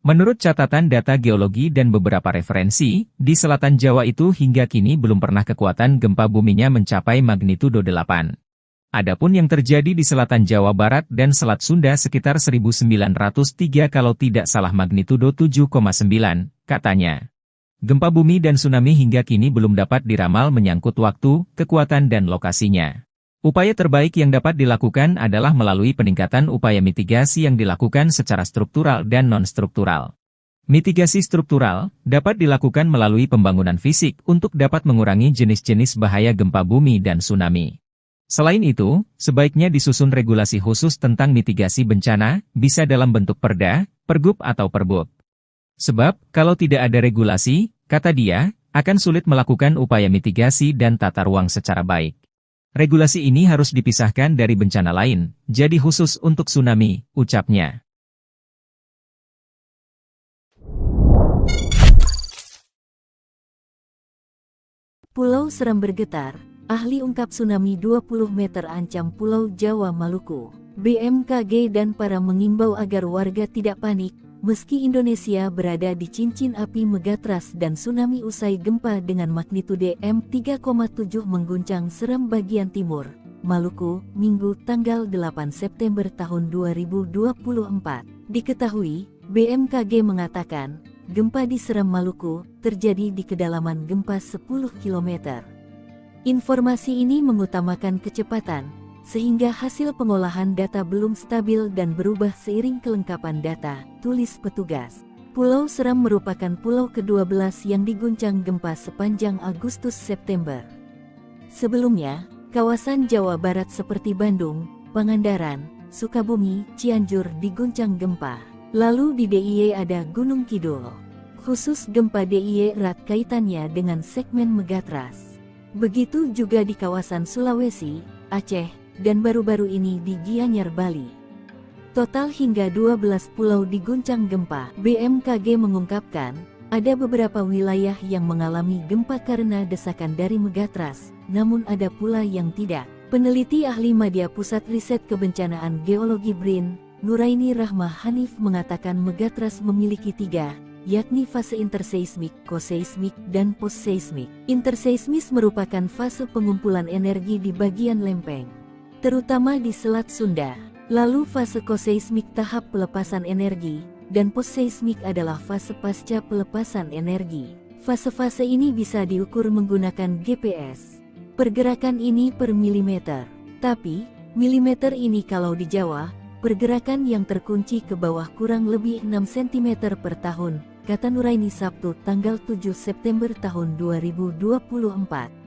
Menurut catatan data geologi dan beberapa referensi, di selatan Jawa itu hingga kini belum pernah kekuatan gempa buminya mencapai magnitudo 8. Adapun yang terjadi di selatan Jawa Barat dan Selat Sunda sekitar 1903 kalau tidak salah magnitudo 7,9, katanya. Gempa bumi dan tsunami hingga kini belum dapat diramal menyangkut waktu, kekuatan dan lokasinya. Upaya terbaik yang dapat dilakukan adalah melalui peningkatan upaya mitigasi yang dilakukan secara struktural dan non-struktural. Mitigasi struktural dapat dilakukan melalui pembangunan fisik untuk dapat mengurangi jenis-jenis bahaya gempa bumi dan tsunami. Selain itu, sebaiknya disusun regulasi khusus tentang mitigasi bencana, bisa dalam bentuk perda, pergub atau perbuk. Sebab, kalau tidak ada regulasi, kata dia, akan sulit melakukan upaya mitigasi dan tata ruang secara baik. Regulasi ini harus dipisahkan dari bencana lain, jadi khusus untuk tsunami, ucapnya. Pulau Seram bergetar, ahli ungkap tsunami 20 meter ancam Pulau Jawa Maluku. BMKG dan para mengimbau agar warga tidak panik, meski Indonesia berada di cincin api megatrust dan tsunami usai gempa dengan magnitudo 3,7 mengguncang Seram bagian timur, Maluku, Minggu tanggal 8 September tahun 2024. Diketahui, BMKG mengatakan, gempa di Seram Maluku terjadi di kedalaman gempa 10 km. Informasi ini mengutamakan kecepatan, sehingga hasil pengolahan data belum stabil dan berubah seiring kelengkapan data, tulis petugas. Pulau Seram merupakan pulau ke-12 yang diguncang gempa sepanjang Agustus-September. Sebelumnya, kawasan Jawa Barat seperti Bandung, Pangandaran, Sukabumi, Cianjur diguncang gempa. Lalu di DIY ada Gunung Kidul. Khusus gempa DIY erat kaitannya dengan segmen megatrust. Begitu juga di kawasan Sulawesi, Aceh, dan baru-baru ini di Gianyar, Bali. Total hingga 12 pulau diguncang gempa. BMKG mengungkapkan, ada beberapa wilayah yang mengalami gempa karena desakan dari megatrust, namun ada pula yang tidak. Peneliti ahli Madya Pusat Riset Kebencanaan Geologi BRIN, Nuraini Rahmah Hanif mengatakan megatrust memiliki 3, yakni fase interseismik, koseismik, dan postseismik. Interseismis merupakan fase pengumpulan energi di bagian lempeng, terutama di Selat Sunda. Lalu fase koseismik tahap pelepasan energi, dan postseismik adalah fase pasca pelepasan energi. Fase-fase ini bisa diukur menggunakan GPS. Pergerakan ini per milimeter. Tapi, milimeter ini kalau di Jawa, pergerakan yang terkunci ke bawah kurang lebih 6 cm per tahun, kata Nuraini Sabtu tanggal 7 September tahun 2024.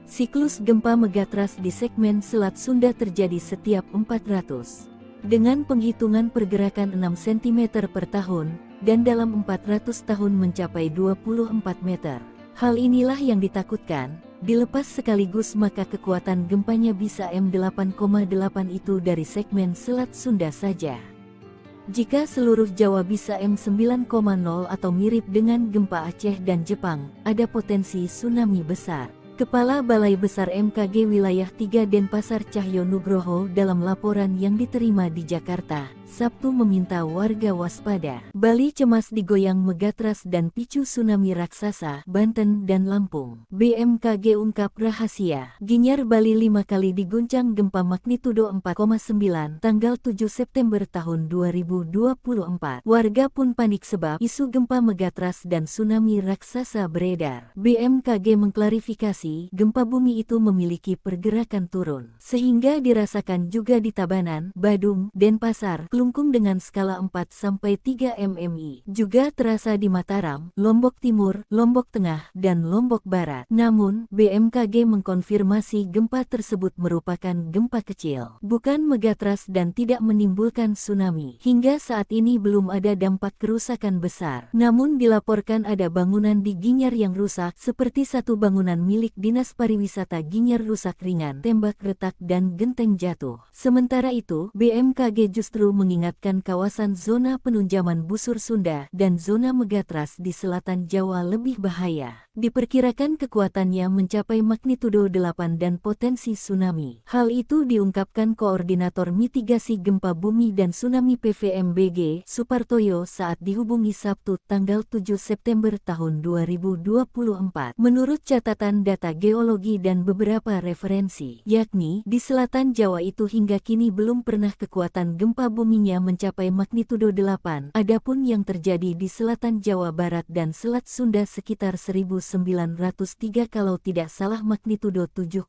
Siklus gempa megatrust di segmen Selat Sunda terjadi setiap 400. Dengan penghitungan pergerakan 6 cm per tahun, dan dalam 400 tahun mencapai 24 meter. Hal inilah yang ditakutkan, dilepas sekaligus maka kekuatan gempanya bisa M8,8 itu dari segmen Selat Sunda saja. Jika seluruh Jawa bisa M9,0 atau mirip dengan gempa Aceh dan Jepang, ada potensi tsunami besar. Kepala Balai Besar MKG Wilayah 3 Denpasar Cahyo Nugroho dalam laporan yang diterima di Jakarta, Sabtu meminta warga waspada. Bali cemas digoyang megatrust dan picu tsunami raksasa, Banten dan Lampung. BMKG ungkap rahasia. Gianyar Bali 5 kali diguncang gempa magnitudo 4,9 tanggal 7 September tahun 2024. Warga pun panik sebab isu gempa megatrust dan tsunami raksasa beredar. BMKG mengklarifikasi, gempa bumi itu memiliki pergerakan turun, sehingga dirasakan juga di Tabanan, Badung, Denpasar, Klungkung dengan skala 4-3 mmi. Juga terasa di Mataram, Lombok Timur, Lombok Tengah, dan Lombok Barat. Namun, BMKG mengkonfirmasi gempa tersebut merupakan gempa kecil, bukan megatrust dan tidak menimbulkan tsunami. Hingga saat ini belum ada dampak kerusakan besar. Namun dilaporkan ada bangunan di Gianyar yang rusak, seperti satu bangunan milik Dinas Pariwisata Gianyar rusak ringan, tembak retak dan genteng jatuh. Sementara itu, BMKG justru mengingatkan kawasan zona penunjaman busur Sunda dan zona megatrust di selatan Jawa lebih bahaya. Diperkirakan kekuatannya mencapai magnitudo 8 dan potensi tsunami. Hal itu diungkapkan Koordinator Mitigasi Gempa Bumi dan Tsunami PVMBG, Supartoyo saat dihubungi Sabtu tanggal 7 September tahun 2024. Menurut catatan data geologi dan beberapa referensi, yakni di selatan Jawa itu hingga kini belum pernah kekuatan gempa buminya mencapai magnitudo 8. Adapun yang terjadi di selatan Jawa Barat dan Selat Sunda sekitar 1903 kalau tidak salah magnitudo 7,9.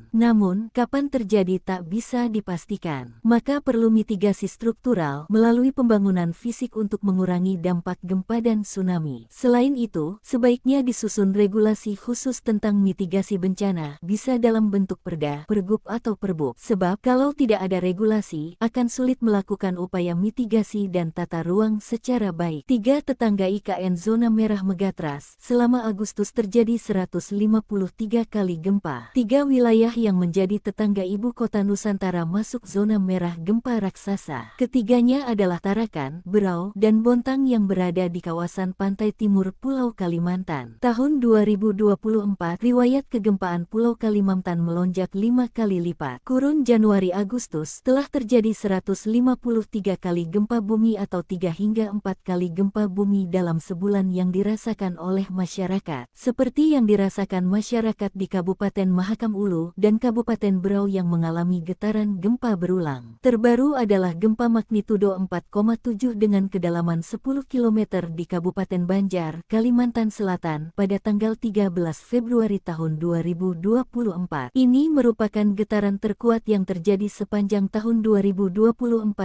Namun, kapan terjadi tak bisa dipastikan. Maka perlu mitigasi struktural melalui pembangunan fisik untuk mengurangi dampak gempa dan tsunami. Selain itu, sebaiknya disusun regulasi khusus tentang mitigasi bencana, bisa dalam bentuk perda, pergub atau perbuk. Sebab kalau tidak ada regulasi, akan sulit melakukan upaya mitigasi dan tata ruang secara baik. 3. Tetangga IKN Zona Merah Megatras. Selama Agustus terjadi 153 kali gempa. 3 wilayah yang menjadi tetangga ibu kota Nusantara masuk zona merah gempa raksasa. Ketiganya adalah Tarakan, Berau, dan Bontang yang berada di kawasan pantai timur Pulau Kalimantan. Tahun 2024, riwayat kegempaan Pulau Kalimantan melonjak 5 kali lipat. Kurun Januari-Agustus telah terjadi 153 kali gempa bumi atau 3 hingga 4 kali gempa bumi dalam sebulan yang dirasakan oleh masyarakat, seperti yang dirasakan masyarakat di Kabupaten Mahakam Ulu dan Kabupaten Berau yang mengalami getaran gempa berulang. Terbaru adalah gempa magnitudo 4,7 dengan kedalaman 10 km di Kabupaten Banjar, Kalimantan Selatan pada tanggal 13 Februari tahun 2024. Ini merupakan getaran terkuat yang terjadi sepanjang tahun 2024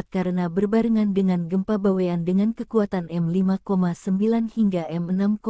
karena berbarengan dengan gempa Bawean dengan kekuatan M5,9 hingga M6,5.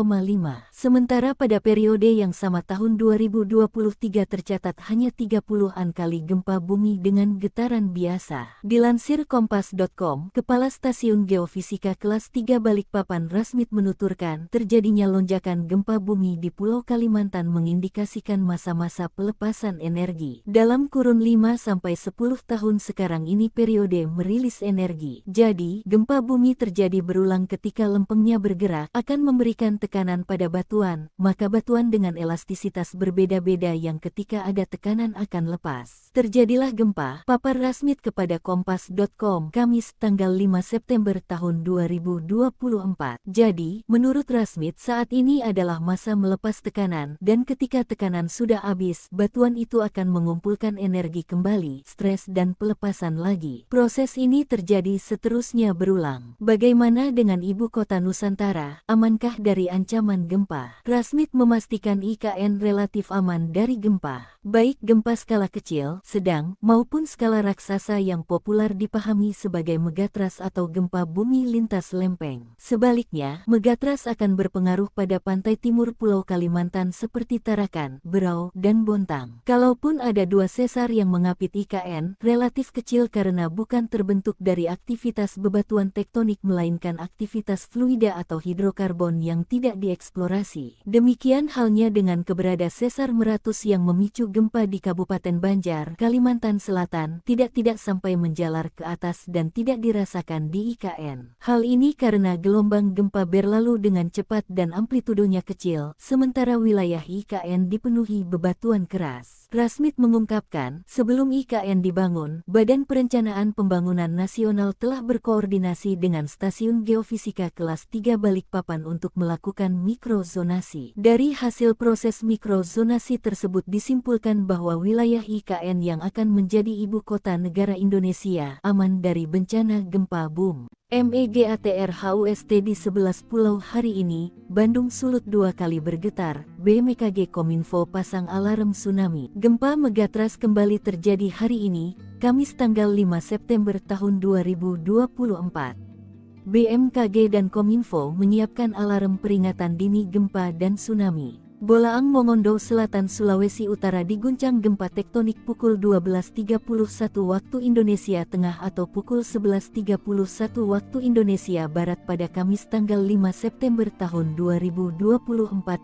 Sementara pada periode yang sama tahun 2023 tercatat hanya 30-an kali gempa bumi dengan getaran biasa. Dilansir Kompas.com, Kepala Stasiun Geofisika Kelas 3 Balikpapan Rasmit menuturkan, terjadinya lonjakan gempa bumi di Pulau Kalimantan mengindikasikan masa-masa pelepasan energi. Dalam kurun 5-10 tahun sekarang ini periode merilis energi. Jadi, gempa bumi terjadi berulang ketika lempengnya bergerak, akan memberikan tekanan pada batuan, maka batuan dengan elastisitas berbeda-beda yang ketika ada tekanan akan lepas. Terjadilah gempa, papar Rasmit kepada Kompas.com, Kamis tanggal 5 September tahun 2024. Jadi, menurut Rasmit saat ini adalah masa melepas tekanan, dan ketika tekanan sudah habis, batuan itu akan mengumpulkan energi kembali, stres dan pelepasan lagi. Proses ini terjadi seterusnya berulang. Bagaimana dengan ibu kota Nusantara, amankah dari ancaman gempa? Rasmit memastikan IKN relatif aman dari gempa. Baik gempa skala kecil, sedang, maupun skala raksasa yang populer dipahami sebagai megatras atau gempa bumi lintas lempeng. Sebaliknya, megatras akan berpengaruh pada pantai timur Pulau Kalimantan seperti Tarakan, Berau, dan Bontang. Kalaupun ada 2 sesar yang mengapit IKN, relatif kecil karena bukan terbentuk dari aktivitas bebatuan tektonik melainkan aktivitas fluida atau hidrokarbon yang tidak dieksplorasi. Demikian halnya dengan keberadaan sesar meratus yang memicu gempa di Kabupaten Banjar, Kalimantan Selatan, tidak sampai menjalar ke atas dan tidak dirasakan di IKN. Hal ini karena gelombang gempa berlalu dengan cepat dan amplitudonya kecil, sementara wilayah IKN dipenuhi bebatuan keras. Rasmit mengungkapkan, sebelum IKN dibangun, Badan Perencanaan Pembangunan Nasional telah berkoordinasi dengan Stasiun Geofisika Kelas 3 Balikpapan untuk melakukan mikrozonasi. Dari hasil proses mikrozonasi tersebut disimpulkan bahwa wilayah IKN yang akan menjadi ibu kota negara Indonesia aman dari bencana gempa bumi. MEGATRHUST di 11 pulau hari ini, Bandung sulut 2 kali bergetar, BMKG Kominfo pasang alarm tsunami. Gempa megatras kembali terjadi hari ini, Kamis tanggal 5 September tahun 2024. BMKG dan Kominfo menyiapkan alarm peringatan dini gempa dan tsunami. Bolaang Mongondo Selatan Sulawesi Utara diguncang gempa tektonik pukul 12.31 waktu Indonesia Tengah atau pukul 11.31 waktu Indonesia Barat pada Kamis tanggal 5 September tahun 2024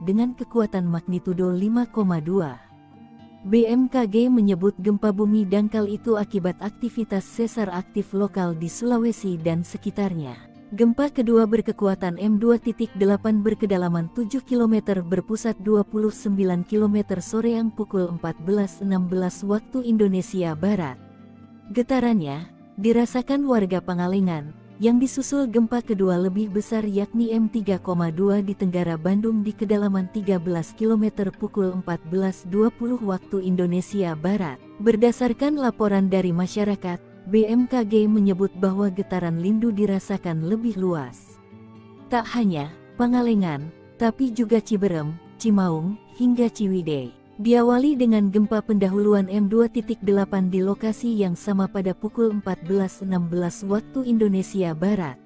dengan kekuatan magnitudo 5,2. BMKG menyebut gempa bumi dangkal itu akibat aktivitas sesar aktif lokal di Sulawesi dan sekitarnya. Gempa kedua berkekuatan M2.8 berkedalaman 7 km berpusat 29 km soreang pukul 14.16 waktu Indonesia Barat. Getarannya dirasakan warga Pangalengan, yang disusul gempa kedua lebih besar yakni M3,2 di Tenggara Bandung di kedalaman 13 km pukul 14.20 waktu Indonesia Barat. Berdasarkan laporan dari masyarakat, BMKG menyebut bahwa getaran Lindhu dirasakan lebih luas. Tak hanya Pangalengan, tapi juga Ciberem, Cimaung, hingga Ciwidey. Diawali dengan gempa pendahuluan M2.8 di lokasi yang sama pada pukul 14.16 waktu Indonesia Barat.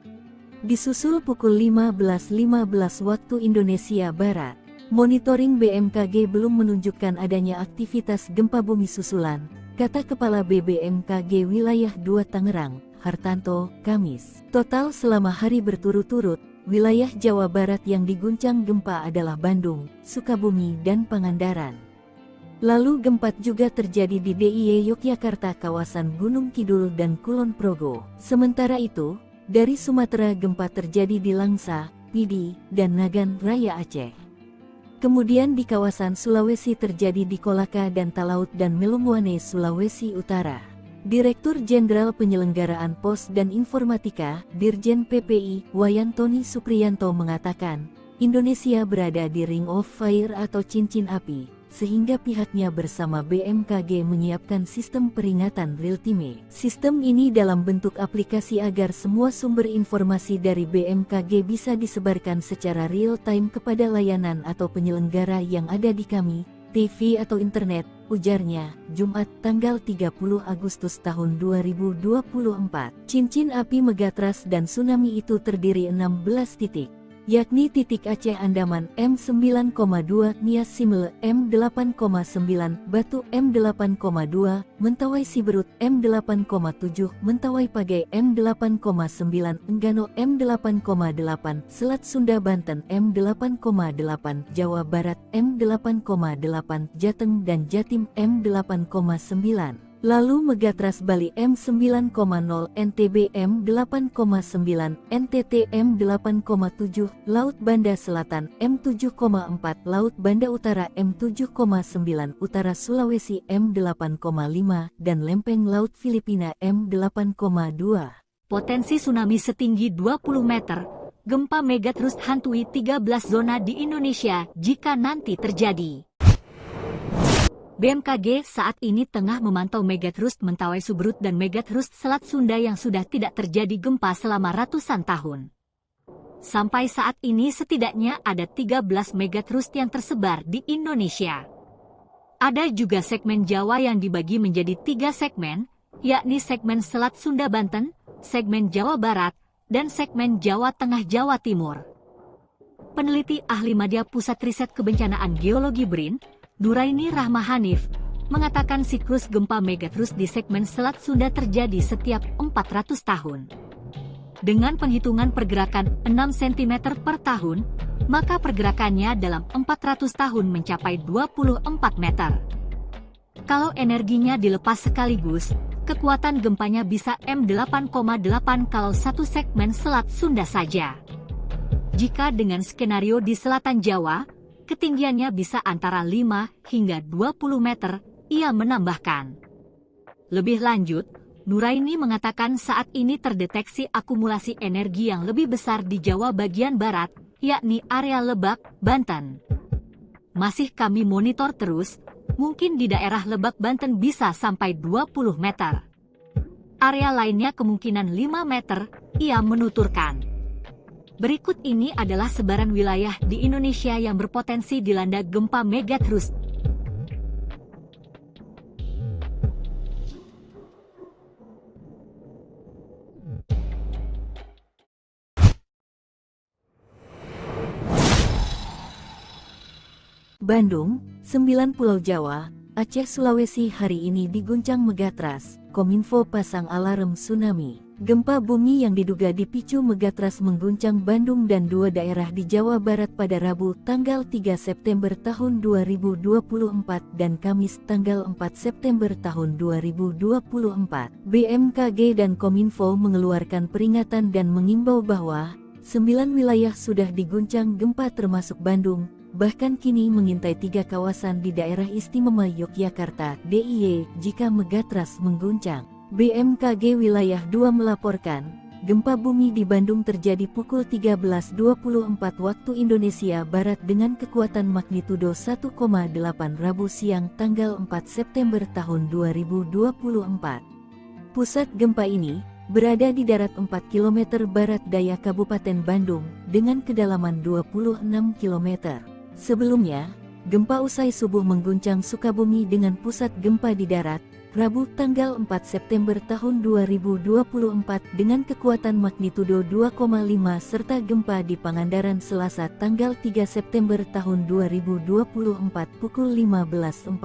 Disusul pukul 15.15 waktu Indonesia Barat. Monitoring BMKG belum menunjukkan adanya aktivitas gempa bumi susulan, kata Kepala BBMKG Wilayah 2 Tangerang, Hartanto, Kamis. Total selama hari berturut-turut, wilayah Jawa Barat yang diguncang gempa adalah Bandung, Sukabumi dan Pangandaran. Lalu gempa juga terjadi di DIY Yogyakarta, kawasan Gunung Kidul dan Kulon Progo. Sementara itu, dari Sumatera gempa terjadi di Langsa, Pidi, dan Nagan Raya Aceh. Kemudian di kawasan Sulawesi terjadi di Kolaka dan Talaut dan Melungwane, Sulawesi Utara. Direktur Jenderal Penyelenggaraan Pos dan Informatika, Dirjen PPI, Wayantoni Supriyanto mengatakan, Indonesia berada di Ring of Fire atau cincin api, sehingga pihaknya bersama BMKG menyiapkan sistem peringatan real-time. Sistem ini dalam bentuk aplikasi agar semua sumber informasi dari BMKG bisa disebarkan secara real-time kepada layanan atau penyelenggara yang ada di kami, TV atau internet, ujarnya, Jumat tanggal 30 Agustus tahun 2024. Cincin api Megatras dan tsunami itu terdiri 16 titik, yakni titik Aceh Andaman M9,2, Nias Simele M8,9, Batu M8,2, Mentawai Siberut M8,7, Mentawai Pagai M8,9, Enggano M8,8, Selat Sunda Banten M8,8, Jawa Barat M8,8, Jateng dan Jatim M8,9. Lalu Megatras Bali M9,0, NTB M8,9, NTT M8,7, Laut Banda Selatan M7,4, Laut Banda Utara M7,9, Utara Sulawesi M8,5, dan Lempeng Laut Filipina M8,2. Potensi tsunami setinggi 20 meter, gempa megatrust hantui 13 zona di Indonesia jika nanti terjadi. BMKG saat ini tengah memantau megatrust Mentawai Siberut dan megatrust Selat Sunda yang sudah tidak terjadi gempa selama ratusan tahun. Sampai saat ini setidaknya ada 13 megatrust yang tersebar di Indonesia. Ada juga segmen Jawa yang dibagi menjadi 3 segmen, yakni segmen Selat Sunda Banten, segmen Jawa Barat, dan segmen Jawa Tengah Jawa Timur. Peneliti ahli Madya Pusat Riset Kebencanaan Geologi BRIN, Nuraini Rahma Hanif, mengatakan siklus gempa megatrust di segmen Selat Sunda terjadi setiap 400 tahun. Dengan penghitungan pergerakan 6 cm per tahun, maka pergerakannya dalam 400 tahun mencapai 24 meter. Kalau energinya dilepas sekaligus, kekuatan gempanya bisa M8,8 kalau satu segmen Selat Sunda saja. Jika dengan skenario di selatan Jawa, ketinggiannya bisa antara 5 hingga 20 meter, ia menambahkan. Lebih lanjut, Nuraini mengatakan saat ini terdeteksi akumulasi energi yang lebih besar di Jawa bagian barat, yakni area Lebak, Banten. Masih kami monitor terus, mungkin di daerah Lebak, Banten bisa sampai 20 meter. Area lainnya kemungkinan 5 meter, ia menuturkan. Berikut ini adalah sebaran wilayah di Indonesia yang berpotensi dilanda gempa megatrust. Bandung, 9 Pulau Jawa, Aceh, Sulawesi hari ini diguncang Megatras. Kominfo pasang alarm tsunami. Gempa bumi yang diduga dipicu megatrust mengguncang Bandung dan dua daerah di Jawa Barat pada Rabu tanggal 3 September tahun 2024 dan Kamis tanggal 4 September tahun 2024. BMKG dan Kominfo mengeluarkan peringatan dan mengimbau bahwa 9 wilayah sudah diguncang gempa termasuk Bandung, bahkan kini mengintai 3 kawasan di daerah istimewa Yogyakarta (DIY) jika megatrust mengguncang. BMKG Wilayah 2 melaporkan, gempa bumi di Bandung terjadi pukul 13.24 waktu Indonesia Barat dengan kekuatan magnitudo 1,8 Rabu siang tanggal 4 September tahun 2024. Pusat gempa ini berada di darat 4 km barat daya Kabupaten Bandung dengan kedalaman 26 km. Sebelumnya, gempa usai subuh mengguncang Sukabumi dengan pusat gempa di darat, Rabu tanggal 4 September tahun 2024 dengan kekuatan magnitudo 2,5 serta gempa di Pangandaran Selasa tanggal 3 September tahun 2024 pukul 15.48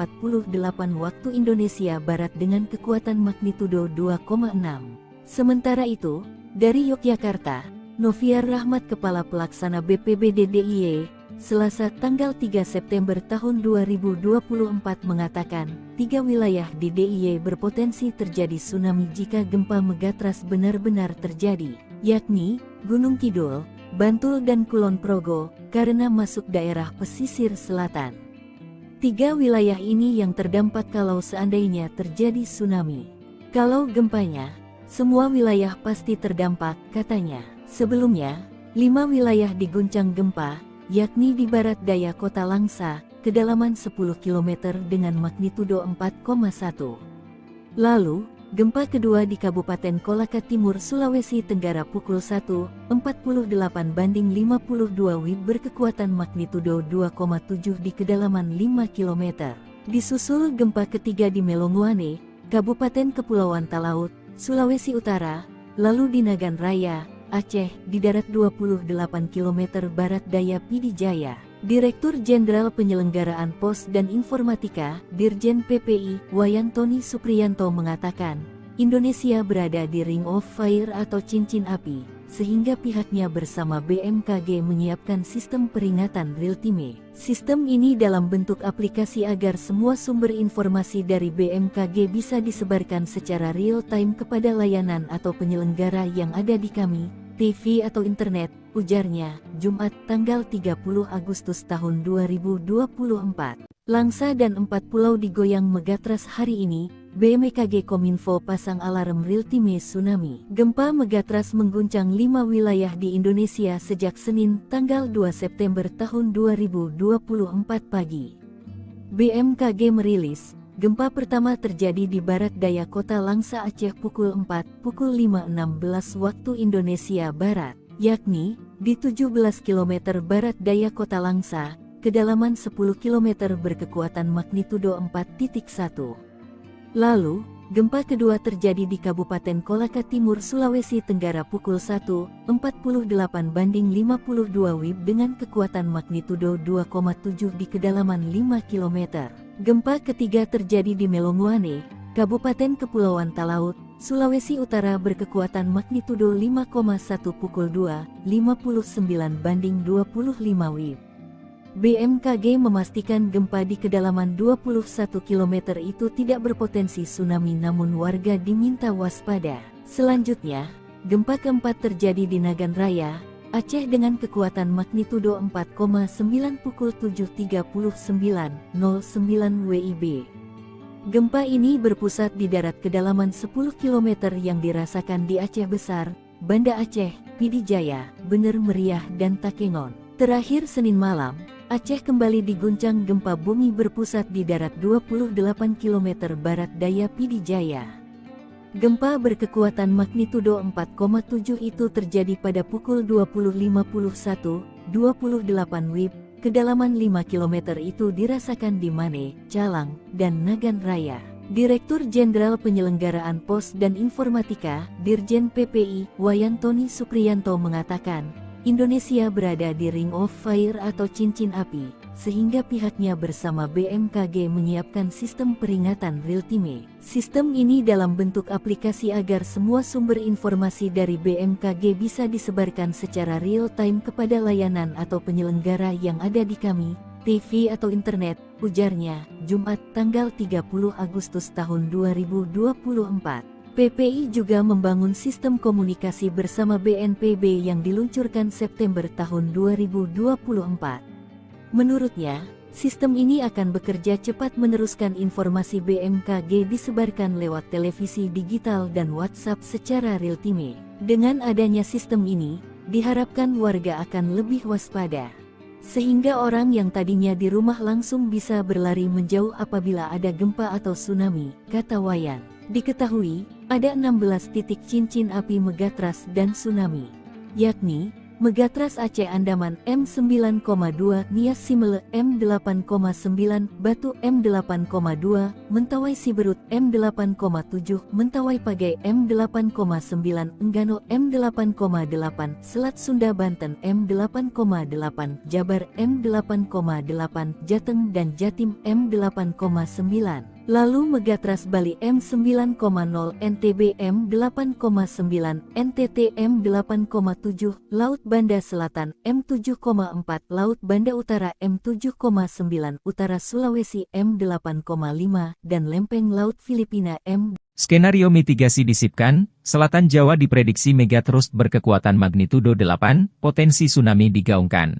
waktu Indonesia Barat dengan kekuatan magnitudo 2,6. Sementara itu, dari Yogyakarta, Noviar Rahmat Kepala Pelaksana BPBD DIY, Selasa tanggal 3 September tahun 2024 mengatakan, 3 wilayah di DIY berpotensi terjadi tsunami jika gempa megatrust benar-benar terjadi, yakni Gunung Kidul, Bantul dan Kulon Progo, karena masuk daerah pesisir selatan. 3 wilayah ini yang terdampak kalau seandainya terjadi tsunami. Kalau gempanya, semua wilayah pasti terdampak, katanya. Sebelumnya, 5 wilayah diguncang gempa, yakni di barat daya kota Langsa, kedalaman 10 km dengan magnitudo 4,1. Lalu, gempa kedua di Kabupaten Kolaka Timur, Sulawesi Tenggara pukul 1.48/52 WIB berkekuatan magnitudo 2,7 di kedalaman 5 km. Disusul gempa ketiga di Melonguane, Kabupaten Kepulauan Talaut, Sulawesi Utara, lalu di Nagan Raya, Aceh, di darat 28 km barat daya Pidijaya. Direktur Jenderal Penyelenggaraan Pos dan Informatika, Dirjen PPI, Wayantoni Supriyanto mengatakan, Indonesia berada di Ring of Fire atau cincin api, sehingga pihaknya bersama BMKG menyiapkan sistem peringatan real-time. Sistem ini dalam bentuk aplikasi agar semua sumber informasi dari BMKG bisa disebarkan secara real-time kepada layanan atau penyelenggara yang ada di kami, TV atau internet, ujarnya, Jumat tanggal 30 Agustus tahun 2024. Langsa dan 4 pulau digoyang megatrust hari ini, BMKG Kominfo pasang alarm real-time tsunami. Gempa megatrust mengguncang 5 wilayah di Indonesia sejak Senin tanggal 2 September tahun 2024 pagi. BMKG merilis, gempa pertama terjadi di barat daya kota Langsa Aceh pukul 5.16 waktu Indonesia Barat, yakni di 17 km barat daya kota Langsa, kedalaman 10 km berkekuatan magnitudo 4.1. Lalu, gempa kedua terjadi di Kabupaten Kolaka Timur, Sulawesi Tenggara pukul 1.48/52 WIB dengan kekuatan magnitudo 2,7 di kedalaman 5 km. Gempa ketiga terjadi di Melonguane, Kabupaten Kepulauan Talaut, Sulawesi Utara berkekuatan magnitudo 5,1 pukul 2.59/25 WIB. BMKG memastikan gempa di kedalaman 21 km itu tidak berpotensi tsunami namun warga diminta waspada. Selanjutnya, gempa keempat terjadi di Nagan Raya, Aceh dengan kekuatan magnitudo 4,9 pukul 7.39.09 WIB. Gempa ini berpusat di darat kedalaman 10 km yang dirasakan di Aceh Besar, Banda Aceh, Pidijaya, Bener Meriah dan Takengon. Terakhir Senin malam, Aceh kembali diguncang gempa bumi berpusat di darat 28 km barat daya Pidijaya. Gempa berkekuatan magnitudo 4,7 itu terjadi pada pukul 20.51.28 WIB, kedalaman 5 km itu dirasakan di Mane, Calang, dan Nagan Raya. Direktur Jenderal Penyelenggaraan Pos dan Informatika, Dirjen PPI, Wayantoni Supriyanto mengatakan, Indonesia berada di Ring of Fire atau cincin api, sehingga pihaknya bersama BMKG menyiapkan sistem peringatan real-time. Sistem ini dalam bentuk aplikasi agar semua sumber informasi dari BMKG bisa disebarkan secara real-time kepada layanan atau penyelenggara yang ada di kami, TV atau internet, ujarnya, Jumat tanggal 30 Agustus tahun 2024. PPI juga membangun sistem komunikasi bersama BNPB yang diluncurkan September tahun 2024. Menurutnya, sistem ini akan bekerja cepat meneruskan informasi BMKG disebarkan lewat televisi digital dan WhatsApp secara real-time. Dengan adanya sistem ini, diharapkan warga akan lebih waspada. Sehingga orang yang tadinya di rumah langsung bisa berlari menjauh apabila ada gempa atau tsunami, kata Wayan. Diketahui, ada 16 titik cincin api Megatras dan tsunami, yakni Megatras Aceh Andaman M9,2, Nias Simele M8,9, Batu M8,2, Mentawai Siberut M8,7, Mentawai Pagai M8,9, Enggano M8,8, Selat Sunda Banten M8,8, Jabar M8,8, Jateng dan Jatim M8,9. Lalu Megatras Bali M9,0, NTB M8,9, NTT M8,7, Laut Banda Selatan M7,4, Laut Banda Utara M7,9, Utara Sulawesi M8,5, dan Lempeng Laut Filipina M. Skenario mitigasi disipkan, Selatan Jawa diprediksi megatrust berkekuatan magnitudo 8, potensi tsunami digaungkan.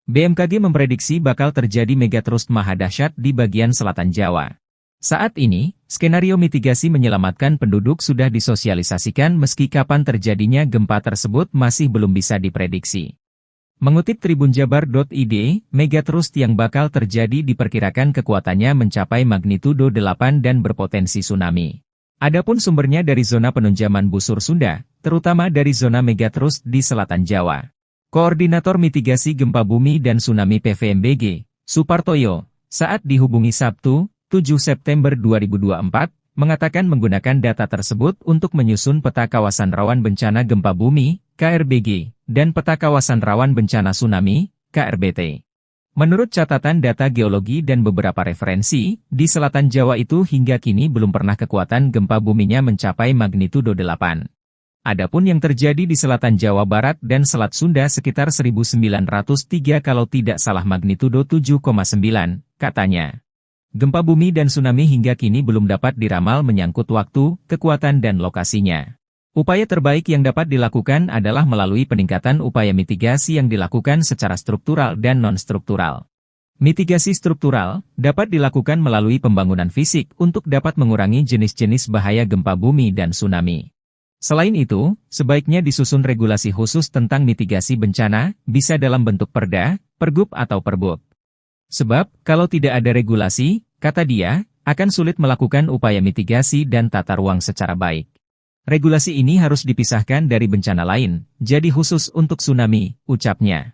BMKG memprediksi bakal terjadi megatrust maha dahsyat di bagian selatan Jawa. Saat ini, skenario mitigasi menyelamatkan penduduk sudah disosialisasikan meski kapan terjadinya gempa tersebut masih belum bisa diprediksi. Mengutip tribunjabar.id, megatrust yang bakal terjadi diperkirakan kekuatannya mencapai magnitudo 8 dan berpotensi tsunami. Adapun sumbernya dari zona penunjaman busur Sunda, terutama dari zona megatrust di selatan Jawa. Koordinator Mitigasi Gempa Bumi dan Tsunami PVMBG, Supartoyo, saat dihubungi Sabtu, 7 September 2024, mengatakan menggunakan data tersebut untuk menyusun peta kawasan rawan bencana gempa bumi, KRBG, dan peta kawasan rawan bencana tsunami, KRBT. Menurut catatan data geologi dan beberapa referensi, di selatan Jawa itu hingga kini belum pernah kekuatan gempa buminya mencapai magnitudo 8. Adapun yang terjadi di selatan Jawa Barat dan Selat Sunda sekitar 1903 kalau tidak salah magnitudo 7,9, katanya. Gempa bumi dan tsunami hingga kini belum dapat diramal menyangkut waktu, kekuatan dan lokasinya. Upaya terbaik yang dapat dilakukan adalah melalui peningkatan upaya mitigasi yang dilakukan secara struktural dan non-struktural. Mitigasi struktural dapat dilakukan melalui pembangunan fisik untuk dapat mengurangi jenis-jenis bahaya gempa bumi dan tsunami. Selain itu, sebaiknya disusun regulasi khusus tentang mitigasi bencana, bisa dalam bentuk perda, pergub atau perbuk. Sebab, kalau tidak ada regulasi, kata dia, akan sulit melakukan upaya mitigasi dan tata ruang secara baik. Regulasi ini harus dipisahkan dari bencana lain, jadi khusus untuk tsunami, ucapnya.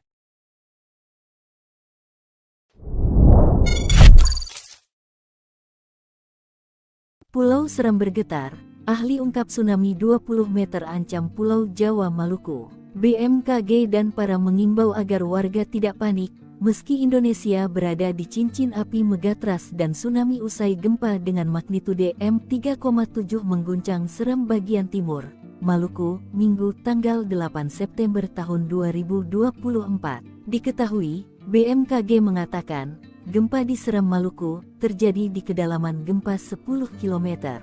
Pulau Seram bergetar, ahli ungkap tsunami 20 meter ancam Pulau Jawa Maluku. BMKG dan para mengimbau agar warga tidak panik, meski Indonesia berada di cincin api Megatras dan tsunami usai gempa dengan magnitudo M3,7 mengguncang Seram bagian timur, Maluku, Minggu tanggal 8 September tahun 2024. Diketahui, BMKG mengatakan, gempa di Seram Maluku terjadi di kedalaman gempa 10 km.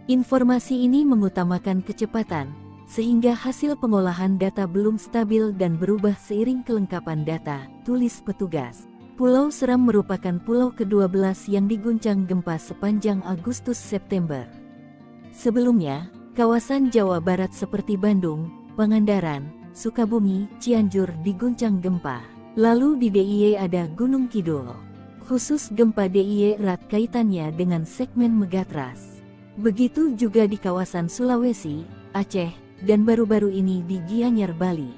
Informasi ini mengutamakan kecepatan, sehingga hasil pengolahan data belum stabil dan berubah seiring kelengkapan data, tulis petugas. Pulau Seram merupakan pulau ke-12 yang diguncang gempa sepanjang Agustus-September. Sebelumnya, kawasan Jawa Barat seperti Bandung, Pangandaran, Sukabumi, Cianjur diguncang gempa. Lalu di DIY ada Gunung Kidul. Khusus gempa DIY erat kaitannya dengan segmen Megatras. Begitu juga di kawasan Sulawesi, Aceh, dan baru-baru ini di Gianyar, Bali.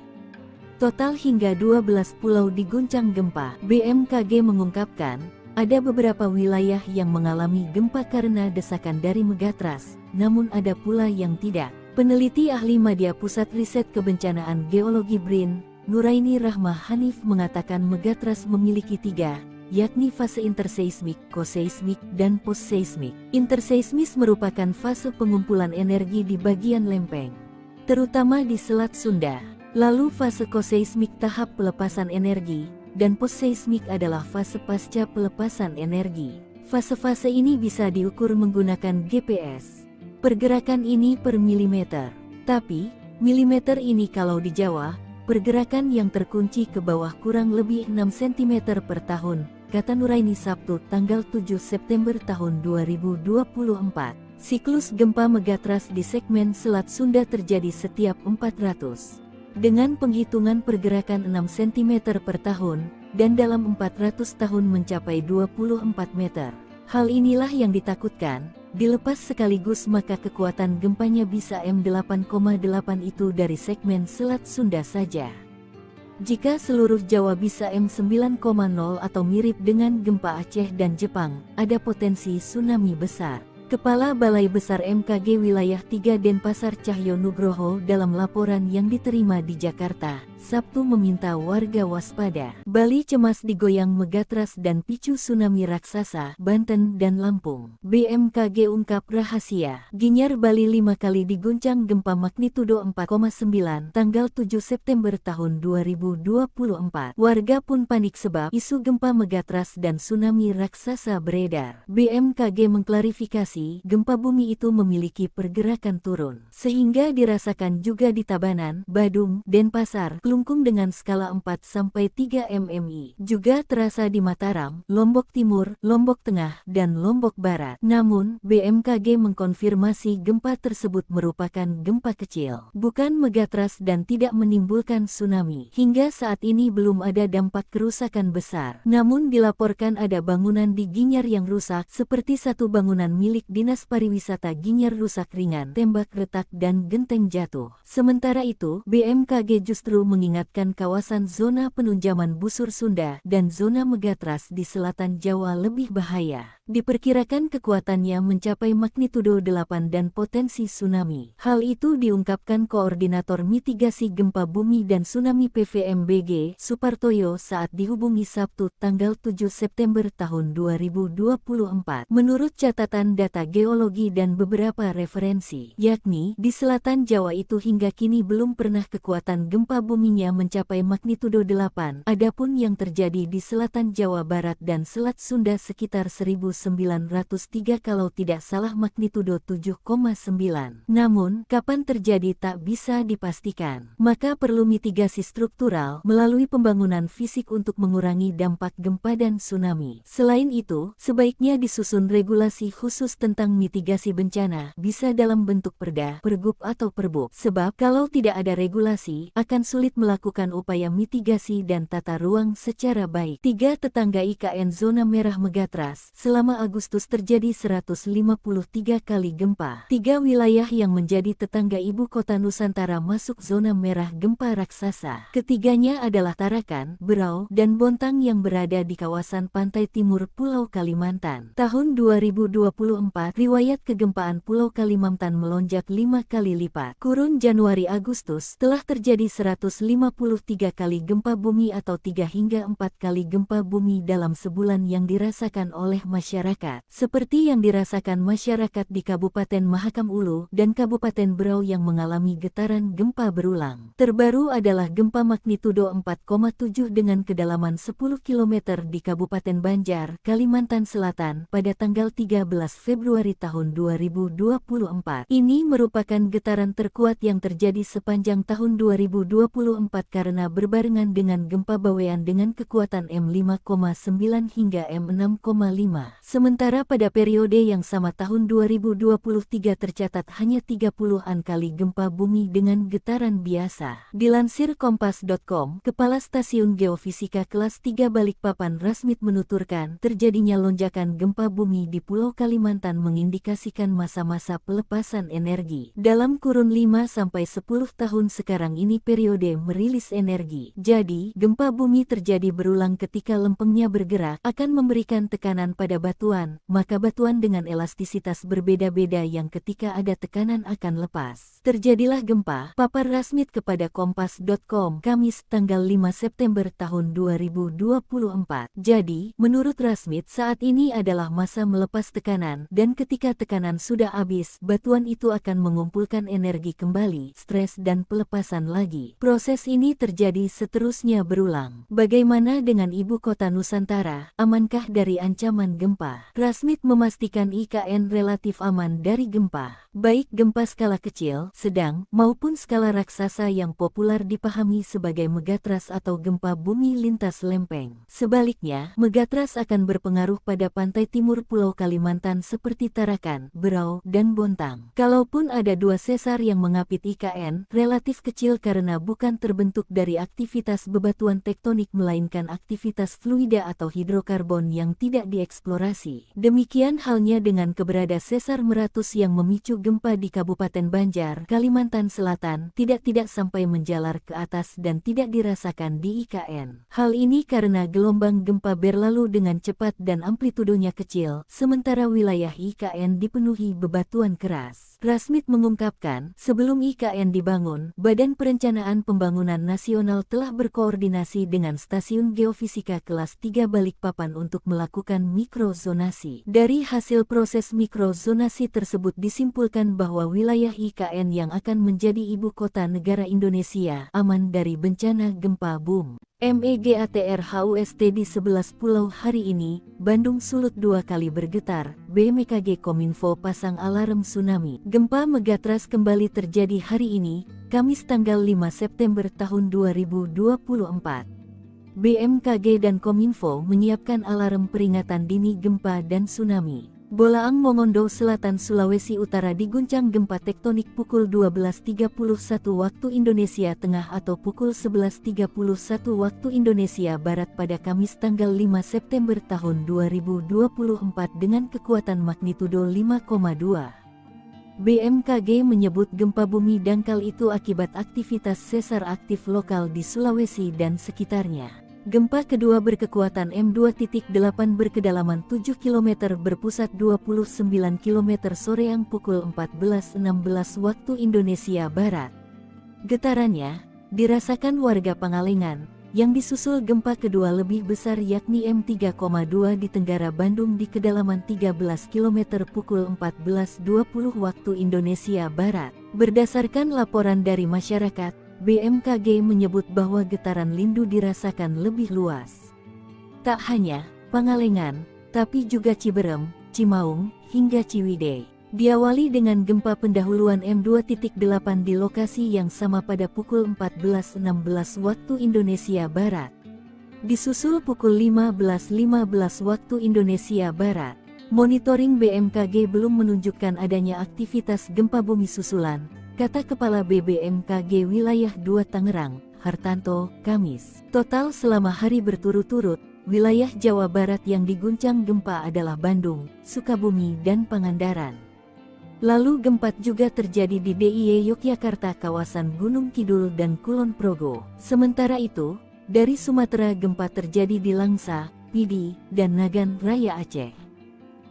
Total hingga 12 pulau diguncang gempa. BMKG mengungkapkan, ada beberapa wilayah yang mengalami gempa karena desakan dari Megatras, namun ada pula yang tidak. Peneliti ahli Madya Pusat Riset Kebencanaan Geologi BRIN, Nuraini Rahmah Hanif mengatakan megatrust memiliki tiga, yakni fase interseismik, koseismik, dan postseismik. Interseismis merupakan fase pengumpulan energi di bagian lempeng, terutama di Selat Sunda. Lalu fase koseismik tahap pelepasan energi, dan postseismik adalah fase pasca pelepasan energi. Fase-fase ini bisa diukur menggunakan GPS. Pergerakan ini per milimeter. Tapi, milimeter ini kalau di Jawa, pergerakan yang terkunci ke bawah kurang lebih 6 cm per tahun, kata Nuraini Sabtu tanggal 7 September tahun 2024. Siklus gempa megatrust di segmen Selat Sunda terjadi setiap 400. Dengan penghitungan pergerakan 6 cm per tahun, dan dalam 400 tahun mencapai 24 meter. Hal inilah yang ditakutkan, dilepas sekaligus maka kekuatan gempanya bisa M8,8 itu dari segmen Selat Sunda saja. Jika seluruh Jawa bisa M9,0 atau mirip dengan gempa Aceh dan Jepang, ada potensi tsunami besar. Kepala Balai Besar MKG Wilayah 3 Denpasar Cahyo Nugroho dalam laporan yang diterima di Jakarta, Sabtu meminta warga waspada. Bali cemas digoyang megatrust dan picu tsunami raksasa, Banten dan Lampung. BMKG ungkap rahasia. Ginyar Bali 5 kali diguncang gempa magnitudo 4,9 tanggal 7 September tahun 2024. Warga pun panik sebab isu gempa megatrust dan tsunami raksasa beredar. BMKG mengklarifikasi, gempa bumi itu memiliki pergerakan turun, sehingga dirasakan juga di Tabanan, Badung, Denpasar, Klungkung dengan skala 4-3 mmi. Juga terasa di Mataram, Lombok Timur, Lombok Tengah, dan Lombok Barat. Namun, BMKG mengkonfirmasi gempa tersebut merupakan gempa kecil, bukan megatrust dan tidak menimbulkan tsunami. Hingga saat ini belum ada dampak kerusakan besar. Namun dilaporkan ada bangunan di Ginyar yang rusak, seperti satu bangunan milik Dinas Pariwisata Ginyar rusak ringan, tembak retak dan genteng jatuh. Sementara itu, BMKG justru mengingatkan kawasan zona penunjaman busur Sunda dan zona megatrust di selatan Jawa lebih bahaya. Diperkirakan kekuatannya mencapai magnitudo 8 dan potensi tsunami. Hal itu diungkapkan Koordinator Mitigasi Gempa Bumi dan Tsunami PVMBG, Supartoyo saat dihubungi Sabtu tanggal 7 September tahun 2024. Menurut catatan data geologi dan beberapa referensi, yakni di selatan Jawa itu hingga kini belum pernah kekuatan gempa buminya mencapai magnitudo 8. Adapun yang terjadi di selatan Jawa Barat dan Selat Sunda sekitar 1903 kalau tidak salah magnitudo 7,9. Namun, kapan terjadi tak bisa dipastikan. Maka perlu mitigasi struktural melalui pembangunan fisik untuk mengurangi dampak gempa dan tsunami. Selain itu, sebaiknya disusun regulasi khusus tentang mitigasi bencana, bisa dalam bentuk perda, pergub atau perbuk. Sebab kalau tidak ada regulasi, akan sulit melakukan upaya mitigasi dan tata ruang secara baik. 3 tetangga IKN zona merah megatrust. Selama Agustus terjadi 153 kali gempa. 3 wilayah yang menjadi tetangga ibu kota Nusantara masuk zona merah gempa raksasa. Ketiganya adalah Tarakan, Berau, dan Bontang yang berada di kawasan pantai timur Pulau Kalimantan. Tahun 2024, riwayat kegempaan Pulau Kalimantan melonjak 5 kali lipat. Kurun Januari-Agustus, telah terjadi 153 kali gempa bumi atau 3 hingga 4 kali gempa bumi dalam sebulan yang dirasakan oleh masyarakat, seperti yang dirasakan masyarakat di Kabupaten Mahakam Ulu dan Kabupaten Berau yang mengalami getaran gempa berulang. Terbaru adalah gempa magnitudo 4,7 dengan kedalaman 10 km di Kabupaten Banjar, Kalimantan Selatan pada tanggal 13 Februari tahun 2024. Ini merupakan getaran terkuat yang terjadi sepanjang tahun 2024 karena berbarengan dengan gempa Bawean dengan kekuatan M5,9 hingga M6,5. Sementara pada periode yang sama tahun 2023 tercatat hanya 30-an kali gempa bumi dengan getaran biasa. Dilansir Kompas.com, Kepala Stasiun Geofisika Kelas 3 Balikpapan Rasmit menuturkan, terjadinya lonjakan gempa bumi di Pulau Kalimantan mengindikasikan masa-masa pelepasan energi. Dalam kurun 5-10 tahun sekarang ini periode merilis energi. Jadi, gempa bumi terjadi berulang ketika lempengnya bergerak, akan memberikan tekanan pada batu batuan, maka batuan dengan elastisitas berbeda-beda yang ketika ada tekanan akan lepas. Terjadilah gempa, papar Rasmit kepada Kompas.com, Kamis, tanggal 5 September tahun 2024. Jadi, menurut Rasmit saat ini adalah masa melepas tekanan, dan ketika tekanan sudah habis, batuan itu akan mengumpulkan energi kembali, stres dan pelepasan lagi. Proses ini terjadi seterusnya berulang. Bagaimana dengan ibu kota Nusantara, amankah dari ancaman gempa? Rasmit memastikan IKN relatif aman dari gempa, baik gempa skala kecil, sedang, maupun skala raksasa yang populer dipahami sebagai megatrust atau gempa bumi lintas lempeng. Sebaliknya, megatrust akan berpengaruh pada pantai timur Pulau Kalimantan seperti Tarakan, Berau, dan Bontang. Kalaupun ada 2 sesar yang mengapit IKN, relatif kecil karena bukan terbentuk dari aktivitas bebatuan tektonik melainkan aktivitas fluida atau hidrokarbon yang tidak dieksplorasi. Demikian halnya dengan keberadaan sesar meratus yang memicu gempa di Kabupaten Banjar, Kalimantan Selatan, tidak sampai menjalar ke atas dan tidak dirasakan di IKN. Hal ini karena gelombang gempa berlalu dengan cepat dan amplitudonya kecil, sementara wilayah IKN dipenuhi bebatuan keras. Rasmit mengungkapkan, sebelum IKN dibangun, Badan Perencanaan Pembangunan Nasional telah berkoordinasi dengan Stasiun Geofisika Kelas 3 Balikpapan untuk melakukan mikrozonasi. Dari hasil proses mikrozonasi tersebut disimpulkan bahwa wilayah IKN yang akan menjadi ibu kota negara Indonesia aman dari bencana gempa bumi. MEGATRHUST di 11 pulau hari ini, Bandung Sulut 2 kali bergetar, BMKG Kominfo pasang alarm tsunami. Gempa megatrust kembali terjadi hari ini, Kamis tanggal 5 September tahun 2024. BMKG dan Kominfo menyiapkan alarm peringatan dini gempa dan tsunami. Bolaang Mongondo Selatan Sulawesi Utara diguncang gempa tektonik pukul 12.31 waktu Indonesia Tengah atau pukul 11.31 waktu Indonesia Barat pada Kamis tanggal 5 September tahun 2024 dengan kekuatan magnitudo 5,2. BMKG menyebut gempa bumi dangkal itu akibat aktivitas sesar aktif lokal di Sulawesi dan sekitarnya. Gempa kedua berkekuatan M2.8 berkedalaman 7 km berpusat 29 km soreang pukul 14.16 waktu Indonesia Barat. Getarannya dirasakan warga Pangalengan, yang disusul gempa kedua lebih besar yakni M3,2 di Tenggara Bandung di kedalaman 13 km pukul 14.20 waktu Indonesia Barat. Berdasarkan laporan dari masyarakat, BMKG menyebut bahwa getaran lindu dirasakan lebih luas. Tak hanya Pangalengan, tapi juga Ciberem, Cimaung, hingga Ciwidey. Diawali dengan gempa pendahuluan M2.8 di lokasi yang sama pada pukul 14.16 waktu Indonesia Barat. Disusul pukul 15.15 waktu Indonesia Barat. Monitoring BMKG belum menunjukkan adanya aktivitas gempa bumi susulan, kata Kepala BBMKG Wilayah 2 Tangerang, Hartanto, Kamis. Total selama hari berturut-turut, wilayah Jawa Barat yang diguncang gempa adalah Bandung, Sukabumi dan Pangandaran. Lalu gempa juga terjadi di DIY Yogyakarta, kawasan Gunung Kidul dan Kulon Progo. Sementara itu, dari Sumatera gempa terjadi di Langsa, Pidi, dan Nagan Raya Aceh.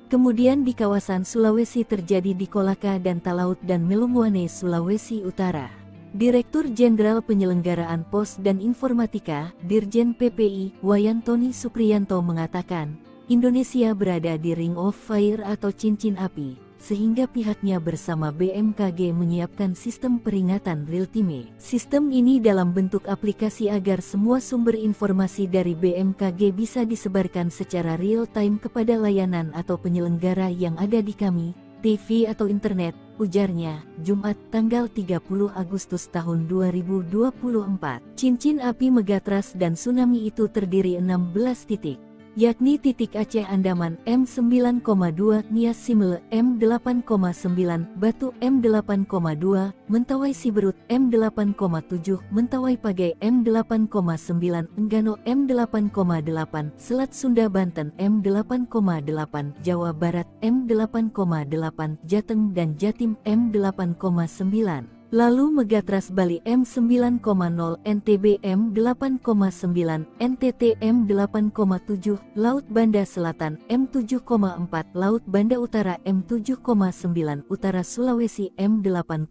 Kemudian di kawasan Sulawesi terjadi di Kolaka dan Talaut dan Melungwane, Sulawesi Utara. Direktur Jenderal Penyelenggaraan Pos dan Informatika, Dirjen PPI, Wayantoni Supriyanto mengatakan, Indonesia berada di Ring of Fire atau cincin api, sehingga pihaknya bersama BMKG menyiapkan sistem peringatan real-time. Sistem ini dalam bentuk aplikasi agar semua sumber informasi dari BMKG bisa disebarkan secara real-time kepada layanan atau penyelenggara yang ada di kami, TV atau internet, ujarnya, Jumat tanggal 30 Agustus tahun 2024. Cincin api megatrust dan tsunami itu terdiri 16 titik, yakni titik Aceh Andaman M9,2, Nias Simele M8,9, Batu M8,2, Mentawai Siberut M8,7, Mentawai Pagai M8,9, Enggano M8,8, Selat Sunda Banten M8,8, Jawa Barat M8,8, Jateng dan Jatim M8,9. Lalu Megatras Bali M9,0 NTB M8,9 NTT M8,7 Laut Banda Selatan M7,4 Laut Banda Utara M7,9 Utara Sulawesi M8,5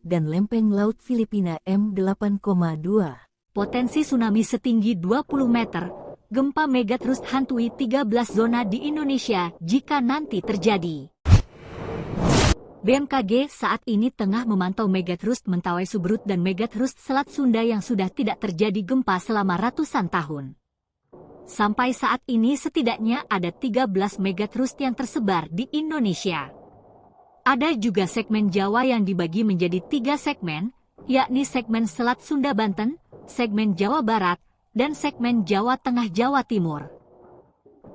dan Lempeng Laut Filipina M8,2. Potensi tsunami setinggi 20 meter, gempa megatrust hantui 13 zona di Indonesia jika nanti terjadi. BMKG saat ini tengah memantau megatrust Mentawai Subrut dan megatrust Selat Sunda yang sudah tidak terjadi gempa selama ratusan tahun. Sampai saat ini setidaknya ada 13 megatrust yang tersebar di Indonesia. Ada juga segmen Jawa yang dibagi menjadi 3 segmen, yakni segmen Selat Sunda Banten, segmen Jawa Barat, dan segmen Jawa Tengah Jawa Timur.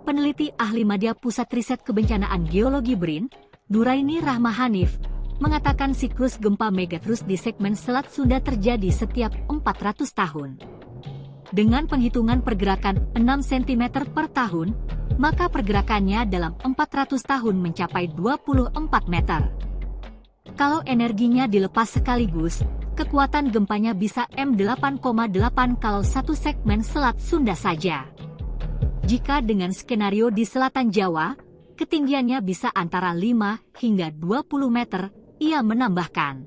Peneliti ahli Madya Pusat Riset Kebencanaan Geologi BRIN, Nuraini Rahma Hanif, mengatakan siklus gempa megatrust di segmen Selat Sunda terjadi setiap 400 tahun. Dengan penghitungan pergerakan 6 cm per tahun, maka pergerakannya dalam 400 tahun mencapai 24 meter. Kalau energinya dilepas sekaligus, kekuatan gempanya bisa M8,8 kalau satu segmen Selat Sunda saja. Jika dengan skenario di selatan Jawa, ketinggiannya bisa antara 5 hingga 20 meter, ia menambahkan.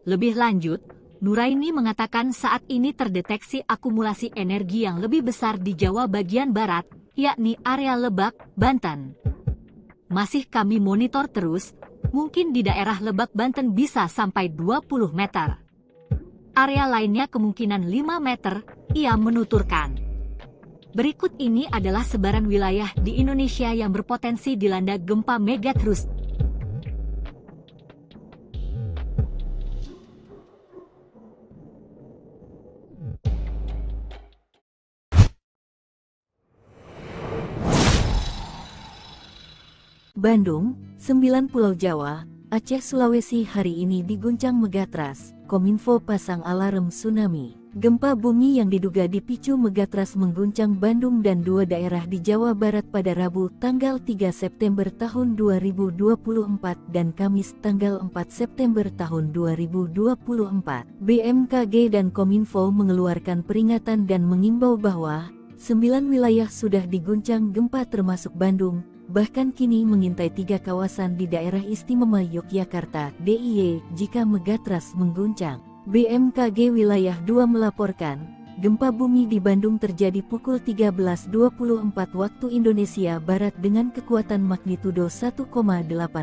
Lebih lanjut, Nuraini mengatakan saat ini terdeteksi akumulasi energi yang lebih besar di Jawa bagian barat, yakni area Lebak, Banten. Masih kami monitor terus, mungkin di daerah Lebak, Banten bisa sampai 20 meter. Area lainnya kemungkinan 5 meter, ia menuturkan. Berikut ini adalah sebaran wilayah di Indonesia yang berpotensi dilanda gempa megatrust. Bandung, 9 Pulau Jawa, Aceh, Sulawesi hari ini diguncang megatras. Kominfo pasang alarm tsunami. Gempa bumi yang diduga dipicu megatras mengguncang Bandung dan 2 daerah di Jawa Barat pada Rabu tanggal 3 September tahun 2024 dan Kamis tanggal 4 September tahun 2024. BMKG dan Kominfo mengeluarkan peringatan dan mengimbau bahwa 9 wilayah sudah diguncang gempa termasuk Bandung, bahkan kini mengintai 3 kawasan di daerah istimewa Yogyakarta (DIY) jika megatras mengguncang. BMKG Wilayah 2 melaporkan, gempa bumi di Bandung terjadi pukul 13.24 waktu Indonesia Barat dengan kekuatan magnitudo 1,8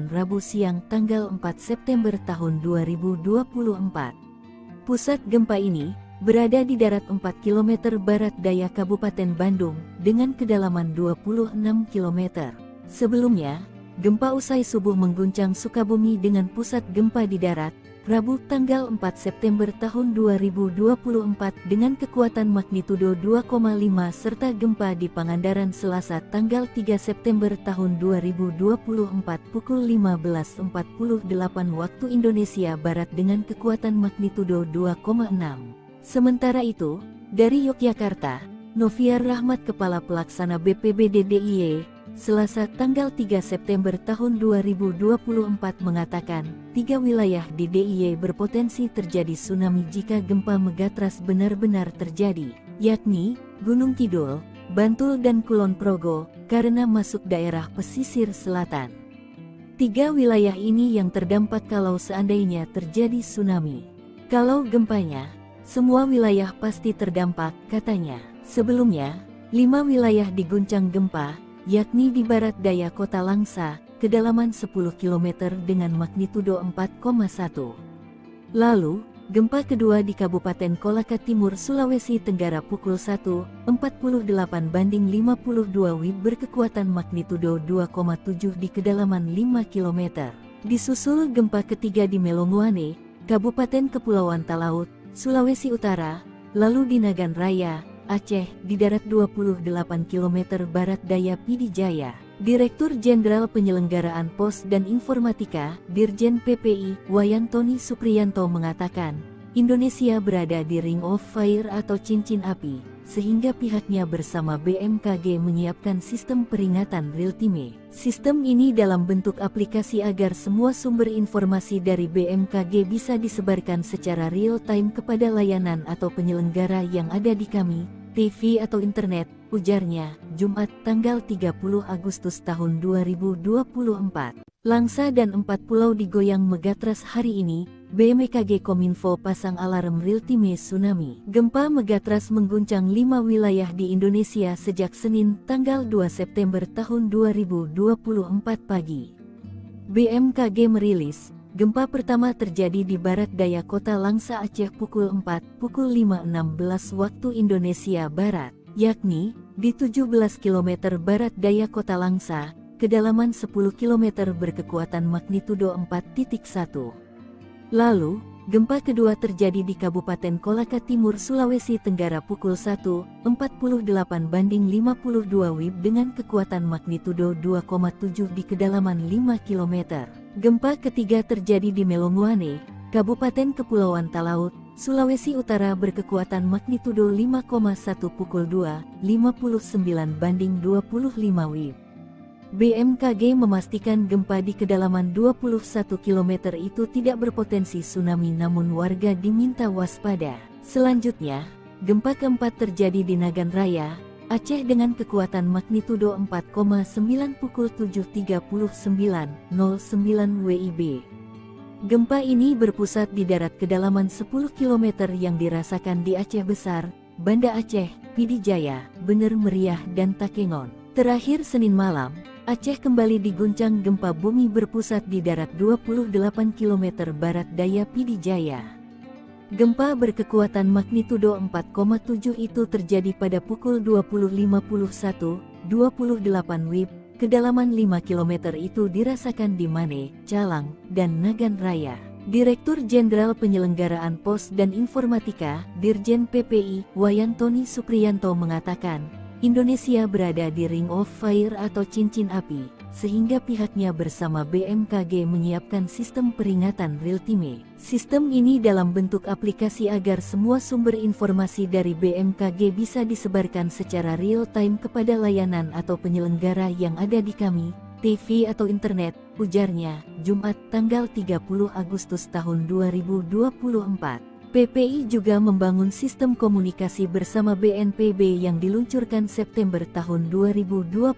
Rabu siang tanggal 4 September tahun 2024. Pusat gempa ini berada di darat 4 km barat daya Kabupaten Bandung dengan kedalaman 26 km. Sebelumnya, gempa usai subuh mengguncang Sukabumi dengan pusat gempa di darat, Rabu tanggal 4 September tahun 2024 dengan kekuatan magnitudo 2,5 serta gempa di Pangandaran Selasa tanggal 3 September tahun 2024 pukul 15.48 waktu Indonesia Barat dengan kekuatan magnitudo 2,6. Sementara itu, dari Yogyakarta, Noviar Rahmat Kepala Pelaksana BPBD DIY, Selasa tanggal 3 September tahun 2024 mengatakan, 3 wilayah di DIY berpotensi terjadi tsunami jika gempa megatras benar-benar terjadi, yakni Gunung Kidul, Bantul dan Kulon Progo, karena masuk daerah pesisir selatan. 3 wilayah ini yang terdampak kalau seandainya terjadi tsunami. Kalau gempanya, semua wilayah pasti terdampak, katanya. Sebelumnya, 5 wilayah diguncang gempa, yakni di barat daya kota Langsa, kedalaman 10 km dengan magnitudo 4,1. Lalu, gempa kedua di Kabupaten Kolaka Timur, Sulawesi Tenggara pukul 1.48 banding 52 WIB berkekuatan magnitudo 2,7 di kedalaman 5 km. Disusul gempa ketiga di Melonguane, Kabupaten Kepulauan Talaut, Sulawesi Utara, lalu di Nagan Raya, Aceh, di darat 28 km barat daya Pidijaya. Direktur Jenderal Penyelenggaraan Pos dan Informatika, Dirjen PPI, Wayantoni Supriyanto mengatakan, Indonesia berada di Ring of Fire atau cincin api. sehingga pihaknya bersama BMKG menyiapkan sistem peringatan real-time. Sistem ini dalam bentuk aplikasi agar semua sumber informasi dari BMKG bisa disebarkan secara real-time kepada layanan atau penyelenggara yang ada di kami, TV atau internet, ujarnya, Jumat tanggal 30 Agustus tahun 2024. Langsa dan 4 pulau digoyang megatrust hari ini, BMKG Kominfo pasang alarm real-time tsunami. Gempa megatrust mengguncang 5 wilayah di Indonesia sejak Senin tanggal 2 September tahun 2024 pagi. BMKG merilis, gempa pertama terjadi di barat daya kota Langsa Aceh pukul 5.16 waktu Indonesia Barat, yakni di 17 km barat daya kota Langsa, kedalaman 10 km berkekuatan magnitudo 4.1. Lalu, gempa kedua terjadi di Kabupaten Kolaka Timur, Sulawesi Tenggara pukul 1.48/52 WIB dengan kekuatan magnitudo 2,7 di kedalaman 5 km. Gempa ketiga terjadi di Melonguane, Kabupaten Kepulauan Talaut, Sulawesi Utara berkekuatan magnitudo 5,1 pukul 2.59/25 WIB. BMKG memastikan gempa di kedalaman 21 km itu tidak berpotensi tsunami namun warga diminta waspada. Selanjutnya, gempa keempat terjadi di Nagan Raya, Aceh dengan kekuatan magnitudo 4,9 pukul 7.39.09 WIB. Gempa ini berpusat di darat kedalaman 10 km yang dirasakan di Aceh Besar, Banda Aceh, Pidi Jaya, Bener Meriah dan Takengon. Terakhir Senin malam, Aceh kembali diguncang gempa bumi berpusat di darat 28 km barat daya Pidi Jaya. Gempa berkekuatan magnitudo 4,7 itu terjadi pada pukul 20.51.28 WIB, kedalaman 5 km itu dirasakan di Mane, Calang, dan Nagan Raya. Direktur Jenderal Penyelenggaraan Pos dan Informatika, Dirjen PPI, Wayantoni Sukriyanto mengatakan, Indonesia berada di Ring of Fire atau cincin api, sehingga pihaknya bersama BMKG menyiapkan sistem peringatan real-time. Sistem ini dalam bentuk aplikasi agar semua sumber informasi dari BMKG bisa disebarkan secara real-time kepada layanan atau penyelenggara yang ada di kami, TV atau internet, ujarnya, Jumat tanggal 30 Agustus tahun 2024. PPI juga membangun sistem komunikasi bersama BNPB yang diluncurkan September tahun 2024.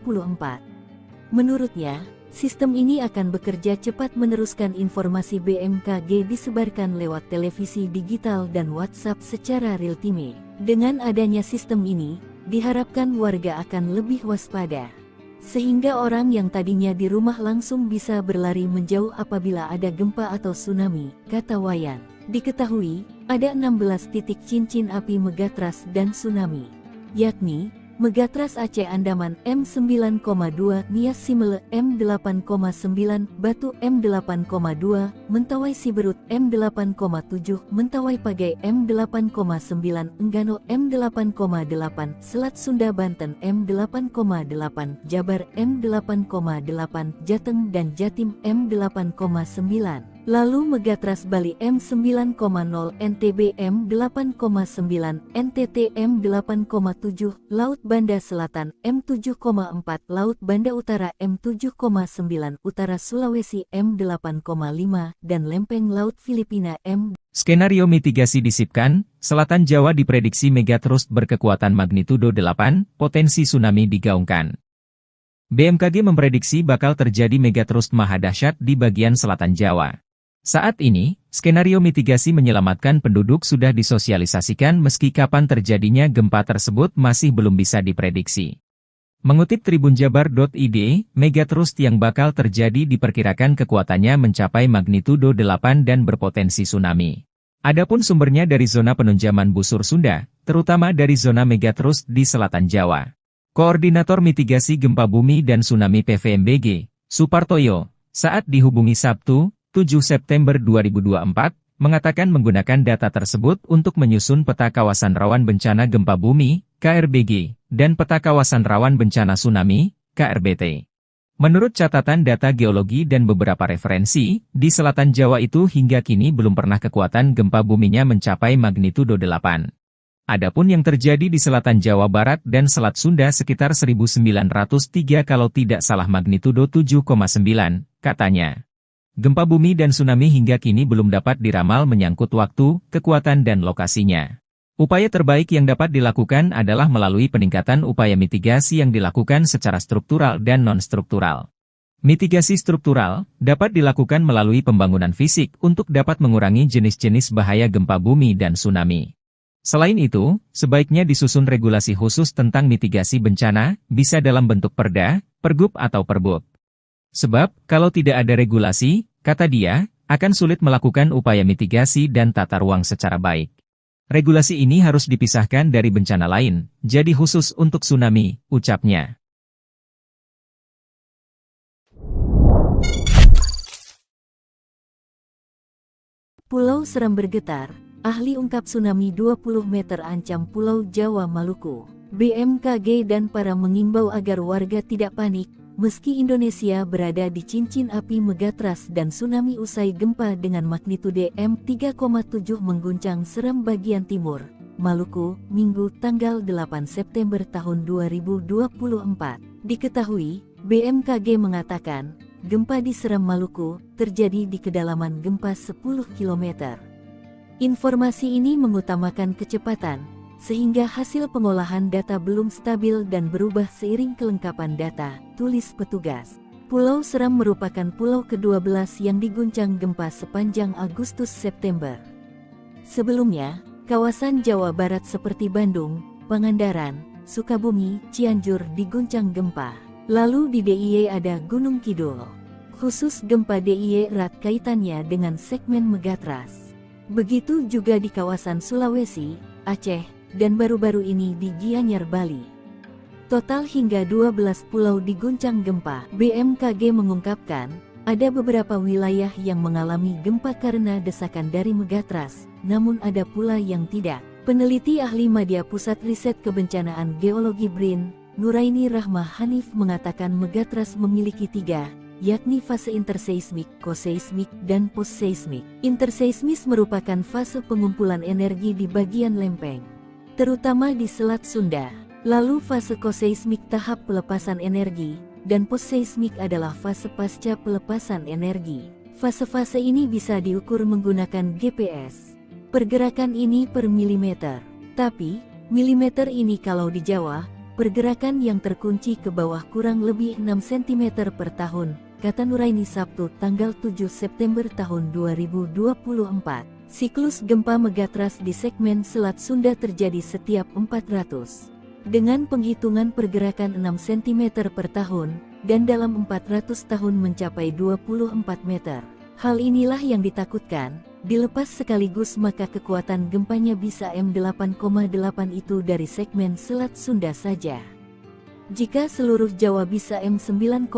Menurutnya, sistem ini akan bekerja cepat meneruskan informasi BMKG disebarkan lewat televisi digital dan WhatsApp secara real-time. Dengan adanya sistem ini, diharapkan warga akan lebih waspada, sehingga orang yang tadinya di rumah langsung bisa berlari menjauh apabila ada gempa atau tsunami, kata Wayan. Diketahui, ada 16 titik cincin api megatrust dan tsunami, yakni Megatrust Aceh Andaman M9,2, Nias Simele M8,9, Batu M8,2, Mentawai Siberut M8,7, Mentawai Pagai M8,9, Enggano M8,8, Selat Sunda Banten M8,8, Jabar M8,8, Jateng dan Jatim M8,9. Lalu Megatrust Bali M9,0, NTB M8,9, NTT M8,7, Laut Banda Selatan M7,4, Laut Banda Utara M7,9, Utara Sulawesi M8,5, dan Lempeng Laut Filipina M. Skenario mitigasi disipkan, Selatan Jawa diprediksi megatrust berkekuatan magnitudo 8, potensi tsunami digaungkan. BMKG memprediksi bakal terjadi megatrust maha dahsyat di bagian selatan Jawa. Saat ini, skenario mitigasi menyelamatkan penduduk sudah disosialisasikan meski kapan terjadinya gempa tersebut masih belum bisa diprediksi. Mengutip tribunjabar.id, megatrust yang bakal terjadi diperkirakan kekuatannya mencapai magnitudo 8 dan berpotensi tsunami. Adapun sumbernya dari zona penunjaman busur Sunda, terutama dari zona megatrust di selatan Jawa. Koordinator Mitigasi Gempa Bumi dan Tsunami PVMBG, Supartoyo, saat dihubungi Sabtu, 7 September 2024, mengatakan menggunakan data tersebut untuk menyusun peta kawasan rawan bencana gempa bumi, KRBG, dan peta kawasan rawan bencana tsunami, KRBT. Menurut catatan data geologi dan beberapa referensi, di selatan Jawa itu hingga kini belum pernah kekuatan gempa buminya mencapai magnitudo 8. Adapun yang terjadi di selatan Jawa Barat dan Selat Sunda sekitar 1903 kalau tidak salah magnitudo 7,9, katanya. Gempa bumi dan tsunami hingga kini belum dapat diramal menyangkut waktu, kekuatan dan lokasinya. Upaya terbaik yang dapat dilakukan adalah melalui peningkatan upaya mitigasi yang dilakukan secara struktural dan non-struktural. Mitigasi struktural dapat dilakukan melalui pembangunan fisik untuk dapat mengurangi jenis-jenis bahaya gempa bumi dan tsunami. Selain itu, sebaiknya disusun regulasi khusus tentang mitigasi bencana, bisa dalam bentuk perda, pergub atau perbuk. Sebab, kalau tidak ada regulasi, kata dia, akan sulit melakukan upaya mitigasi dan tata ruang secara baik. Regulasi ini harus dipisahkan dari bencana lain, jadi khusus untuk tsunami, ucapnya. Pulau Seram bergetar, ahli ungkap tsunami 20 meter ancam Pulau Jawa Maluku. BMKG dan para mengimbau agar warga tidak panik, meski Indonesia berada di cincin api megatrust dan tsunami usai gempa dengan magnitudo 3,7 mengguncang Seram bagian timur, Maluku, Minggu tanggal 8 September tahun 2024. Diketahui, BMKG mengatakan, gempa di Seram Maluku terjadi di kedalaman gempa 10 km. Informasi ini mengutamakan kecepatan, sehingga hasil pengolahan data belum stabil dan berubah seiring kelengkapan data, tulis petugas. Pulau Seram merupakan pulau ke-12 yang diguncang gempa sepanjang Agustus-September. Sebelumnya, kawasan Jawa Barat seperti Bandung, Pangandaran, Sukabumi, Cianjur diguncang gempa. Lalu di DIY ada Gunung Kidul. Khusus gempa DIY erat kaitannya dengan segmen megatrust. Begitu juga di kawasan Sulawesi, Aceh, dan baru-baru ini di Gianyar, Bali. Total hingga 12 pulau diguncang gempa. BMKG mengungkapkan, ada beberapa wilayah yang mengalami gempa karena desakan dari megatrust, namun ada pula yang tidak. Peneliti ahli Madya Pusat Riset Kebencanaan Geologi BRIN, Nuraini Rahmah Hanif mengatakan megatrust memiliki 3, yakni fase interseismik, koseismik, dan postseismik. Interseismis merupakan fase pengumpulan energi di bagian lempeng, terutama di Selat Sunda. Lalu fase koseismik tahap pelepasan energi, dan postseismik adalah fase pasca pelepasan energi. Fase-fase ini bisa diukur menggunakan GPS. Pergerakan ini per milimeter. Tapi, milimeter ini kalau di Jawa, pergerakan yang terkunci ke bawah kurang lebih 6 cm per tahun, kata Nuraini Sabtu tanggal 7 September tahun 2024. Siklus gempa megatrust di segmen Selat Sunda terjadi setiap 400. Dengan penghitungan pergerakan 6 cm per tahun, dan dalam 400 tahun mencapai 24 meter. Hal inilah yang ditakutkan, dilepas sekaligus maka kekuatan gempanya bisa M8,8 itu dari segmen Selat Sunda saja. Jika seluruh Jawa bisa M9,0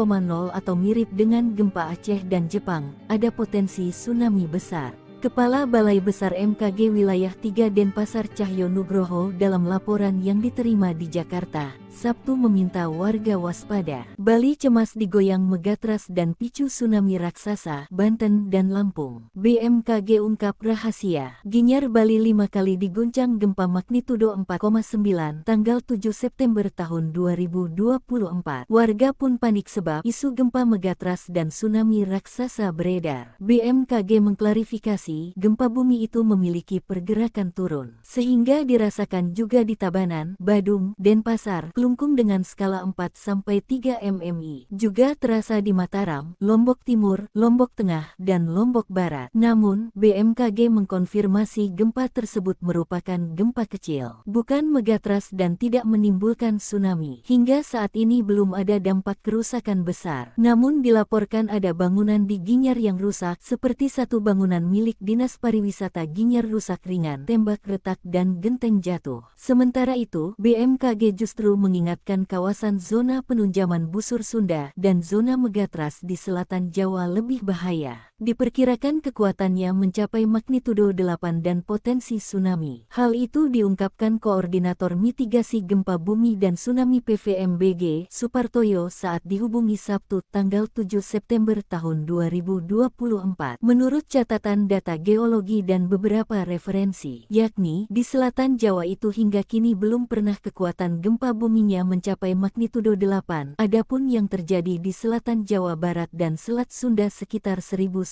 atau mirip dengan gempa Aceh dan Jepang, ada potensi tsunami besar. Kepala Balai Besar MKG Wilayah 3 Denpasar Cahyo Nugroho dalam laporan yang diterima di Jakarta, Sabtu meminta warga waspada. Bali cemas digoyang megatrust dan picu tsunami raksasa, Banten dan Lampung. BMKG ungkap rahasia. Gianyar Bali 5 kali diguncang gempa magnitudo 4,9 tanggal 7 September tahun 2024. Warga pun panik sebab isu gempa megatrust dan tsunami raksasa beredar. BMKG mengklarifikasi, gempa bumi itu memiliki pergerakan turun, sehingga dirasakan juga di Tabanan, Badung, Denpasar, Klungkung dengan skala 4-3 mmi. Juga terasa di Mataram, Lombok Timur, Lombok Tengah, dan Lombok Barat. Namun, BMKG mengkonfirmasi gempa tersebut merupakan gempa kecil, bukan megatrust dan tidak menimbulkan tsunami. Hingga saat ini belum ada dampak kerusakan besar. Namun dilaporkan ada bangunan di Gianyar yang rusak, seperti satu bangunan milik Dinas Pariwisata Gianyar rusak ringan, tembak retak dan genteng jatuh. Sementara itu, BMKG justru mengingatkan kawasan zona penunjaman busur Sunda dan zona megatrust di selatan Jawa lebih bahaya. Diperkirakan kekuatannya mencapai magnitudo 8 dan potensi tsunami. Hal itu diungkapkan Koordinator Mitigasi Gempa Bumi dan Tsunami PVMBG, Supartoyo saat dihubungi Sabtu tanggal 7 September tahun 2024. Menurut catatan data geologi dan beberapa referensi, yakni di selatan Jawa itu hingga kini belum pernah kekuatan gempa buminya mencapai magnitudo 8. Adapun yang terjadi di selatan Jawa Barat dan Selat Sunda sekitar 1903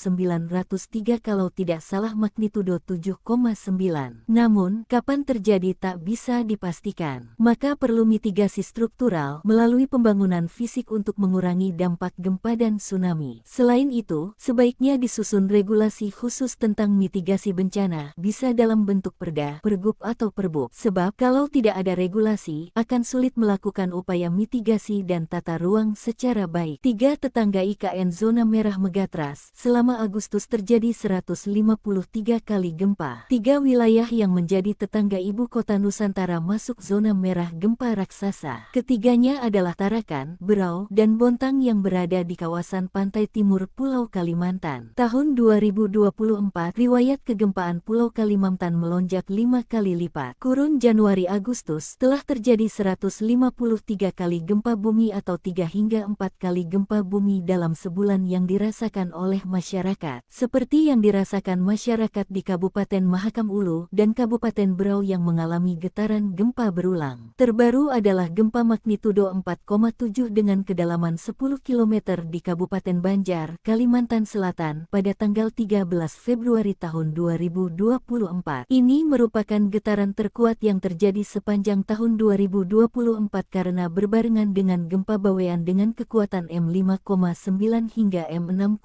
kalau tidak salah magnitudo 7,9. Namun, kapan terjadi tak bisa dipastikan. Maka perlu mitigasi struktural melalui pembangunan fisik untuk mengurangi dampak gempa dan tsunami. Selain itu, sebaiknya disusun regulasi khusus tentang mitigasi bencana, bisa dalam bentuk perda, pergub atau perbuk. Sebab kalau tidak ada regulasi, akan sulit melakukan upaya mitigasi dan tata ruang secara baik. 3 tetangga IKN zona merah Megatras. Selama Agustus terjadi 153 kali gempa. 3 wilayah yang menjadi tetangga ibu kota Nusantara masuk zona merah gempa raksasa. Ketiganya adalah Tarakan, Berau, dan Bontang yang berada di kawasan pantai timur Pulau Kalimantan. Tahun 2024, riwayat kegempaan Pulau Kalimantan melonjak 5 kali lipat. Kurun Januari-Agustus telah terjadi 153 kali gempa bumi atau 3 hingga 4 kali gempa bumi dalam sebulan yang dirasakan oleh masyarakat, seperti yang dirasakan masyarakat di Kabupaten Mahakam Ulu dan Kabupaten Berau yang mengalami getaran gempa berulang. Terbaru adalah gempa magnitudo 4,7 dengan kedalaman 10 km di Kabupaten Banjar, Kalimantan Selatan pada tanggal 13 Februari tahun 2024. Ini merupakan getaran terkuat yang terjadi sepanjang tahun 2024 karena berbarengan dengan gempa Bawean dengan kekuatan M5,9 hingga M6,5.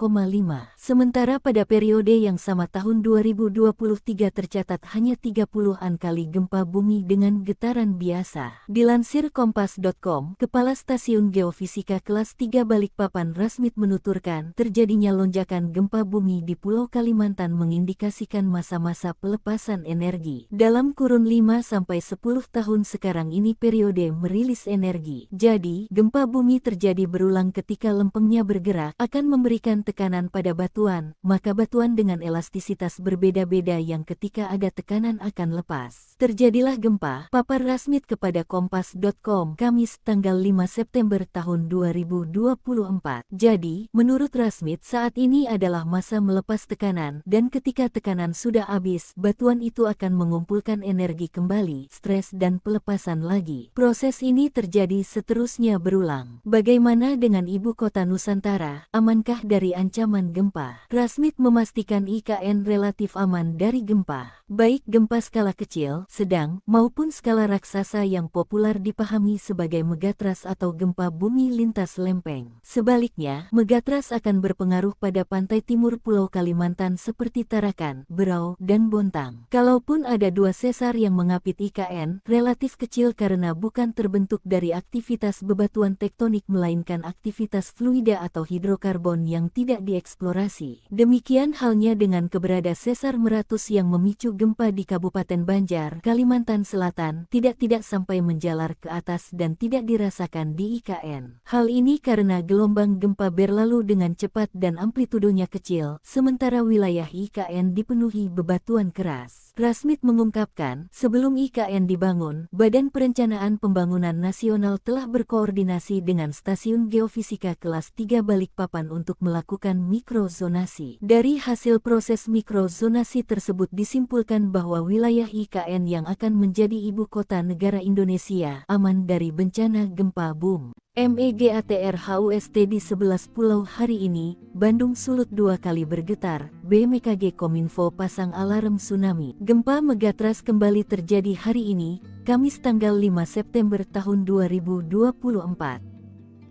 Sementara pada periode yang sama tahun 2023 tercatat hanya 30-an kali gempa bumi dengan getaran biasa. Dilansir Kompas.com, Kepala Stasiun Geofisika Kelas 3 Balikpapan Rasmit menuturkan, terjadinya lonjakan gempa bumi di Pulau Kalimantan mengindikasikan masa-masa pelepasan energi. Dalam kurun 5-10 tahun sekarang ini periode merilis energi. Jadi, gempa bumi terjadi berulang ketika lempengnya bergerak, akan memberikan tekanan pada batuan, maka batuan dengan elastisitas berbeda-beda yang ketika ada tekanan akan lepas. Terjadilah gempa, papar Rasmit kepada Kompas.com, Kamis tanggal 5 September tahun 2024. Jadi, menurut Rasmit saat ini adalah masa melepas tekanan, dan ketika tekanan sudah habis, batuan itu akan mengumpulkan energi kembali, stres dan pelepasan lagi. Proses ini terjadi seterusnya berulang. Bagaimana dengan ibu kota Nusantara, amankah dari ancaman gempa? Rasmit memastikan IKN relatif aman dari gempa. Baik gempa skala kecil, sedang, maupun skala raksasa yang populer dipahami sebagai megatras atau gempa bumi lintas lempeng. Sebaliknya, megatras akan berpengaruh pada pantai timur Pulau Kalimantan seperti Tarakan, Berau, dan Bontang. Kalaupun ada 2 sesar yang mengapit IKN, relatif kecil karena bukan terbentuk dari aktivitas bebatuan tektonik melainkan aktivitas fluida atau hidrokarbon yang tidak dieksplorasi. Demikian halnya dengan keberadaan sesar meratus yang memicu gempa di Kabupaten Banjar, Kalimantan Selatan, tidak sampai menjalar ke atas dan tidak dirasakan di IKN. Hal ini karena gelombang gempa berlalu dengan cepat dan amplitudonya kecil, sementara wilayah IKN dipenuhi bebatuan keras. Rasmit mengungkapkan, sebelum IKN dibangun, Badan Perencanaan Pembangunan Nasional telah berkoordinasi dengan Stasiun Geofisika Kelas 3 Balikpapan untuk melakukan mikrozonasi. Dari hasil proses mikrozonasi tersebut disimpulkan bahwa wilayah IKN yang akan menjadi ibu kota negara Indonesia aman dari bencana gempa bumi. MEGATRHUST di 11 pulau hari ini, Bandung Sulut 2 kali bergetar, BMKG Kominfo pasang alarm tsunami. Gempa megatras kembali terjadi hari ini, Kamis tanggal 5 September tahun 2024.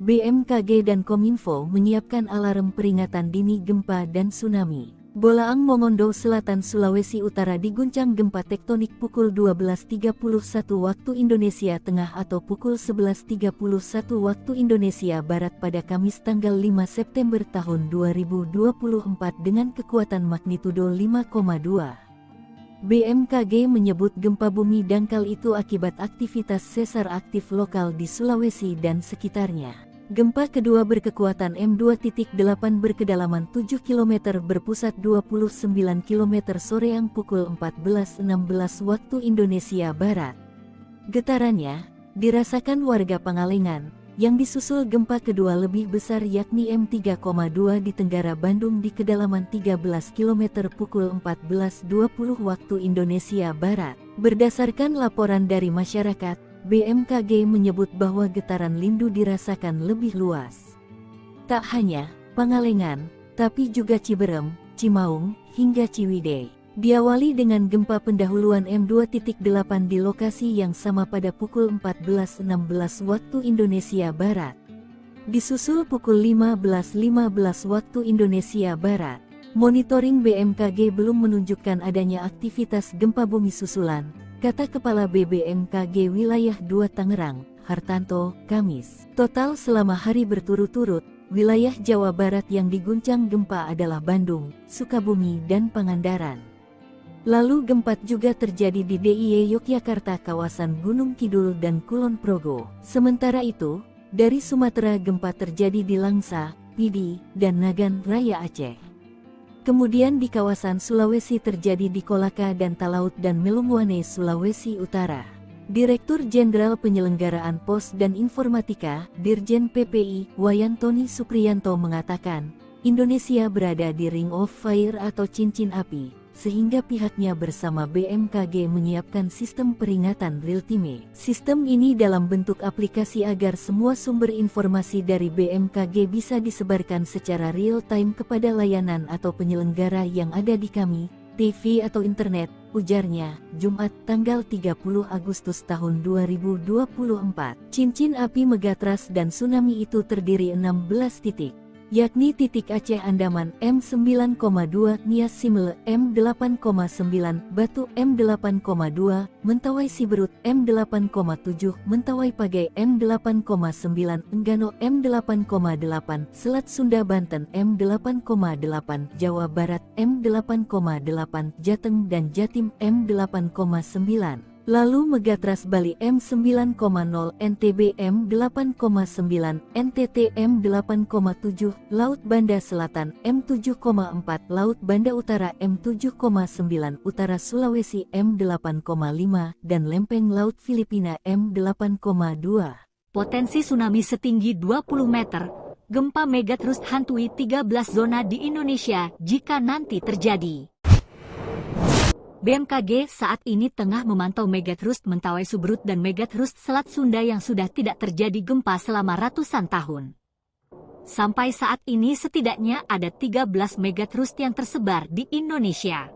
BMKG dan Kominfo menyiapkan alarm peringatan dini gempa dan tsunami. Bolaang Mongondo Selatan Sulawesi Utara diguncang gempa tektonik pukul 12.31 waktu Indonesia Tengah atau pukul 11.31 waktu Indonesia Barat pada Kamis tanggal 5 September tahun 2024 dengan kekuatan magnitudo 5,2. BMKG menyebut gempa bumi dangkal itu akibat aktivitas sesar aktif lokal di Sulawesi dan sekitarnya. Gempa kedua berkekuatan M2.8 berkedalaman 7 km berpusat 29 km soreang pukul 14.16 waktu Indonesia Barat. Getarannya dirasakan warga Pangalengan, yang disusul gempa kedua lebih besar yakni M3,2 di Tenggara Bandung di kedalaman 13 km pukul 14.20 waktu Indonesia Barat. Berdasarkan laporan dari masyarakat, BMKG menyebut bahwa getaran lindu dirasakan lebih luas. Tak hanya Pangalengan, tapi juga Ciberem, Cimaung, hingga Ciwidey. Diawali dengan gempa pendahuluan M2.8 di lokasi yang sama pada pukul 14.16 waktu Indonesia Barat. Disusul pukul 15.15 waktu Indonesia Barat. Monitoring BMKG belum menunjukkan adanya aktivitas gempa bumi susulan, kata Kepala BMKG Wilayah 2 Tangerang, Hartanto, Kamis. Total selama hari berturut-turut, wilayah Jawa Barat yang diguncang gempa adalah Bandung, Sukabumi dan Pangandaran. Lalu gempa juga terjadi di DIY Yogyakarta, kawasan Gunung Kidul dan Kulon Progo. Sementara itu, dari Sumatera gempa terjadi di Langsa, Pidi, dan Nagan Raya Aceh. Kemudian di kawasan Sulawesi terjadi di Kolaka dan Talaut dan Melungwane, Sulawesi Utara. Direktur Jenderal Penyelenggaraan Pos dan Informatika, Dirjen PPI, Wayantoni Supriyanto mengatakan, Indonesia berada di Ring of Fire atau cincin api, sehingga pihaknya bersama BMKG menyiapkan sistem peringatan real-time. Sistem ini dalam bentuk aplikasi agar semua sumber informasi dari BMKG bisa disebarkan secara real-time kepada layanan atau penyelenggara yang ada di kami, TV atau internet, ujarnya, Jumat tanggal 30 Agustus tahun 2024. Cincin api Megatras dan tsunami itu terdiri 16 titik, yakni titik Aceh Andaman M9,2, Nias Simele M8,9, Batu M8,2, Mentawai Siberut M8,7, Mentawai Pagai M8,9, Enggano M8,8, Selat Sunda Banten M8,8, Jawa Barat M8,8, Jateng dan Jatim M8,9. Lalu Megatras Bali M9,0, NTB M8,9, NTT M8,7, Laut Banda Selatan M7,4, Laut Banda Utara M7,9, Utara Sulawesi M8,5, dan Lempeng Laut Filipina M8,2. Potensi tsunami setinggi 20 meter, gempa megatrust hantui 13 zona di Indonesia jika nanti terjadi. BMKG saat ini tengah memantau megatrust Mentawai Subrut dan megatrust Selat Sunda yang sudah tidak terjadi gempa selama ratusan tahun. Sampai saat ini setidaknya ada 13 megatrust yang tersebar di Indonesia.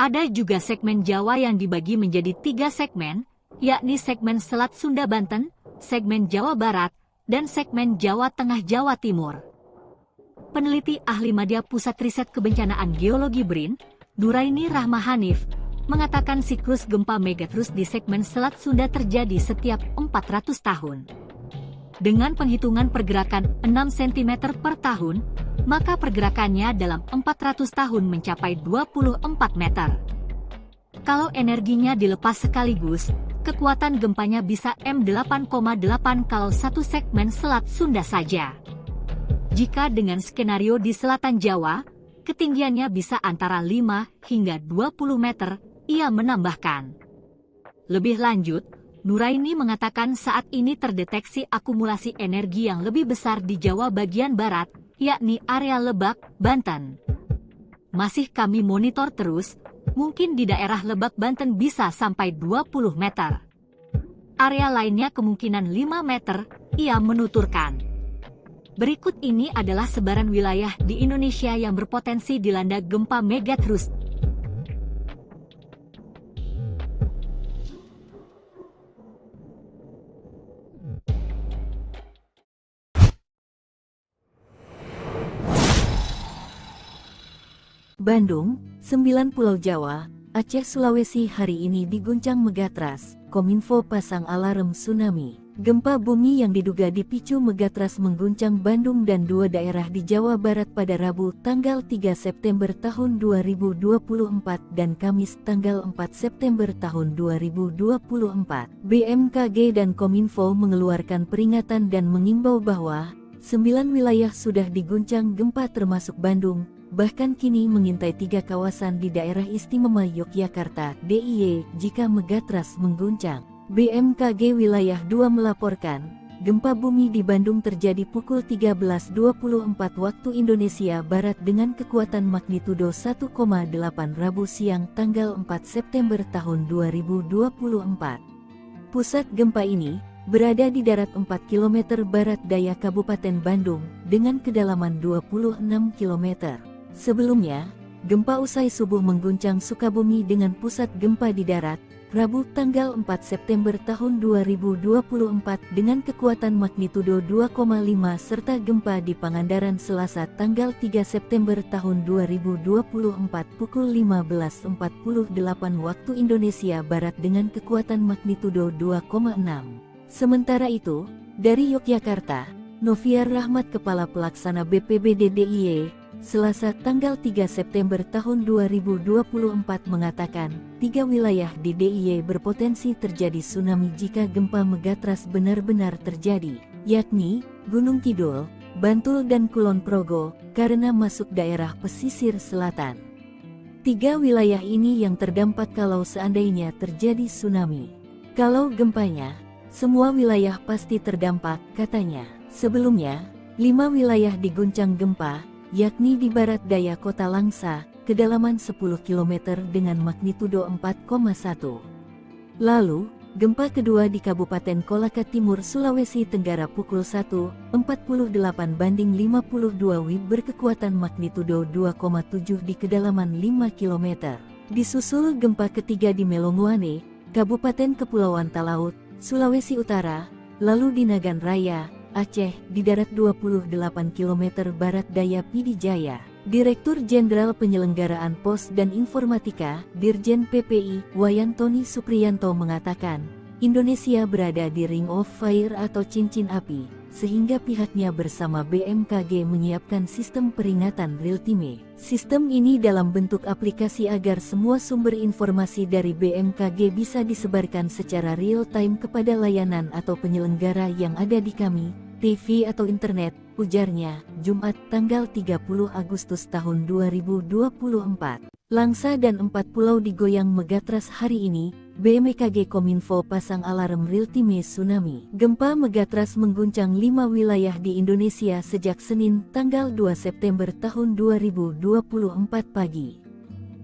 Ada juga segmen Jawa yang dibagi menjadi 3 segmen, yakni segmen Selat Sunda Banten, segmen Jawa Barat, dan segmen Jawa Tengah Jawa Timur. Peneliti ahli Madya Pusat Riset Kebencanaan Geologi BRIN, Nuraini Rahma Hanif, mengatakan siklus gempa megatrust di segmen Selat Sunda terjadi setiap 400 tahun. Dengan penghitungan pergerakan 6 cm per tahun, maka pergerakannya dalam 400 tahun mencapai 24 meter. Kalau energinya dilepas sekaligus, kekuatan gempanya bisa M8,8 kalau satu segmen Selat Sunda saja. Jika dengan skenario di selatan Jawa, ketinggiannya bisa antara 5 hingga 20 meter, ia menambahkan. Lebih lanjut, Nuraini mengatakan saat ini terdeteksi akumulasi energi yang lebih besar di Jawa bagian barat, yakni area Lebak, Banten. Masih kami monitor terus, mungkin di daerah Lebak, Banten bisa sampai 20 meter. Area lainnya kemungkinan 5 meter, ia menuturkan. Berikut ini adalah sebaran wilayah di Indonesia yang berpotensi dilanda gempa megatrust. Bandung, 9 Pulau Jawa, Aceh Sulawesi hari ini diguncang Megatras, Kominfo pasang alarm tsunami. Gempa bumi yang diduga dipicu megatrust mengguncang Bandung dan dua daerah di Jawa Barat pada Rabu tanggal 3 September tahun 2024 dan Kamis tanggal 4 September tahun 2024. BMKG dan Kominfo mengeluarkan peringatan dan mengimbau bahwa 9 wilayah sudah diguncang gempa termasuk Bandung, bahkan kini mengintai 3 kawasan di daerah istimewa Yogyakarta (DIY) jika megatrust mengguncang. BMKG Wilayah 2 melaporkan, gempa bumi di Bandung terjadi pukul 13.24 waktu Indonesia Barat dengan kekuatan magnitudo 1,8 Rabu siang tanggal 4 September tahun 2024. Pusat gempa ini berada di darat 4 km barat daya Kabupaten Bandung dengan kedalaman 26 km. Sebelumnya, gempa usai subuh mengguncang Sukabumi dengan pusat gempa di darat, Rabu tanggal 4 September tahun 2024 dengan kekuatan magnitudo 2,5 serta gempa di Pangandaran Selasa tanggal 3 September tahun 2024 pukul 15.48 waktu Indonesia Barat dengan kekuatan magnitudo 2,6. Sementara itu, dari Yogyakarta, Noviar Rahmat Kepala Pelaksana BPBD DIY, Selasa tanggal 3 September tahun 2024 mengatakan, 3 wilayah di DIY berpotensi terjadi tsunami jika gempa megatrust benar-benar terjadi, yakni Gunung Kidul, Bantul dan Kulon Progo, karena masuk daerah pesisir selatan. 3 wilayah ini yang terdampak kalau seandainya terjadi tsunami. Kalau gempanya, semua wilayah pasti terdampak, katanya. Sebelumnya, 5 wilayah diguncang gempa, yakni di barat daya kota Langsa, kedalaman 10 km dengan magnitudo 4,1. Lalu, gempa kedua di Kabupaten Kolaka Timur, Sulawesi Tenggara pukul 1.48/52 WIB berkekuatan magnitudo 2,7 di kedalaman 5 km. Disusul gempa ketiga di Melongoane, Kabupaten Kepulauan Talaut, Sulawesi Utara, lalu di Nagan Raya, Aceh, di darat 28 km barat daya Pidijaya. Direktur Jenderal Penyelenggaraan Pos dan Informatika, Dirjen PPI, Wayantoni Supriyanto mengatakan, Indonesia berada di Ring of Fire atau cincin api, sehingga pihaknya bersama BMKG menyiapkan sistem peringatan real-time. Sistem ini dalam bentuk aplikasi agar semua sumber informasi dari BMKG bisa disebarkan secara real-time kepada layanan atau penyelenggara yang ada di kami, TV atau internet, ujarnya, Jumat tanggal 30 Agustus tahun 2024. Langsa dan 4 pulau digoyang megatrust hari ini, BMKG Kominfo pasang alarm real-time tsunami. Gempa megatrust mengguncang 5 wilayah di Indonesia sejak Senin tanggal 2 September tahun 2024 pagi.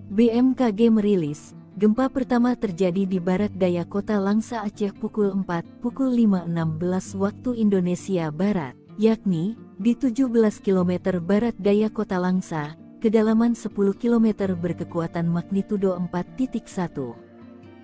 BMKG merilis, gempa pertama terjadi di barat daya kota Langsa Aceh pukul 5.16 waktu Indonesia Barat, yakni di 17 km barat daya kota Langsa, kedalaman 10 km berkekuatan magnitudo 4,1.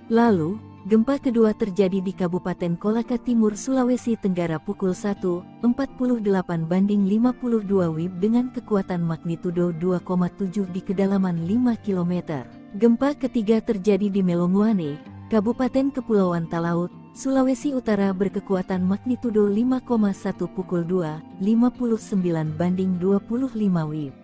Lalu, gempa kedua terjadi di Kabupaten Kolaka Timur, Sulawesi Tenggara pukul 1.48/52 WIB dengan kekuatan magnitudo 2,7 di kedalaman 5 km. Gempa ketiga terjadi di Melongoane, Kabupaten Kepulauan Talaut, Sulawesi Utara berkekuatan magnitudo 5,1 pukul 2.59/25 WIB.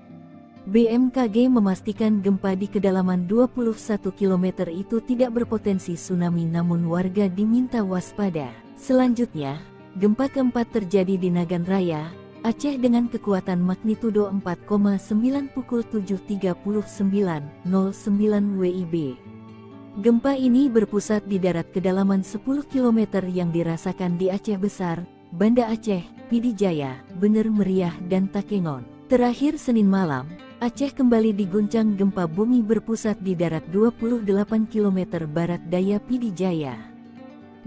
BMKG memastikan gempa di kedalaman 21 km itu tidak berpotensi tsunami namun warga diminta waspada. Selanjutnya, gempa keempat terjadi di Nagan Raya, Aceh dengan kekuatan magnitudo 4,9 pukul 7.39.09 WIB. Gempa ini berpusat di darat kedalaman 10 km yang dirasakan di Aceh Besar, Banda Aceh, Pidijaya, Bener Meriah dan Takengon. Terakhir Senin malam, Aceh kembali diguncang gempa bumi berpusat di darat 28 km barat daya Pidijaya.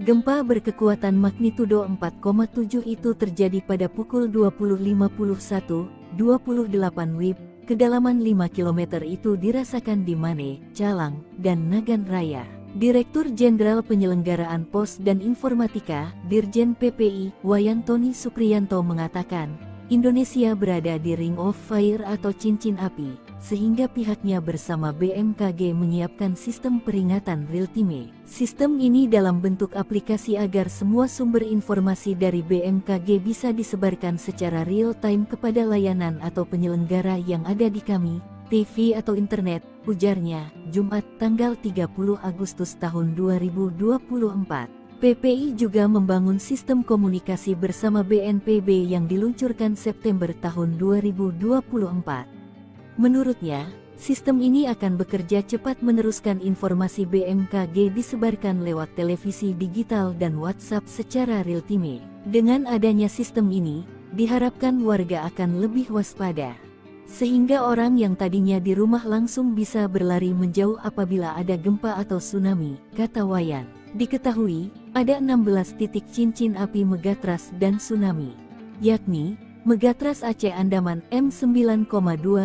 Gempa berkekuatan magnitudo 4,7 itu terjadi pada pukul 20.51.28 WIB, kedalaman 5 km itu dirasakan di Mane, Calang, dan Nagan Raya. Direktur Jenderal Penyelenggaraan Pos dan Informatika, Dirjen PPI, Wayantoni Supriyanto mengatakan, Indonesia berada di Ring of Fire atau cincin api, sehingga pihaknya bersama BMKG menyiapkan sistem peringatan real-time. Sistem ini dalam bentuk aplikasi agar semua sumber informasi dari BMKG bisa disebarkan secara real-time kepada layanan atau penyelenggara yang ada di kami, TV atau internet, ujarnya, Jumat tanggal 30 Agustus tahun 2024. PPI juga membangun sistem komunikasi bersama BNPB yang diluncurkan September tahun 2024. Menurutnya, sistem ini akan bekerja cepat meneruskan informasi BMKG disebarkan lewat televisi digital dan WhatsApp secara real-time. Dengan adanya sistem ini, diharapkan warga akan lebih waspada. Sehingga orang yang tadinya di rumah langsung bisa berlari menjauh apabila ada gempa atau tsunami, kata Wayan. Diketahui, ada 16 titik cincin api Megatras dan tsunami, yakni Megatras Aceh Andaman M9,2,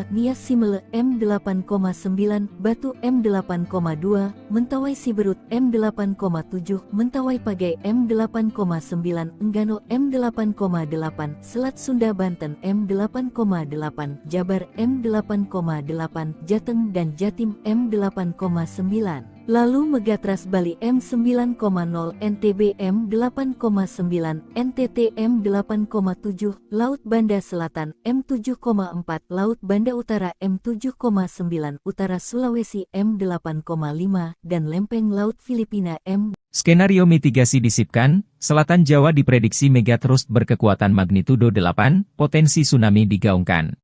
Nias Simele M8,9, Batu M8,2, Mentawai Siberut M8,7, Mentawai Pagai M8,9, Enggano M8,8, Selat Sunda Banten M8,8, Jabar M8,8, Jateng dan Jatim M8,9. Lalu Megatras Bali M9,0, NTB M8,9, NTT M8,7, Laut Banda Selatan M7,4, Laut Banda Utara M7,9, Utara Sulawesi M8,5, dan Lempeng Laut Filipina M. Skenario mitigasi disipkan, Selatan Jawa diprediksi megatrust berkekuatan magnitudo 8, potensi tsunami digaungkan.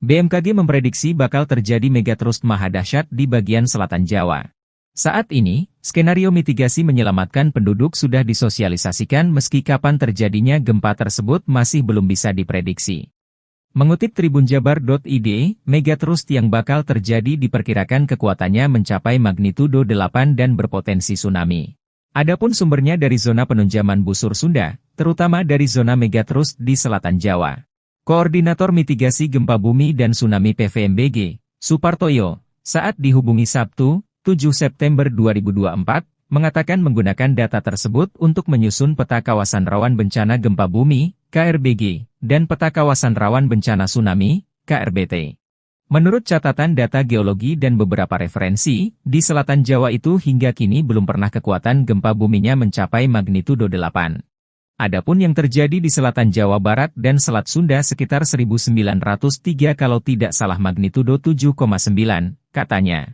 BMKG memprediksi bakal terjadi megatrust maha dahsyat di bagian selatan Jawa. Saat ini, skenario mitigasi menyelamatkan penduduk sudah disosialisasikan meski kapan terjadinya gempa tersebut masih belum bisa diprediksi. Mengutip tribunjabar.id, megatrust yang bakal terjadi diperkirakan kekuatannya mencapai magnitudo 8 dan berpotensi tsunami. Adapun sumbernya dari zona penunjaman busur Sunda, terutama dari zona megatrust di selatan Jawa. Koordinator Mitigasi Gempa Bumi dan Tsunami PVMBG, Supartoyo, saat dihubungi Sabtu, 7 September 2024, mengatakan menggunakan data tersebut untuk menyusun peta kawasan rawan bencana gempa bumi, KRBG, dan peta kawasan rawan bencana tsunami, KRBT. Menurut catatan data geologi dan beberapa referensi, di selatan Jawa itu hingga kini belum pernah kekuatan gempa buminya mencapai magnitudo 8. Adapun yang terjadi di selatan Jawa Barat dan Selat Sunda sekitar 1903 kalau tidak salah magnitudo 7,9, katanya.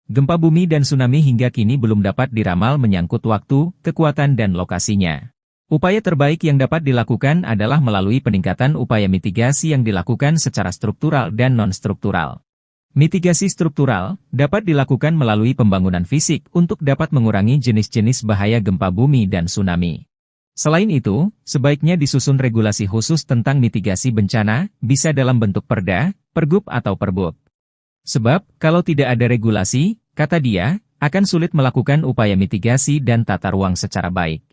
Gempa bumi dan tsunami hingga kini belum dapat diramal menyangkut waktu, kekuatan dan lokasinya. Upaya terbaik yang dapat dilakukan adalah melalui peningkatan upaya mitigasi yang dilakukan secara struktural dan non-struktural. Mitigasi struktural dapat dilakukan melalui pembangunan fisik untuk dapat mengurangi jenis-jenis bahaya gempa bumi dan tsunami. Selain itu, sebaiknya disusun regulasi khusus tentang mitigasi bencana, bisa dalam bentuk perda, pergub atau perbuk. Sebab, kalau tidak ada regulasi, kata dia, akan sulit melakukan upaya mitigasi dan tata ruang secara baik.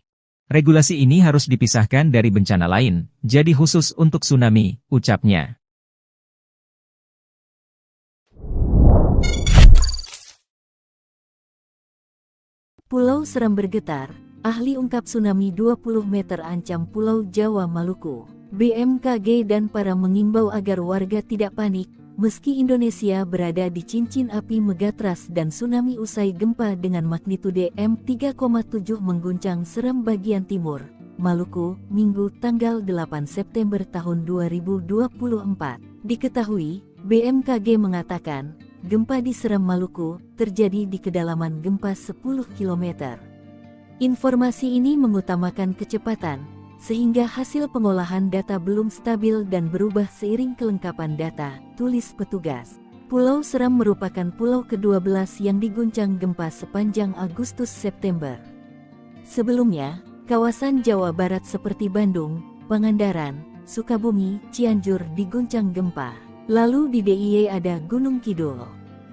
Regulasi ini harus dipisahkan dari bencana lain, jadi khusus untuk tsunami, ucapnya. Pulau Seram bergetar, ahli ungkap tsunami 20 meter ancam Pulau Jawa Maluku. BMKG dan para mengimbau agar warga tidak panik, meski Indonesia berada di cincin api Megatras dan tsunami usai gempa dengan magnitudo M3,7 mengguncang Seram bagian timur, Maluku, Minggu tanggal 8 September tahun 2024. Diketahui, BMKG mengatakan, gempa di Seram Maluku terjadi di kedalaman gempa 10 km. Informasi ini mengutamakan kecepatan, sehingga hasil pengolahan data belum stabil dan berubah seiring kelengkapan data, tulis petugas. Pulau Seram merupakan pulau ke-12 yang diguncang gempa sepanjang Agustus-September. Sebelumnya, kawasan Jawa Barat seperti Bandung, Pangandaran, Sukabumi, Cianjur diguncang gempa. Lalu di DIY ada Gunung Kidul.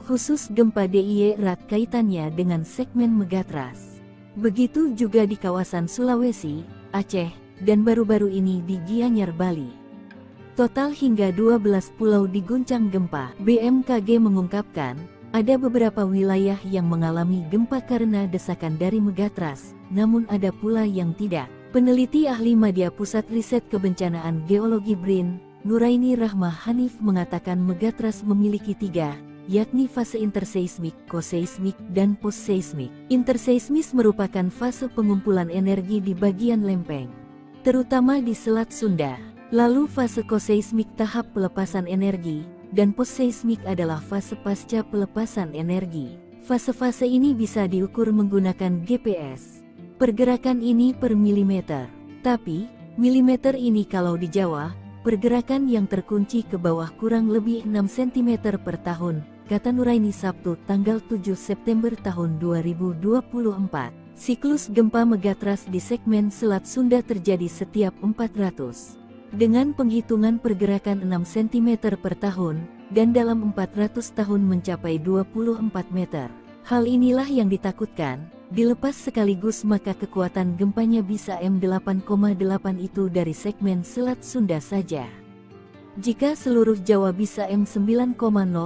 Khusus gempa DIY erat kaitannya dengan segmen Megatras. Begitu juga di kawasan Sulawesi, Aceh, dan baru-baru ini di Gianyar, Bali. Total hingga 12 pulau diguncang gempa. BMKG mengungkapkan, ada beberapa wilayah yang mengalami gempa karena desakan dari Megatras, namun ada pula yang tidak. Peneliti ahli Madya Pusat Riset Kebencanaan Geologi BRIN, Nuraini Rahmah Hanif mengatakan megatrust memiliki tiga, yakni fase interseismik, koseismik, dan postseismik. Interseismis merupakan fase pengumpulan energi di bagian lempeng, terutama di Selat Sunda. Lalu fase koseismik tahap pelepasan energi, dan postseismik adalah fase pasca pelepasan energi. Fase-fase ini bisa diukur menggunakan GPS. Pergerakan ini per milimeter. Tapi, milimeter ini kalau di Jawa, pergerakan yang terkunci ke bawah kurang lebih 6 cm per tahun, kata Nuraini Sabtu tanggal 7 September tahun 2024. Siklus gempa megatrust di segmen Selat Sunda terjadi setiap 400. Dengan penghitungan pergerakan 6 cm per tahun, dan dalam 400 tahun mencapai 24 meter. Hal inilah yang ditakutkan, dilepas sekaligus maka kekuatan gempanya bisa M8,8 itu dari segmen Selat Sunda saja. Jika seluruh Jawa bisa M9,0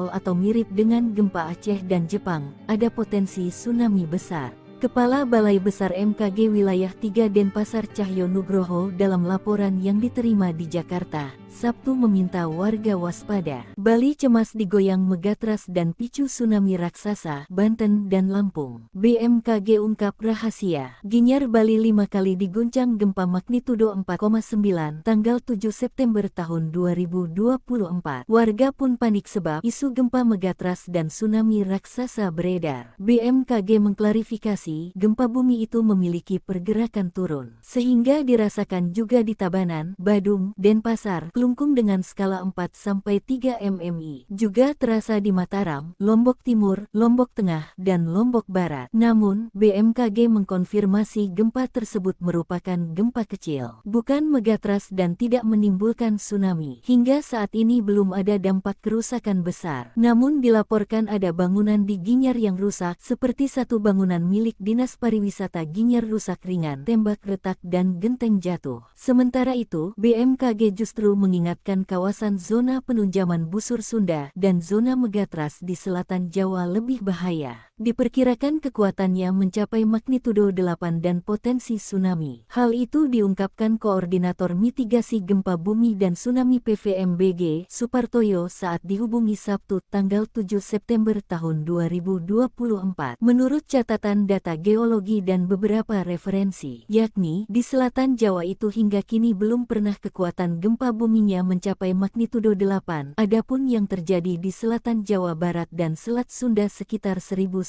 atau mirip dengan gempa Aceh dan Jepang, ada potensi tsunami besar. Kepala Balai Besar MKG Wilayah 3 Denpasar Cahyo Nugroho dalam laporan yang diterima di Jakarta, Sabtu meminta warga waspada. Bali cemas digoyang megatrust dan picu tsunami raksasa, Banten dan Lampung. BMKG ungkap rahasia. Ginyar Bali 5 kali diguncang gempa magnitudo 4,9 tanggal 7 September tahun 2024. Warga pun panik sebab isu gempa megatrust dan tsunami raksasa beredar. BMKG mengklarifikasi, gempa bumi itu memiliki pergerakan turun, sehingga dirasakan juga di Tabanan, Badung, Denpasar, Klungkung dengan skala 4-3 mmi. Juga terasa di Mataram, Lombok Timur, Lombok Tengah, dan Lombok Barat. Namun, BMKG mengkonfirmasi gempa tersebut merupakan gempa kecil, bukan megatrust dan tidak menimbulkan tsunami. Hingga saat ini belum ada dampak kerusakan besar. Namun dilaporkan ada bangunan di Ginyar yang rusak, seperti satu bangunan milik Dinas Pariwisata Ginyar rusak ringan, tembak retak dan genteng jatuh. Sementara itu, BMKG justru mengingatkan kawasan zona penunjaman busur Sunda dan zona megatrust di selatan Jawa lebih bahaya. Diperkirakan kekuatannya mencapai magnitudo 8 dan potensi tsunami. Hal itu diungkapkan Koordinator Mitigasi Gempa Bumi dan Tsunami PVMBG, Supartoyo saat dihubungi Sabtu tanggal 7 September tahun 2024. Menurut catatan data geologi dan beberapa referensi, yakni di selatan Jawa itu hingga kini belum pernah kekuatan gempa buminya mencapai magnitudo 8. Adapun yang terjadi di selatan Jawa Barat dan Selat Sunda sekitar 1903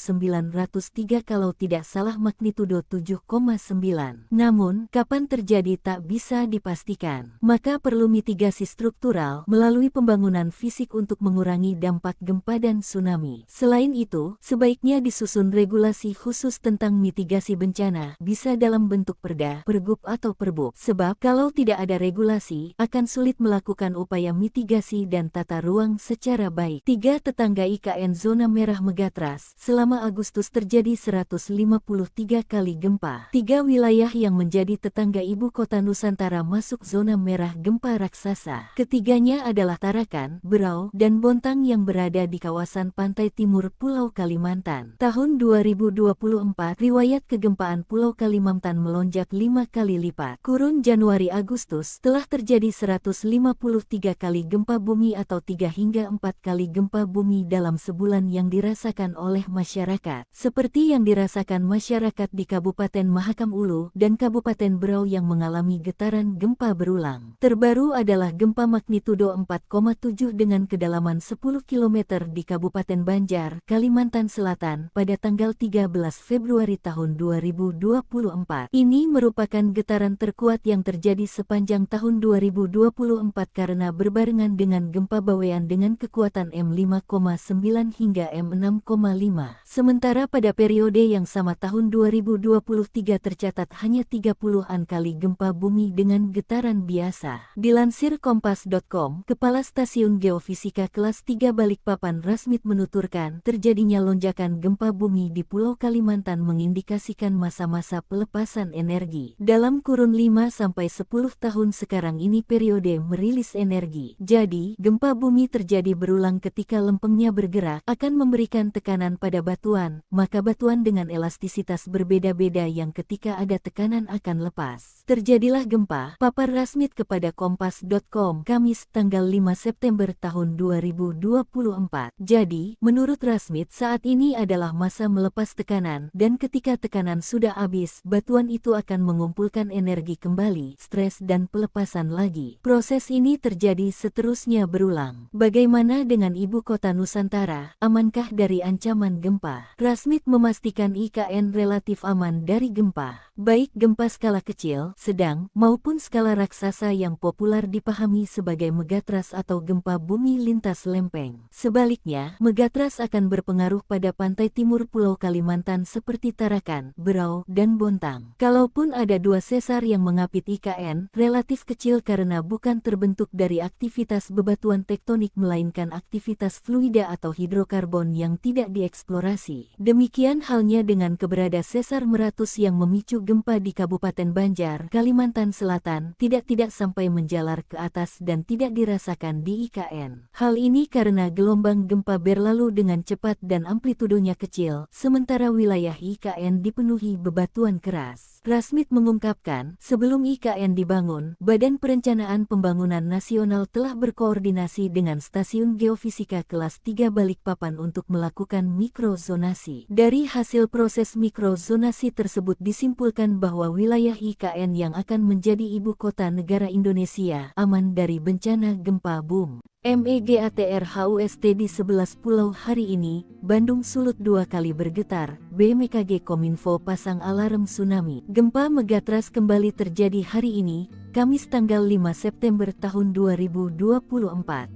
kalau tidak salah magnitudo 7,9. Namun, kapan terjadi tak bisa dipastikan. Maka perlu mitigasi struktural melalui pembangunan fisik untuk mengurangi dampak gempa dan tsunami. Selain itu, sebaiknya disusun regulasi khusus tentang mitigasi bencana, bisa dalam bentuk perda, pergub atau perbuk. Sebab kalau tidak ada regulasi, akan sulit melakukan upaya mitigasi dan tata ruang secara baik. 3 tetangga IKN zona merah megatrust. Selama Agustus terjadi 153 kali gempa. 3 wilayah yang menjadi tetangga ibu kota Nusantara masuk zona merah gempa raksasa. Ketiganya adalah Tarakan, Berau, dan Bontang yang berada di kawasan pantai timur Pulau Kalimantan. Tahun 2024, riwayat kegempaan Pulau Kalimantan melonjak 5 kali lipat. Kurun Januari-Agustus telah terjadi 153 kali gempa bumi atau 3 hingga 4 kali gempa bumi dalam sebulan yang dirasakan oleh masyarakat, seperti yang dirasakan masyarakat di Kabupaten Mahakam Ulu dan Kabupaten Berau yang mengalami getaran gempa berulang. Terbaru adalah gempa magnitudo 4,7 dengan kedalaman 10 km di Kabupaten Banjar, Kalimantan Selatan pada tanggal 13 Februari tahun 2024. Ini merupakan getaran terkuat yang terjadi sepanjang tahun 2024 karena berbarengan dengan gempa Bawean dengan kekuatan M5,9 hingga M6,5. Sementara pada periode yang sama tahun 2023 tercatat hanya 30-an kali gempa bumi dengan getaran biasa. Dilansir Kompas.com, Kepala Stasiun Geofisika Kelas 3 Balikpapan Rasmit menuturkan, terjadinya lonjakan gempa bumi di Pulau Kalimantan mengindikasikan masa-masa pelepasan energi. Dalam kurun 5-10 tahun sekarang ini periode merilis energi. Jadi, gempa bumi terjadi berulang ketika lempengnya bergerak, akan memberikan tekanan pada batu batuan, maka batuan dengan elastisitas berbeda-beda yang ketika ada tekanan akan lepas. Terjadilah gempa, papar Rasmit kepada Kompas.com, Kamis, tanggal 5 September tahun 2024. Jadi, menurut Rasmit saat ini adalah masa melepas tekanan, dan ketika tekanan sudah habis, batuan itu akan mengumpulkan energi kembali, stres dan pelepasan lagi. Proses ini terjadi seterusnya berulang. Bagaimana dengan ibu kota Nusantara, amankah dari ancaman gempa? Rasmit memastikan IKN relatif aman dari gempa, baik gempa skala kecil, sedang, maupun skala raksasa yang populer dipahami sebagai megatrust atau gempa bumi lintas lempeng. Sebaliknya, megatrust akan berpengaruh pada pantai timur Pulau Kalimantan seperti Tarakan, Berau, dan Bontang. Kalaupun ada 2 sesar yang mengapit IKN, relatif kecil karena bukan terbentuk dari aktivitas bebatuan tektonik melainkan aktivitas fluida atau hidrokarbon yang tidak dieksplorasi. Demikian halnya dengan keberadaan sesar meratus yang memicu gempa di Kabupaten Banjar, Kalimantan Selatan, tidak sampai menjalar ke atas dan tidak dirasakan di IKN. Hal ini karena gelombang gempa berlalu dengan cepat dan amplitudonya kecil, sementara wilayah IKN dipenuhi bebatuan keras. Rasmit mengungkapkan, sebelum IKN dibangun, Badan Perencanaan Pembangunan Nasional telah berkoordinasi dengan Stasiun Geofisika Kelas 3 Balikpapan untuk melakukan mikrozonasi. Dari hasil proses mikrozonasi tersebut disimpulkan bahwa wilayah IKN yang akan menjadi ibu kota negara Indonesia aman dari bencana gempa bumi. MEGATRHUST di 11 pulau hari ini, Bandung Sulut 2 kali bergetar, BMKG Kominfo pasang alarm tsunami. Gempa megatrust kembali terjadi hari ini, Kamis tanggal 5 September tahun 2024.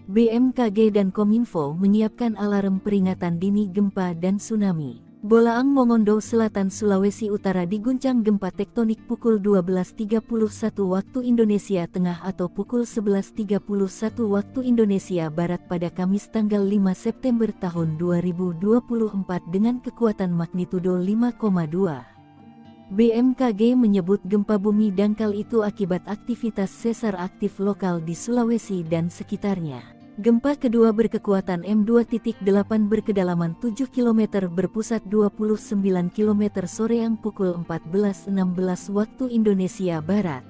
BMKG dan Kominfo menyiapkan alarm peringatan dini gempa dan tsunami. Bolaang Mongondo Selatan Sulawesi Utara diguncang gempa tektonik pukul 12.31 waktu Indonesia Tengah atau pukul 11.31 waktu Indonesia Barat pada Kamis tanggal 5 September tahun 2024 dengan kekuatan magnitudo 5,2. BMKG menyebut gempa bumi dangkal itu akibat aktivitas sesar aktif lokal di Sulawesi dan sekitarnya. Gempa kedua berkekuatan M2.8 berkedalaman 7 km berpusat 29 km soreang pukul 14.16 waktu Indonesia Barat.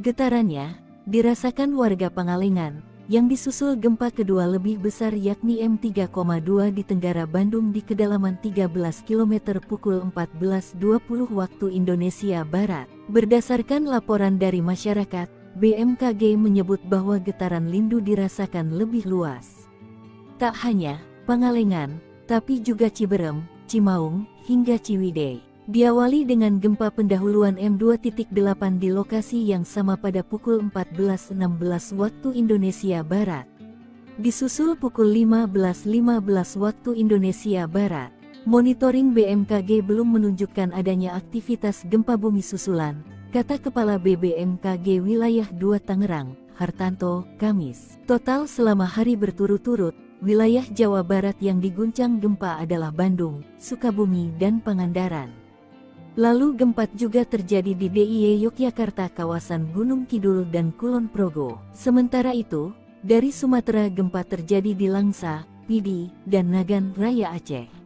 Getarannya dirasakan warga Pangalengan, yang disusul gempa kedua lebih besar yakni M3,2 di Tenggara Bandung di kedalaman 13 km pukul 14.20 waktu Indonesia Barat. Berdasarkan laporan dari masyarakat, BMKG menyebut bahwa getaran lindu dirasakan lebih luas. Tak hanya Pangalengan, tapi juga Ciberem, Cimaung, hingga Ciwidey. Diawali dengan gempa pendahuluan M2.8 di lokasi yang sama pada pukul 14.16 waktu Indonesia Barat. Disusul pukul 15.15 waktu Indonesia Barat. Monitoring BMKG belum menunjukkan adanya aktivitas gempa bumi susulan, kata Kepala BBMKG Wilayah 2 Tangerang, Hartanto, Kamis. Total selama hari berturut-turut, wilayah Jawa Barat yang diguncang gempa adalah Bandung, Sukabumi dan Pangandaran. Lalu gempa juga terjadi di DIY Yogyakarta, kawasan Gunung Kidul dan Kulon Progo. Sementara itu, dari Sumatera gempa terjadi di Langsa, Pidi, dan Nagan Raya Aceh.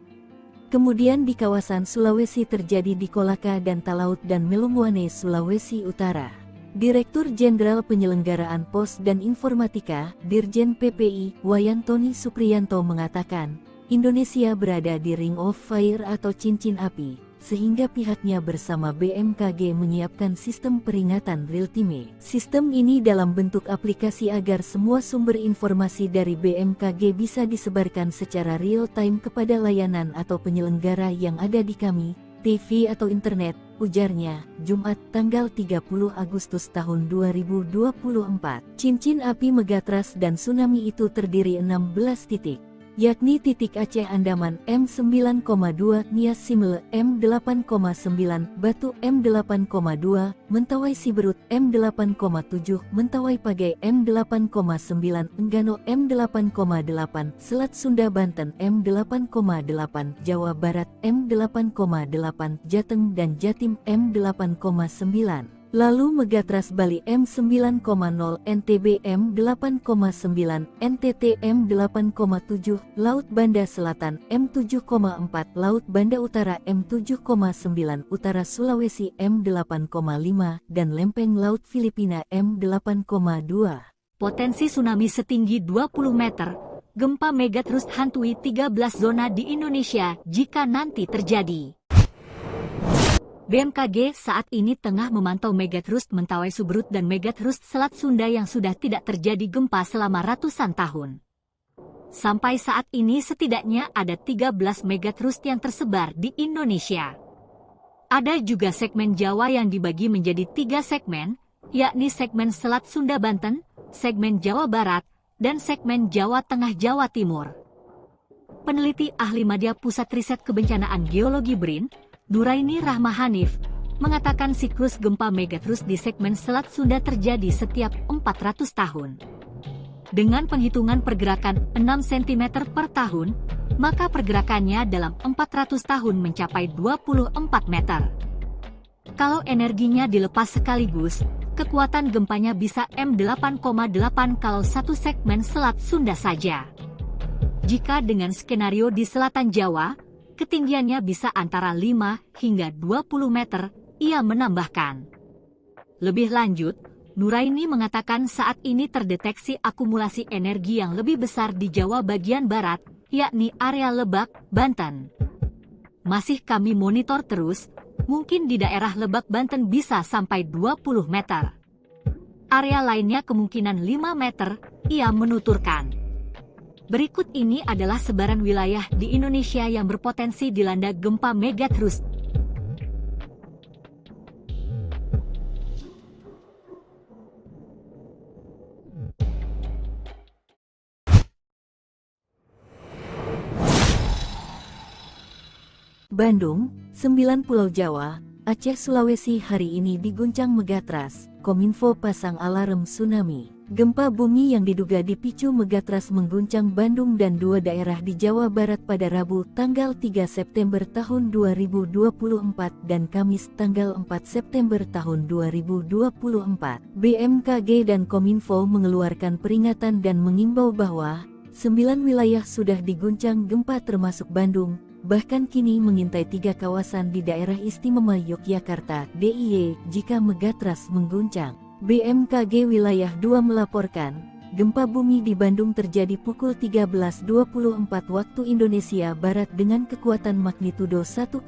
Kemudian di kawasan Sulawesi terjadi di Kolaka dan Talaut dan Melungwane, Sulawesi Utara. Direktur Jenderal Penyelenggaraan Pos dan Informatika, Dirjen PPI, Wayantoni Supriyanto mengatakan, Indonesia berada di Ring of Fire atau cincin api, sehingga pihaknya bersama BMKG menyiapkan sistem peringatan real-time. Sistem ini dalam bentuk aplikasi agar semua sumber informasi dari BMKG bisa disebarkan secara real-time kepada layanan atau penyelenggara yang ada di kami, TV atau internet, ujarnya, Jumat tanggal 30 Agustus tahun 2024. Cincin api megatrust dan tsunami itu terdiri 16 titik, yakni titik Aceh Andaman M9,2, Nias Simele M8,9, Batu M8,2, Mentawai Siberut M8,7, Mentawai Pagai M8,9, Enggano M8,8, Selat Sunda Banten M8,8, Jawa Barat M8,8, Jateng dan Jatim M8,9. Lalu Megatras Bali M9,0 NTB M8,9 NTT M8,7 Laut Banda Selatan M7,4 Laut Banda Utara M7,9 Utara Sulawesi M8,5 dan Lempeng Laut Filipina M8,2. Potensi tsunami setinggi 20 meter, gempa megatrust hantui 13 zona di Indonesia jika nanti terjadi. BMKG saat ini tengah memantau megatrust Mentawai Subrut dan megatrust Selat Sunda yang sudah tidak terjadi gempa selama ratusan tahun. Sampai saat ini setidaknya ada 13 megatrust yang tersebar di Indonesia. Ada juga segmen Jawa yang dibagi menjadi 3 segmen, yakni segmen Selat Sunda Banten, segmen Jawa Barat, dan segmen Jawa Tengah Jawa Timur. Peneliti ahli Madya Pusat Riset Kebencanaan Geologi BRIN, Nuraini Rahma Hanif, mengatakan siklus gempa megatrust di segmen Selat Sunda terjadi setiap 400 tahun. Dengan penghitungan pergerakan 6 cm per tahun, maka pergerakannya dalam 400 tahun mencapai 24 meter. Kalau energinya dilepas sekaligus, kekuatan gempanya bisa M8,8 kalau satu segmen Selat Sunda saja. Jika dengan skenario di selatan Jawa, ketinggiannya bisa antara 5 hingga 20 meter, ia menambahkan. Lebih lanjut, Nuraini mengatakan saat ini terdeteksi akumulasi energi yang lebih besar di Jawa bagian barat, yakni area Lebak, Banten. Masih kami monitor terus, mungkin di daerah Lebak, Banten bisa sampai 20 meter. Area lainnya kemungkinan 5 meter, ia menuturkan. Berikut ini adalah sebaran wilayah di Indonesia yang berpotensi dilanda gempa megatrust. Bandung, 9 Pulau Jawa, Aceh, Sulawesi hari ini diguncang megatras. Kominfo pasang alarm tsunami. Gempa bumi yang diduga dipicu megatras mengguncang Bandung dan 2 daerah di Jawa Barat pada Rabu tanggal 3 September tahun 2024 dan Kamis tanggal 4 September tahun 2024. BMKG dan Kominfo mengeluarkan peringatan dan mengimbau bahwa 9 wilayah sudah diguncang gempa termasuk Bandung, bahkan kini mengintai 3 kawasan di daerah istimewa Yogyakarta (DIY) jika megatras mengguncang. BMKG Wilayah 2 melaporkan, gempa bumi di Bandung terjadi pukul 13.24 waktu Indonesia Barat dengan kekuatan magnitudo 1,8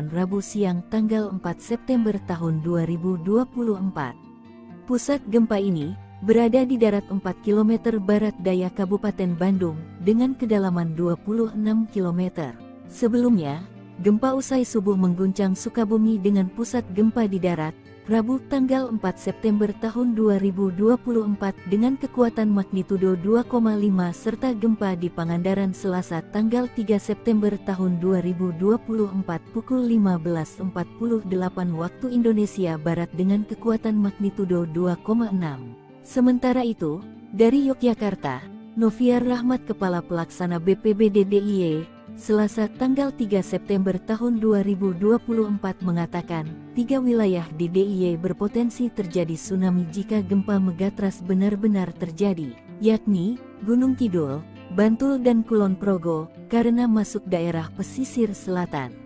Rabu siang tanggal 4 September tahun 2024. Pusat gempa ini berada di darat 4 km barat daya Kabupaten Bandung dengan kedalaman 26 km. Sebelumnya, gempa usai subuh mengguncang Sukabumi dengan pusat gempa di darat, Rabu tanggal 4 September tahun 2024 dengan kekuatan magnitudo 2,5 serta gempa di Pangandaran Selasa tanggal 3 September tahun 2024 pukul 15.48 waktu Indonesia Barat dengan kekuatan magnitudo 2,6. Sementara itu, dari Yogyakarta, Noviar Rahmat Kepala Pelaksana BPBD DIY, Selasa tanggal 3 September tahun 2024 mengatakan, 3 wilayah di DIY berpotensi terjadi tsunami jika gempa megatras benar-benar terjadi, yakni Gunung Kidul, Bantul dan Kulon Progo, karena masuk daerah pesisir selatan.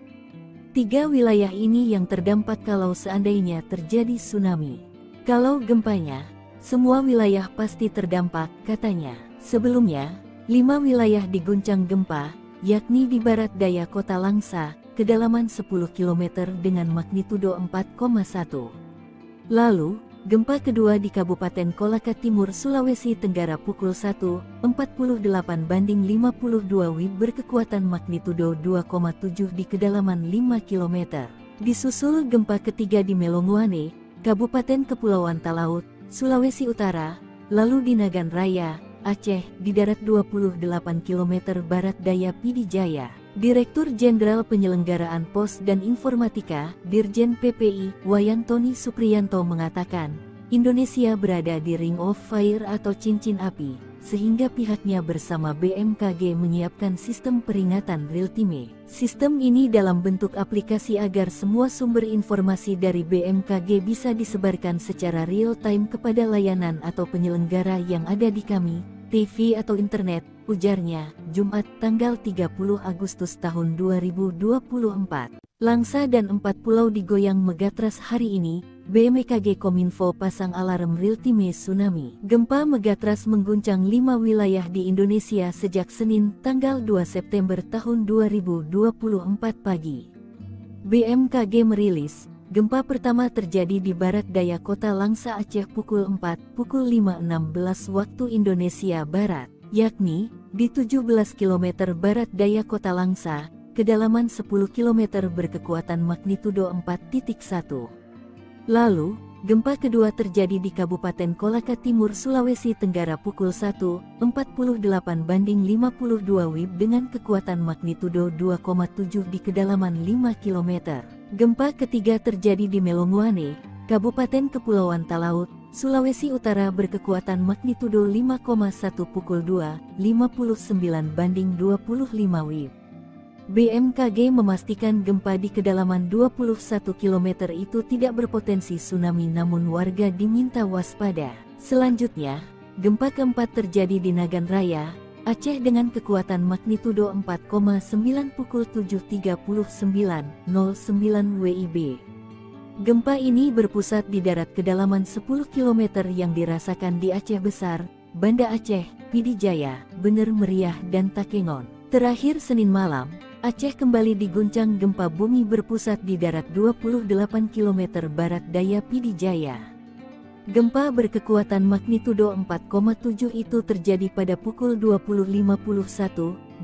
3 wilayah ini yang terdampak kalau seandainya terjadi tsunami. Kalau gempanya, semua wilayah pasti terdampak, katanya. Sebelumnya, 5 wilayah diguncang gempa, yakni di barat daya kota Langsa, kedalaman 10 km dengan magnitudo 4,1. Lalu, gempa kedua di Kabupaten Kolaka Timur, Sulawesi Tenggara pukul 1.48 banding 52 WIB berkekuatan magnitudo 2,7 di kedalaman 5 km. Disusul gempa ketiga di Melonguane, Kabupaten Kepulauan Talaut, Sulawesi Utara, lalu di Nagan Raya, Aceh, di darat 28 km barat daya Pidijaya. Direktur Jenderal Penyelenggaraan Pos dan Informatika, Dirjen PPI, Wayan Tony Supriyanto mengatakan, Indonesia berada di Ring of Fire atau cincin api. sehingga pihaknya bersama BMKG menyiapkan sistem peringatan real-time. Sistem ini dalam bentuk aplikasi agar semua sumber informasi dari BMKG bisa disebarkan secara real-time kepada layanan atau penyelenggara yang ada di kami, TV atau internet, ujarnya, Jumat tanggal 30 Agustus tahun 2024. Langsa dan 4 pulau digoyang megatrust hari ini, BMKG Kominfo pasang alarm real-time tsunami. Gempa megatrust mengguncang 5 wilayah di Indonesia sejak Senin tanggal 2 September tahun 2024 pagi. BMKG merilis, gempa pertama terjadi di barat daya kota Langsa Aceh pukul 5.16 waktu Indonesia Barat, yakni di 17 km barat daya kota Langsa, kedalaman 10 km berkekuatan magnitudo 4.1. Lalu, gempa kedua terjadi di Kabupaten Kolaka Timur, Sulawesi Tenggara pukul 1.48/52 WIB dengan kekuatan magnitudo 2,7 di kedalaman 5 km. Gempa ketiga terjadi di Melonguane, Kabupaten Kepulauan Talaut, Sulawesi Utara berkekuatan magnitudo 5,1 pukul 2.59/25 WIB. BMKG memastikan gempa di kedalaman 21 km itu tidak berpotensi tsunami namun warga diminta waspada. Selanjutnya, gempa keempat terjadi di Nagan Raya, Aceh dengan kekuatan magnitudo 4,9 pukul 7.39.09 WIB. Gempa ini berpusat di darat kedalaman 10 km yang dirasakan di Aceh Besar, Banda Aceh, Pidi Jaya, Bener Meriah dan Takengon. Terakhir Senin malam, Aceh kembali diguncang gempa bumi berpusat di darat 28 km barat daya Pidi Jaya. Gempa berkekuatan magnitudo 4,7 itu terjadi pada pukul 20.51.28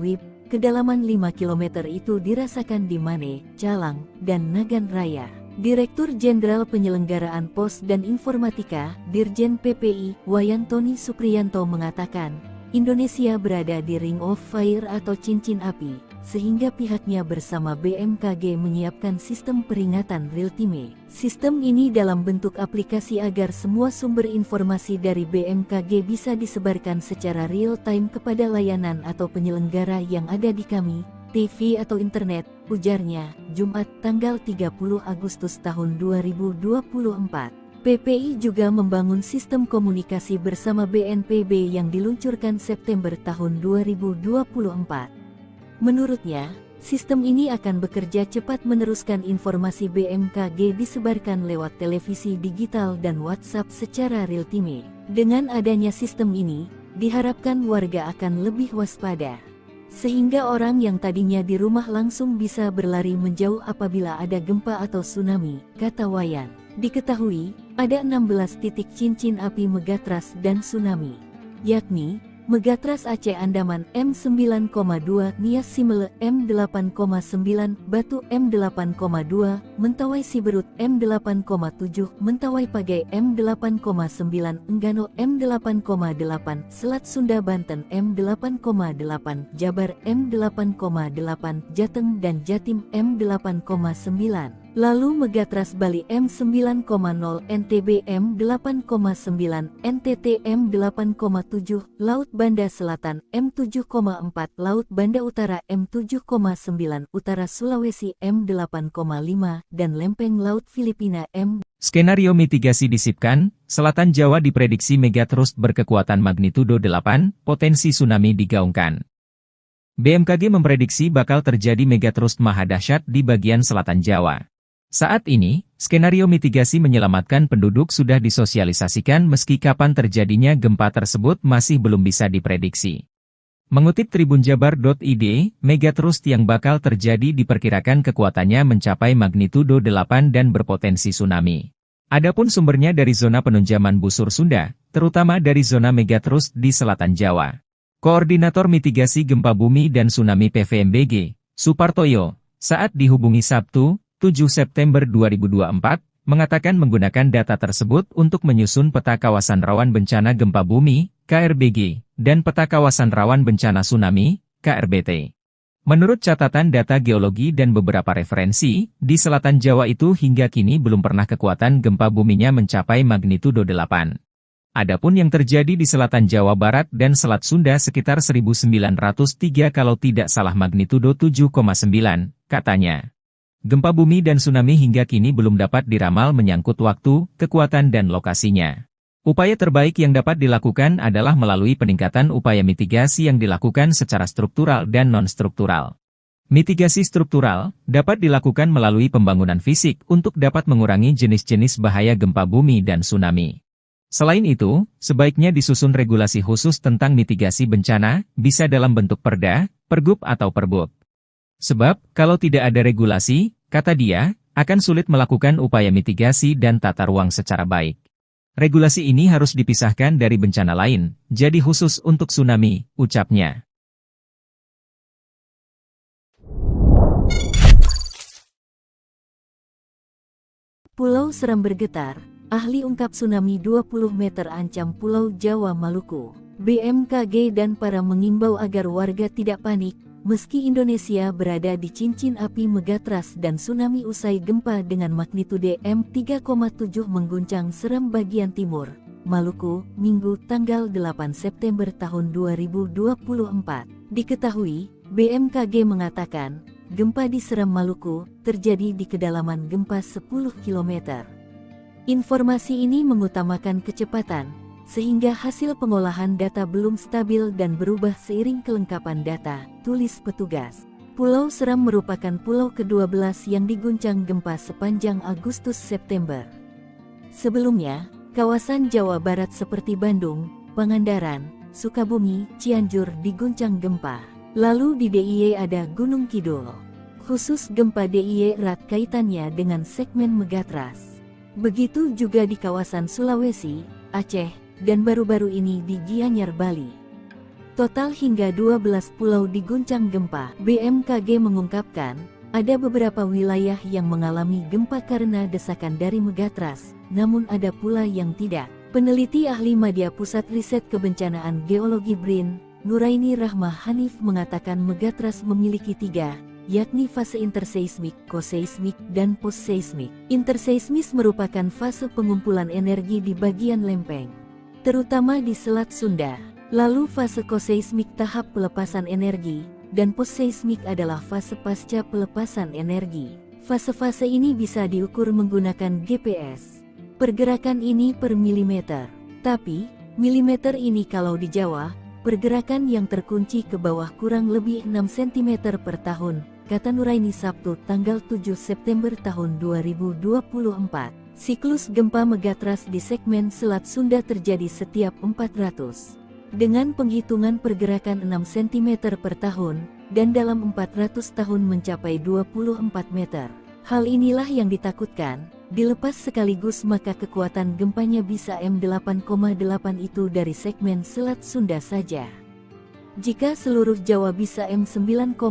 WIB, kedalaman 5 km itu dirasakan di Mane, Calang, dan Nagan Raya. Direktur Jenderal Penyelenggaraan Pos dan Informatika, Dirjen PPI, Wayantoni Supriyanto mengatakan, Indonesia berada di Ring of Fire atau cincin api, sehingga pihaknya bersama BMKG menyiapkan sistem peringatan real-time. Sistem ini dalam bentuk aplikasi agar semua sumber informasi dari BMKG bisa disebarkan secara real-time kepada layanan atau penyelenggara yang ada di kami, TV atau internet, ujarnya, Jumat tanggal 30 Agustus tahun 2024. PPI juga membangun sistem komunikasi bersama BNPB yang diluncurkan September tahun 2024. Menurutnya, sistem ini akan bekerja cepat meneruskan informasi BMKG disebarkan lewat televisi digital dan WhatsApp secara real-time. Dengan adanya sistem ini, diharapkan warga akan lebih waspada, sehingga orang yang tadinya di rumah langsung bisa berlari menjauh apabila ada gempa atau tsunami, kata Wayan. Diketahui, ada 16 titik cincin api megatrust dan tsunami, yakni Megatrust Aceh Andaman M9,2, Nias Simele M8,9, Batu M8,2, Mentawai Siberut M8,7, Mentawai Pagai M8,9, Enggano M8,8, Selat Sunda Banten M8,8, Jabar M8,8, Jateng dan Jatim M8,9. Lalu Megatrust Bali M9,0, NTB M8,9, NTT M8,7, Laut Banda Selatan M7,4, Laut Banda Utara M7,9, Utara Sulawesi M8,5, dan Lempeng Laut Filipina M. Skenario mitigasi disipkan, Selatan Jawa diprediksi megatrust berkekuatan magnitudo 8, potensi tsunami digaungkan. BMKG memprediksi bakal terjadi megatrust maha dahsyat di bagian selatan Jawa. Saat ini, skenario mitigasi menyelamatkan penduduk sudah disosialisasikan meski kapan terjadinya gempa tersebut masih belum bisa diprediksi. Mengutip tribunjabar.id, megatrust yang bakal terjadi diperkirakan kekuatannya mencapai magnitudo 8 dan berpotensi tsunami. Adapun sumbernya dari zona penunjaman busur Sunda, terutama dari zona megatrust di selatan Jawa. Koordinator Mitigasi Gempa Bumi dan Tsunami PVMBG, Supartoyo, saat dihubungi Sabtu, 7 September 2024, mengatakan menggunakan data tersebut untuk menyusun peta kawasan rawan bencana gempa bumi, KRBG, dan peta kawasan rawan bencana tsunami, KRBT. Menurut catatan data geologi dan beberapa referensi, di selatan Jawa itu hingga kini belum pernah kekuatan gempa buminya mencapai magnitudo 8. Adapun yang terjadi di selatan Jawa Barat dan Selat Sunda sekitar 1903 kalau tidak salah magnitudo 7,9, katanya. Gempa bumi dan tsunami hingga kini belum dapat diramal menyangkut waktu, kekuatan dan lokasinya. Upaya terbaik yang dapat dilakukan adalah melalui peningkatan upaya mitigasi yang dilakukan secara struktural dan non-struktural. Mitigasi struktural dapat dilakukan melalui pembangunan fisik untuk dapat mengurangi jenis-jenis bahaya gempa bumi dan tsunami. Selain itu, sebaiknya disusun regulasi khusus tentang mitigasi bencana, bisa dalam bentuk perda, pergub atau perbub. Sebab, kalau tidak ada regulasi, kata dia, akan sulit melakukan upaya mitigasi dan tata ruang secara baik. Regulasi ini harus dipisahkan dari bencana lain, jadi khusus untuk tsunami, ucapnya. Pulau Seram bergetar, ahli ungkap tsunami 20 meter ancam Pulau Jawa Maluku. BMKG dan para mengimbau agar warga tidak panik, meski Indonesia berada di cincin api megatrust dan tsunami usai gempa dengan magnitudo 3,7 mengguncang Seram bagian timur, Maluku, Minggu tanggal 8 September tahun 2024. Diketahui, BMKG mengatakan, gempa di Seram Maluku terjadi di kedalaman gempa 10 km. Informasi ini mengutamakan kecepatan, sehingga hasil pengolahan data belum stabil dan berubah seiring kelengkapan data, tulis petugas. Pulau Seram merupakan pulau ke-12 yang diguncang gempa sepanjang Agustus-September. Sebelumnya, kawasan Jawa Barat seperti Bandung, Pangandaran, Sukabumi, Cianjur diguncang gempa. Lalu di DIY ada Gunung Kidul. Khusus gempa DIY erat kaitannya dengan segmen megatrust. Begitu juga di kawasan Sulawesi, Aceh, dan baru-baru ini di Gianyar, Bali. Total hingga 12 pulau diguncang gempa. BMKG mengungkapkan, ada beberapa wilayah yang mengalami gempa karena desakan dari megatrust, namun ada pula yang tidak. Peneliti ahli Madya Pusat Riset Kebencanaan Geologi BRIN, Nuraini Rahmah Hanif mengatakan megatrust memiliki 3, yakni fase interseismik, koseismik, dan postseismik. Interseismis merupakan fase pengumpulan energi di bagian lempeng, terutama di Selat Sunda. Lalu fase koseismik tahap pelepasan energi, dan postseismik adalah fase pasca pelepasan energi. Fase-fase ini bisa diukur menggunakan GPS. Pergerakan ini per milimeter. Tapi, milimeter ini kalau di Jawa, pergerakan yang terkunci ke bawah kurang lebih 6 cm per tahun, kata Nuraini Sabtu tanggal 7 September tahun 2024. Siklus gempa megatrust di segmen Selat Sunda terjadi setiap 400. Dengan penghitungan pergerakan 6 cm per tahun, dan dalam 400 tahun mencapai 24 meter. Hal inilah yang ditakutkan, dilepas sekaligus maka kekuatan gempanya bisa M8,8 itu dari segmen Selat Sunda saja. Jika seluruh Jawa bisa M9,0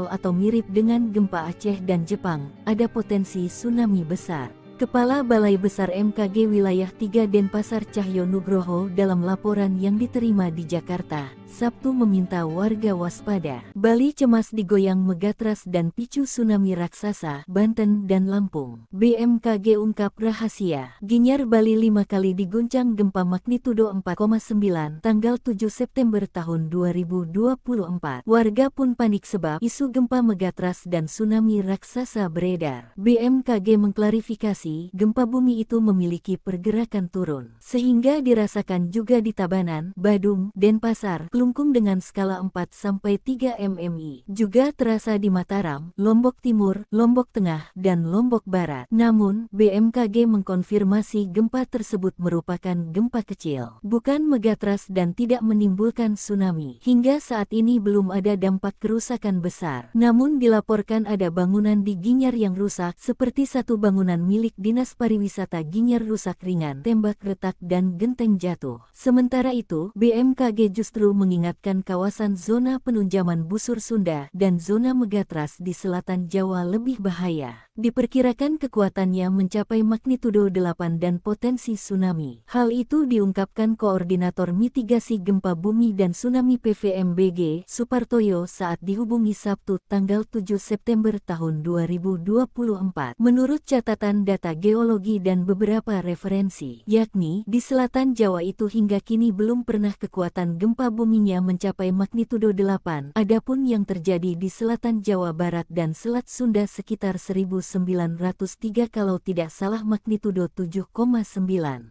atau mirip dengan gempa Aceh dan Jepang, ada potensi tsunami besar. Kepala Balai Besar MKG Wilayah 3 Denpasar Cahyo Nugroho dalam laporan yang diterima di Jakarta, Sabtu meminta warga waspada. Bali cemas digoyang megatrust dan picu tsunami raksasa, Banten dan Lampung. BMKG ungkap rahasia. Gianyar Bali 5 kali diguncang gempa magnitudo 4,9 tanggal 7 September tahun 2024. Warga pun panik sebab isu gempa megatrust dan tsunami raksasa beredar. BMKG mengklarifikasi gempa bumi itu memiliki pergerakan turun, sehingga dirasakan juga di Tabanan, Badung, Denpasar, Klungkung dengan skala 4-3 mmi. Juga terasa di Mataram, Lombok Timur, Lombok Tengah, dan Lombok Barat. Namun, BMKG mengkonfirmasi gempa tersebut merupakan gempa kecil, bukan megatrust dan tidak menimbulkan tsunami. Hingga saat ini belum ada dampak kerusakan besar. Namun dilaporkan ada bangunan di Gianyar yang rusak, seperti satu bangunan milik Dinas Pariwisata Gianyar rusak ringan, tembak retak dan genteng jatuh. Sementara itu, BMKG justru mengingatkan kawasan zona penunjaman busur Sunda dan zona Megatras di selatan Jawa lebih bahaya. Diperkirakan kekuatannya mencapai magnitudo 8 dan potensi tsunami. Hal itu diungkapkan Koordinator Mitigasi Gempa Bumi dan Tsunami PVMBG, Supartoyo saat dihubungi Sabtu tanggal 7 September tahun 2024. Menurut catatan data geologi dan beberapa referensi, yakni di selatan Jawa itu hingga kini belum pernah kekuatan gempa buminya mencapai magnitudo 8. Adapun yang terjadi di selatan Jawa Barat dan Selat Sunda sekitar 1903 kalau tidak salah magnitudo 7,9.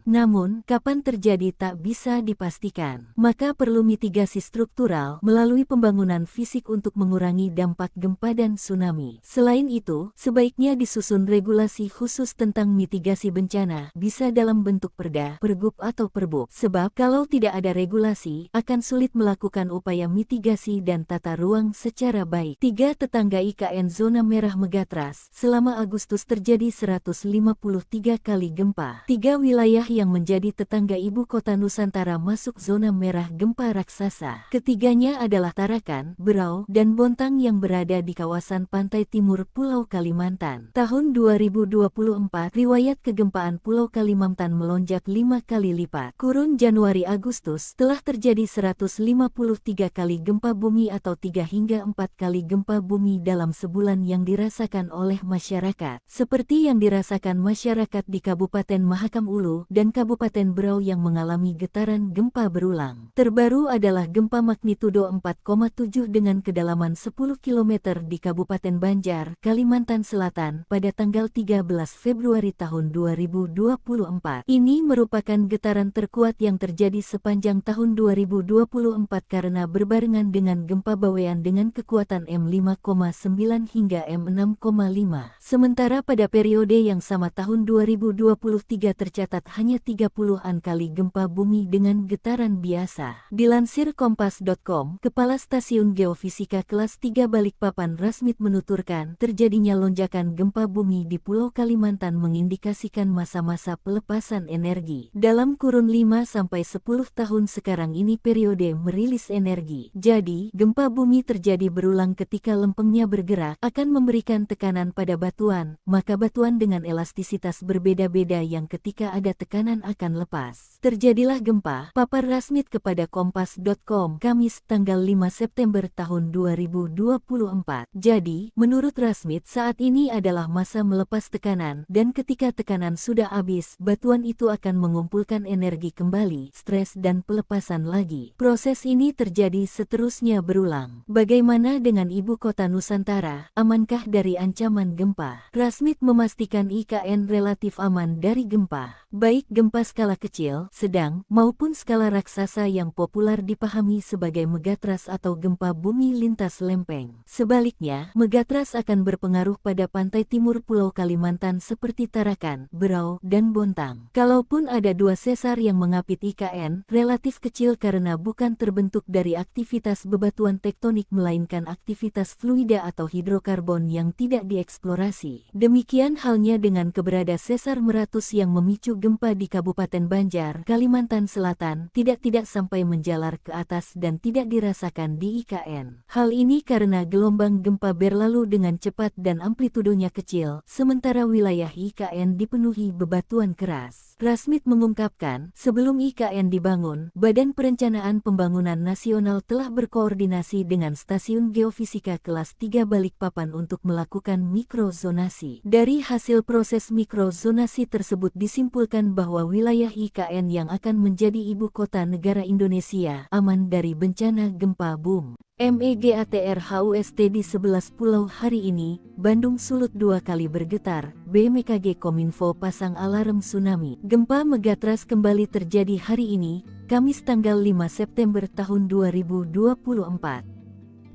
Namun, kapan terjadi tak bisa dipastikan. Maka perlu mitigasi struktural melalui pembangunan fisik untuk mengurangi dampak gempa dan tsunami. Selain itu, sebaiknya disusun regulasi khusus tentang mitigasi bencana, bisa dalam bentuk perda, pergub atau perbuk. Sebab kalau tidak ada regulasi, akan sulit melakukan upaya mitigasi dan tata ruang secara baik. 3. Tetangga IKN Zona Merah Megatras. Selama Agustus terjadi 153 kali gempa. 3 wilayah yang menjadi tetangga ibu kota Nusantara masuk zona merah gempa raksasa. Ketiganya adalah Tarakan, Berau, dan Bontang yang berada di kawasan pantai timur Pulau Kalimantan. Tahun 2024, riwayat kegempaan Pulau Kalimantan melonjak 5 kali lipat. Kurun Januari-Agustus telah terjadi 153 kali gempa bumi atau 3 hingga 4 kali gempa bumi dalam sebulan yang dirasakan oleh masyarakat, seperti yang dirasakan masyarakat di Kabupaten Mahakam Ulu dan Kabupaten Berau yang mengalami getaran gempa berulang. Terbaru adalah gempa magnitudo 4,7 dengan kedalaman 10 km di Kabupaten Banjar, Kalimantan Selatan pada tanggal 13 Februari tahun 2024. Ini merupakan getaran terkuat yang terjadi sepanjang tahun 2024 karena berbarengan dengan gempa Bawean dengan kekuatan M5,9 hingga M6,5. Sementara pada periode yang sama tahun 2023 tercatat hanya 30-an kali gempa bumi dengan getaran biasa. Dilansir Kompas.com, Kepala Stasiun Geofisika Kelas 3 Balikpapan Rasmit menuturkan, terjadinya lonjakan gempa bumi di Pulau Kalimantan mengindikasikan masa-masa pelepasan energi. Dalam kurun 5-10 tahun sekarang ini periode merilis energi. Jadi, gempa bumi terjadi berulang ketika lempengnya bergerak, akan memberikan tekanan pada batuan, maka batuan dengan elastisitas berbeda-beda yang ketika ada tekanan akan lepas. Terjadilah gempa, papar Rasmit kepada Kompas.com, Kamis tanggal 5 September tahun 2024. Jadi, menurut Rasmit saat ini adalah masa melepas tekanan, dan ketika tekanan sudah habis, batuan itu akan mengumpulkan energi kembali, stres dan pelepasan lagi. Proses ini terjadi seterusnya berulang. Bagaimana dengan ibu kota Nusantara, amankah dari ancaman gempa? Rasmit memastikan IKN relatif aman dari gempa, baik gempa skala kecil, sedang, maupun skala raksasa yang populer dipahami sebagai megatras atau gempa bumi lintas lempeng. Sebaliknya, megatras akan berpengaruh pada pantai timur Pulau Kalimantan seperti Tarakan, Berau, dan Bontang. Kalaupun ada 2 sesar yang mengapit IKN, relatif kecil karena bukan terbentuk dari aktivitas bebatuan tektonik melainkan aktivitas fluida atau hidrokarbon yang tidak dieksplorasi. Demikian halnya dengan keberadaan sesar meratus yang memicu gempa di Kabupaten Banjar, Kalimantan Selatan, tidak sampai menjalar ke atas dan tidak dirasakan di IKN. Hal ini karena gelombang gempa berlalu dengan cepat dan amplitudonya kecil, sementara wilayah IKN dipenuhi bebatuan keras. Rasmit mengungkapkan, sebelum IKN dibangun, Badan Perencanaan Pembangunan Nasional telah berkoordinasi dengan Stasiun Geofisika Kelas 3 Balikpapan untuk melakukan mikrozonasi. Dari hasil proses mikrozonasi tersebut disimpulkan bahwa wilayah IKN yang akan menjadi ibu kota negara Indonesia aman dari bencana gempa bumi. MEGATRHUST di 11 pulau hari ini, Bandung Sulut 2 kali bergetar, BMKG Kominfo pasang alarm tsunami. Gempa megatras kembali terjadi hari ini, Kamis tanggal 5 September tahun 2024.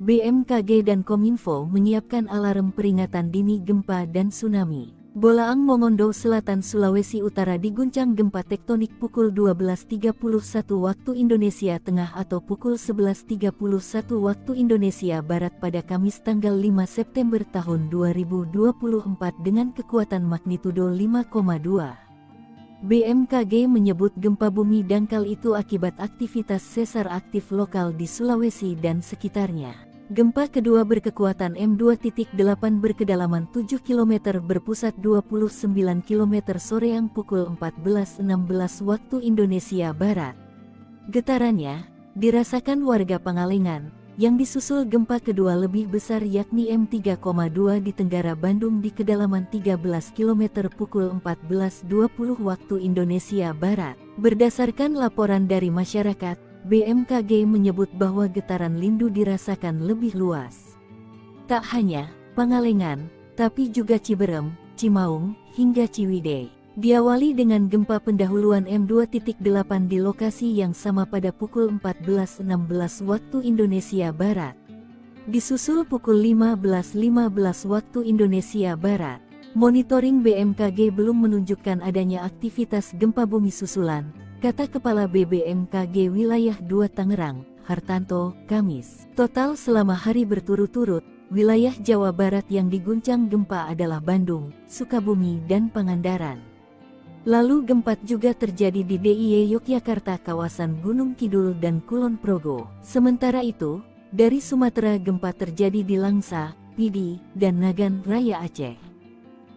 BMKG dan Kominfo menyiapkan alarm peringatan dini gempa dan tsunami. Bolaang Mongondo Selatan Sulawesi Utara diguncang gempa tektonik pukul 12.31 waktu Indonesia Tengah atau pukul 11.31 waktu Indonesia Barat pada Kamis tanggal 5 September tahun 2024 dengan kekuatan magnitudo 5,2. BMKG menyebut gempa bumi dangkal itu akibat aktivitas sesar aktif lokal di Sulawesi dan sekitarnya. Gempa kedua berkekuatan M2.8 berkedalaman 7 km berpusat 29 km soreang pukul 14.16 waktu Indonesia Barat. Getarannya dirasakan warga Pangalengan, yang disusul gempa kedua lebih besar yakni M3,2 di Tenggara Bandung di kedalaman 13 km pukul 14.20 waktu Indonesia Barat. Berdasarkan laporan dari masyarakat, BMKG menyebut bahwa getaran lindu dirasakan lebih luas. Tak hanya Pangalengan, tapi juga Ciberem, Cimaung, hingga Ciwidey. Diawali dengan gempa pendahuluan M2.8 di lokasi yang sama pada pukul 14.16 waktu Indonesia Barat. Disusul pukul 15.15 waktu Indonesia Barat. Monitoring BMKG belum menunjukkan adanya aktivitas gempa bumi susulan, kata Kepala BBMKG Wilayah 2 Tangerang, Hartanto, Kamis. Total selama hari berturut-turut, wilayah Jawa Barat yang diguncang gempa adalah Bandung, Sukabumi dan Pangandaran. Lalu gempa juga terjadi di DIY Yogyakarta, kawasan Gunung Kidul dan Kulon Progo. Sementara itu, dari Sumatera gempa terjadi di Langsa, Pidi, dan Nagan Raya Aceh.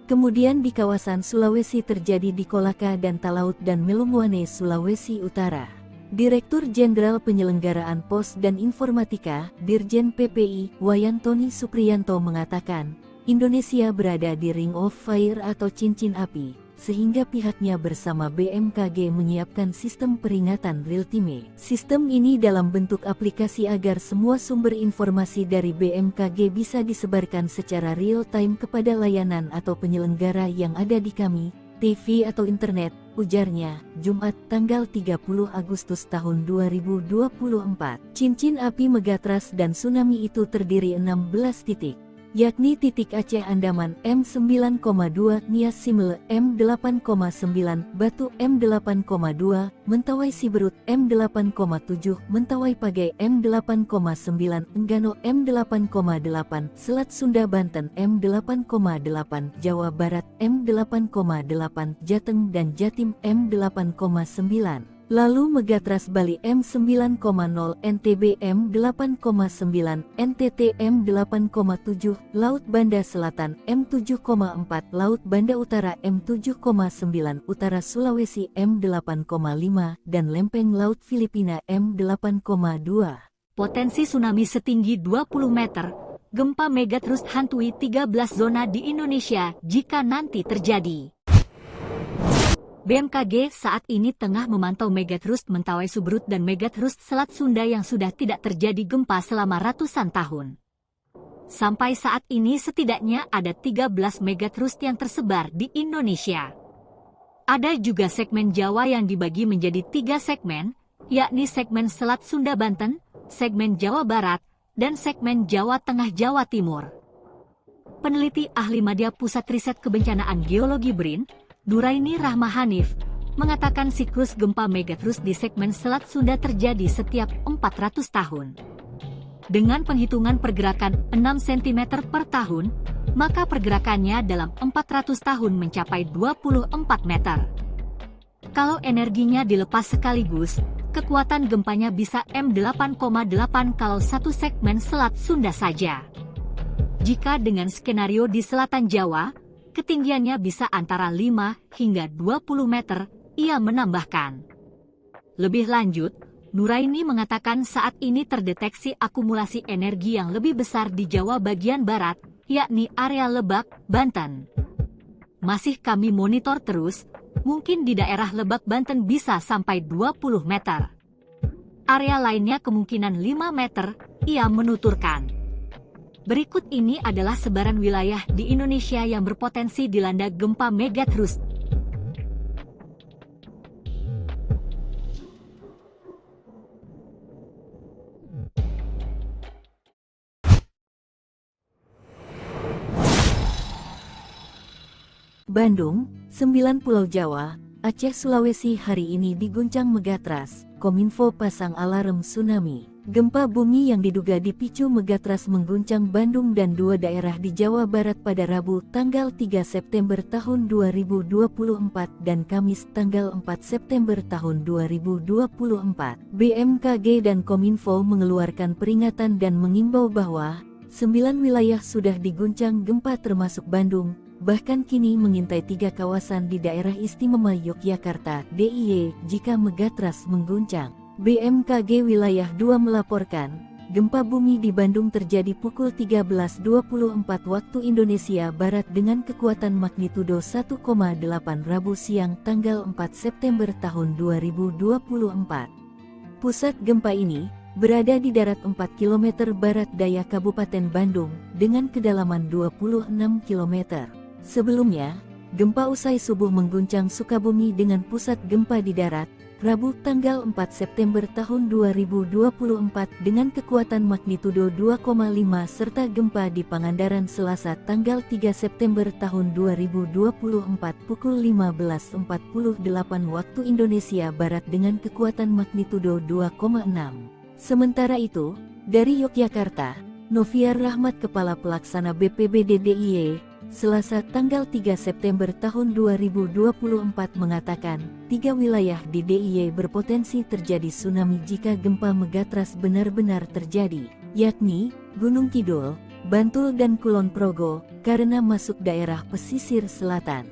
Kemudian di kawasan Sulawesi terjadi di Kolaka dan Talaut dan Melungwane, Sulawesi Utara. Direktur Jenderal Penyelenggaraan Pos dan Informatika, Dirjen PPI, Wayantoni Supriyanto mengatakan, Indonesia berada di Ring of Fire atau cincin api, sehingga pihaknya bersama BMKG menyiapkan sistem peringatan real-time. Sistem ini dalam bentuk aplikasi agar semua sumber informasi dari BMKG bisa disebarkan secara real-time kepada layanan atau penyelenggara yang ada di kami, TV atau internet, ujarnya, Jumat tanggal 30 Agustus tahun 2024. Cincin api Megatras dan tsunami itu terdiri 16 titik, yakni titik Aceh Andaman M9,2, Nias Simele M8,9, Batu M8,2, Mentawai Siberut M8,7, Mentawai Pagai M8,9, Enggano M8,8, Selat Sunda Banten M8,8, Jawa Barat M8,8, Jateng dan Jatim M8,9. Lalu Megatras Bali M9,0, NTB M8,9, NTT M8,7, Laut Banda Selatan M7,4, Laut Banda Utara M7,9, Utara Sulawesi M8,5, dan Lempeng Laut Filipina M8,2. Potensi tsunami setinggi 20 meter, gempa megatrust hantui 13 zona di Indonesia jika nanti terjadi. BMKG saat ini tengah memantau megatrust Mentawai Subrut dan megatrust Selat Sunda yang sudah tidak terjadi gempa selama ratusan tahun. Sampai saat ini setidaknya ada 13 megatrust yang tersebar di Indonesia. Ada juga segmen Jawa yang dibagi menjadi 3 segmen, yakni segmen Selat Sunda Banten, segmen Jawa Barat, dan segmen Jawa Tengah Jawa Timur. Peneliti ahli Madya Pusat Riset Kebencanaan Geologi BRIN, Nuraini Rahma Hanif, mengatakan siklus gempa megatrust di segmen Selat Sunda terjadi setiap 400 tahun. Dengan penghitungan pergerakan 6 cm per tahun, maka pergerakannya dalam 400 tahun mencapai 24 meter. Kalau energinya dilepas sekaligus, kekuatan gempanya bisa M8,8 kalau satu segmen Selat Sunda saja. Jika dengan skenario di selatan Jawa, ketinggiannya bisa antara 5 hingga 20 meter, ia menambahkan. Lebih lanjut, Nuraini mengatakan saat ini terdeteksi akumulasi energi yang lebih besar di Jawa bagian barat, yakni area Lebak, Banten. Masih kami monitor terus, mungkin di daerah Lebak, Banten bisa sampai 20 meter. Area lainnya kemungkinan 5 meter, ia menuturkan. Berikut ini adalah sebaran wilayah di Indonesia yang berpotensi dilanda gempa megatrust. Bandung, 9 Pulau Jawa, Aceh Sulawesi hari ini diguncang Megatras, Kominfo pasang alarm tsunami. Gempa bumi yang diduga dipicu megatrust mengguncang Bandung dan dua daerah di Jawa Barat pada Rabu tanggal 3 September tahun 2024 dan Kamis tanggal 4 September tahun 2024. BMKG dan Kominfo mengeluarkan peringatan dan mengimbau bahwa 9 wilayah sudah diguncang gempa termasuk Bandung, bahkan kini mengintai 3 kawasan di daerah istimewa Yogyakarta (DIY) jika megatrust mengguncang. BMKG Wilayah 2 melaporkan, gempa bumi di Bandung terjadi pukul 13.24 waktu Indonesia Barat dengan kekuatan magnitudo 1,8 Rabu siang tanggal 4 September tahun 2024. Pusat gempa ini berada di darat 4 km barat daya Kabupaten Bandung dengan kedalaman 26 km. Sebelumnya, gempa usai subuh mengguncang Sukabumi dengan pusat gempa di darat, Rabu tanggal 4 September tahun 2024 dengan kekuatan magnitudo 2,5 serta gempa di Pangandaran Selasa tanggal 3 September tahun 2024 pukul 15.48 waktu Indonesia Barat dengan kekuatan magnitudo 2,6. Sementara itu, dari Yogyakarta, Noviar Rahmat Kepala Pelaksana BPBD DIY, Selasa tanggal 3 September tahun 2024 mengatakan, 3 wilayah di DIY berpotensi terjadi tsunami jika gempa megatrust benar-benar terjadi, yakni Gunung Kidul, Bantul dan Kulon Progo, karena masuk daerah pesisir selatan.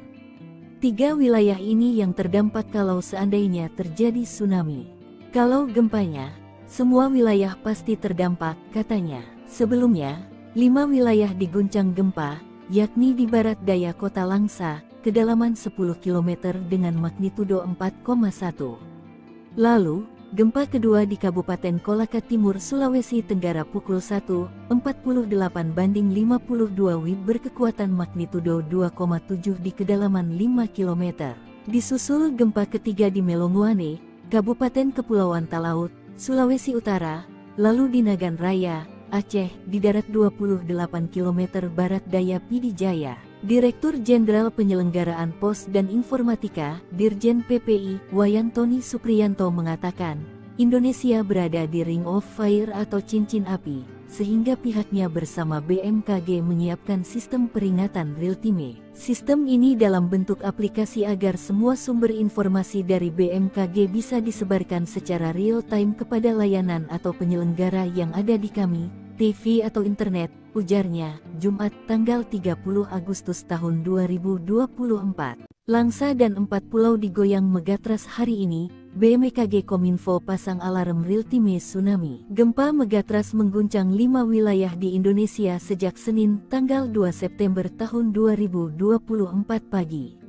3 wilayah ini yang terdampak kalau seandainya terjadi tsunami. Kalau gempanya, semua wilayah pasti terdampak, katanya. Sebelumnya, 5 wilayah diguncang gempa, yakni di barat daya kota Langsa, kedalaman 10 km dengan magnitudo 4,1. Lalu, gempa kedua di Kabupaten Kolaka Timur, Sulawesi Tenggara pukul 1.48/52 WIB berkekuatan magnitudo 2,7 di kedalaman 5 km. Disusul gempa ketiga di Melonguane, Kabupaten Kepulauan Talaut, Sulawesi Utara, lalu di Nagan Raya, Aceh, di darat 28 km barat daya Pidijaya. Direktur Jenderal Penyelenggaraan Pos dan Informatika, Dirjen PPI, Wayantoni Supriyanto mengatakan, Indonesia berada di Ring of Fire atau cincin api, sehingga pihaknya bersama BMKG menyiapkan sistem peringatan real-time. Sistem ini dalam bentuk aplikasi agar semua sumber informasi dari BMKG bisa disebarkan secara real-time kepada layanan atau penyelenggara yang ada di kami, TV atau internet, ujarnya, Jumat tanggal 30 Agustus tahun 2024. Langsa dan 4 pulau digoyang megatrust hari ini, BMKG Kominfo pasang alarm real-time tsunami. Gempa megatrust mengguncang 5 wilayah di Indonesia sejak Senin tanggal 2 September tahun 2024 pagi.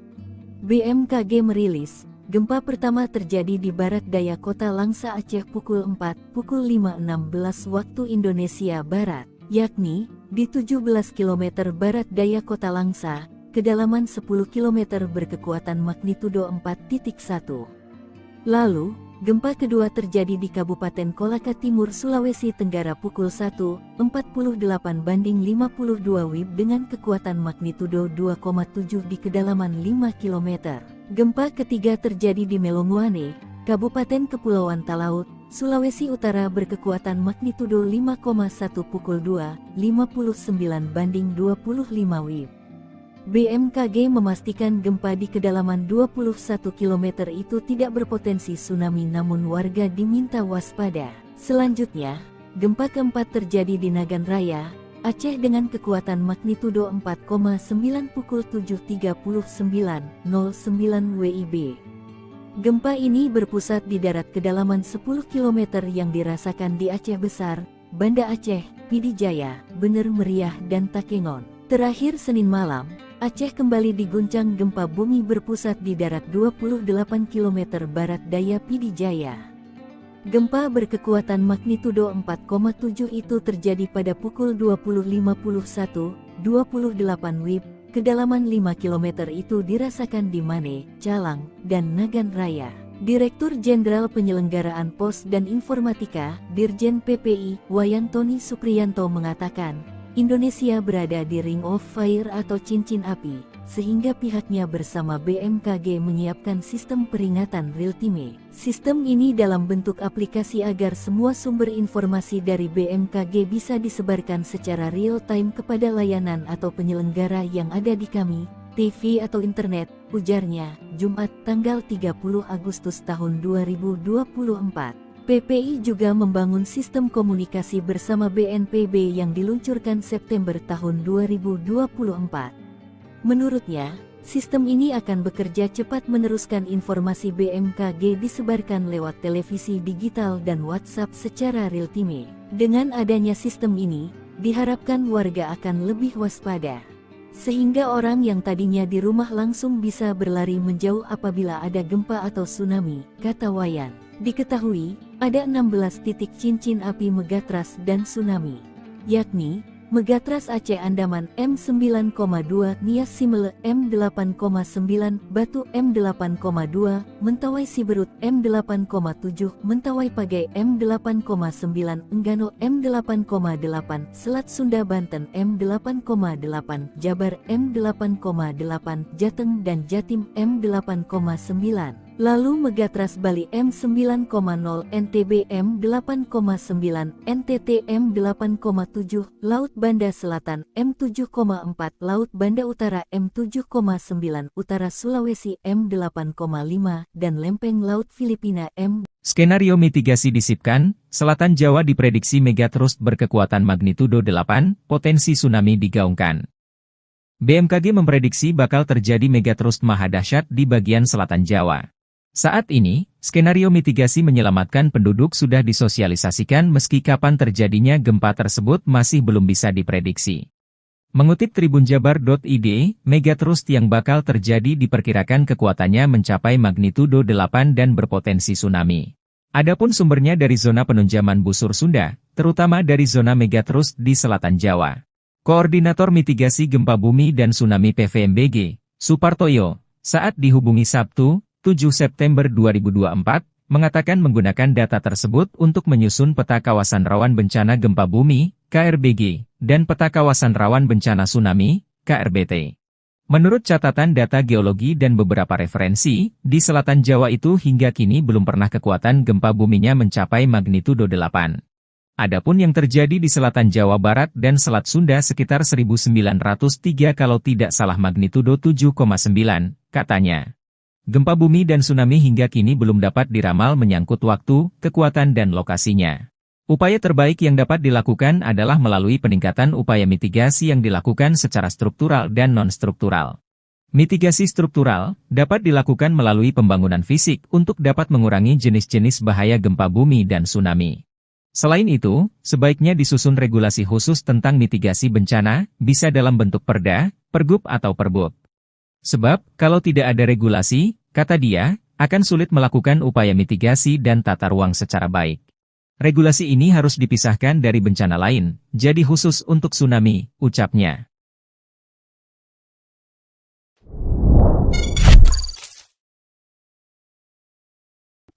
BMKG merilis, gempa pertama terjadi di barat daya kota Langsa Aceh pukul 5.16 waktu Indonesia Barat, yakni di 17 km barat daya kota Langsa, kedalaman 10 km berkekuatan magnitudo 4,1. Lalu, gempa kedua terjadi di Kabupaten Kolaka Timur, Sulawesi Tenggara pukul 1.48/52 WIB dengan kekuatan magnitudo 2,7 di kedalaman 5 km. Gempa ketiga terjadi di Melonguane, Kabupaten Kepulauan Talaut, Sulawesi Utara berkekuatan magnitudo 5,1 pukul 2.59/25 WIB. BMKG memastikan gempa di kedalaman 21 km itu tidak berpotensi tsunami namun warga diminta waspada. Selanjutnya, gempa keempat terjadi di Nagan Raya, Aceh dengan kekuatan magnitudo 4,9 pukul 7.39.09 WIB. Gempa ini berpusat di darat kedalaman 10 km yang dirasakan di Aceh Besar, Banda Aceh, Pidijaya, Bener Meriah dan Takengon. Terakhir Senin malam, Aceh kembali diguncang gempa bumi berpusat di darat 28 km barat daya Pidijaya. Gempa berkekuatan magnitudo 4,7 itu terjadi pada pukul 20.51.28 WIB, kedalaman 5 km itu dirasakan di Mane, Calang, dan Nagan Raya. Direktur Jenderal Penyelenggaraan Pos dan Informatika, Dirjen PPI, Wayantoni Supriyanto mengatakan, Indonesia berada di Ring of Fire atau cincin api, sehingga pihaknya bersama BMKG menyiapkan sistem peringatan real-time. Sistem ini dalam bentuk aplikasi agar semua sumber informasi dari BMKG bisa disebarkan secara real-time kepada layanan atau penyelenggara yang ada di kami, TV atau internet, ujarnya, Jumat tanggal 30 Agustus tahun 2024. PPI juga membangun sistem komunikasi bersama BNPB yang diluncurkan September tahun 2024. Menurutnya, sistem ini akan bekerja cepat meneruskan informasi BMKG disebarkan lewat televisi digital dan WhatsApp secara real-time. Dengan adanya sistem ini, diharapkan warga akan lebih waspada, sehingga orang yang tadinya di rumah langsung bisa berlari menjauh apabila ada gempa atau tsunami, kata Wayan. Diketahui, ada 16 titik cincin api Megatras dan tsunami, yakni Megatras Aceh Andaman M9,2, Nias Simele M8,9, Batu M8,2, Mentawai Siberut M8,7, Mentawai Pagai M8,9, Enggano M8,8, Selat Sunda Banten M8,8, Jabar M8,8, Jateng dan Jatim M8,9. Lalu Megatras Bali M9,0, NTB M8,9, NTT M8,7, Laut Banda Selatan M7,4, Laut Banda Utara M7,9, Utara Sulawesi M8,5, dan Lempeng Laut Filipina M. Skenario mitigasi disipkan, Selatan Jawa diprediksi megatrust berkekuatan magnitudo 8, potensi tsunami digaungkan. BMKG memprediksi bakal terjadi megatrust maha dahsyat di bagian selatan Jawa. Saat ini, skenario mitigasi menyelamatkan penduduk sudah disosialisasikan meski kapan terjadinya gempa tersebut masih belum bisa diprediksi. Mengutip tribunjabar.id, megatrust yang bakal terjadi diperkirakan kekuatannya mencapai magnitudo 8 dan berpotensi tsunami. Adapun sumbernya dari zona penunjaman busur Sunda, terutama dari zona megatrust di selatan Jawa. Koordinator Mitigasi Gempa Bumi dan Tsunami PVMBG, Supartoyo, saat dihubungi Sabtu, 7 September 2024, mengatakan menggunakan data tersebut untuk menyusun peta kawasan rawan bencana gempa bumi, KRBG, dan peta kawasan rawan bencana tsunami, KRBT. Menurut catatan data geologi dan beberapa referensi, di selatan Jawa itu hingga kini belum pernah kekuatan gempa buminya mencapai magnitudo 8. Adapun yang terjadi di selatan Jawa Barat dan Selat Sunda sekitar 1903 kalau tidak salah magnitudo 7,9, katanya. Gempa bumi dan tsunami hingga kini belum dapat diramal menyangkut waktu, kekuatan dan lokasinya. Upaya terbaik yang dapat dilakukan adalah melalui peningkatan upaya mitigasi yang dilakukan secara struktural dan non-struktural. Mitigasi struktural dapat dilakukan melalui pembangunan fisik untuk dapat mengurangi jenis-jenis bahaya gempa bumi dan tsunami. Selain itu, sebaiknya disusun regulasi khusus tentang mitigasi bencana, bisa dalam bentuk perda, pergub atau perbub. Sebab, kalau tidak ada regulasi, kata dia, akan sulit melakukan upaya mitigasi dan tata ruang secara baik. Regulasi ini harus dipisahkan dari bencana lain, jadi khusus untuk tsunami, ucapnya.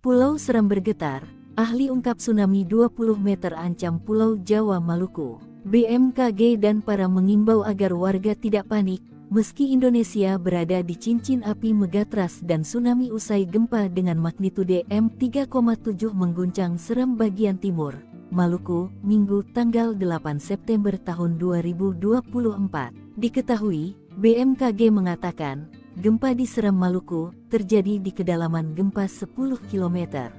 Pulau Seram bergetar, ahli ungkap tsunami 20 meter ancam Pulau Jawa Maluku. BMKG dan para mengimbau agar warga tidak panik, meski Indonesia berada di cincin api Megatras dan tsunami usai gempa dengan magnitudo M3,7 mengguncang Seram bagian timur, Maluku, Minggu tanggal 8 September tahun 2024. Diketahui, BMKG mengatakan, gempa di Seram Maluku terjadi di kedalaman gempa 10 km.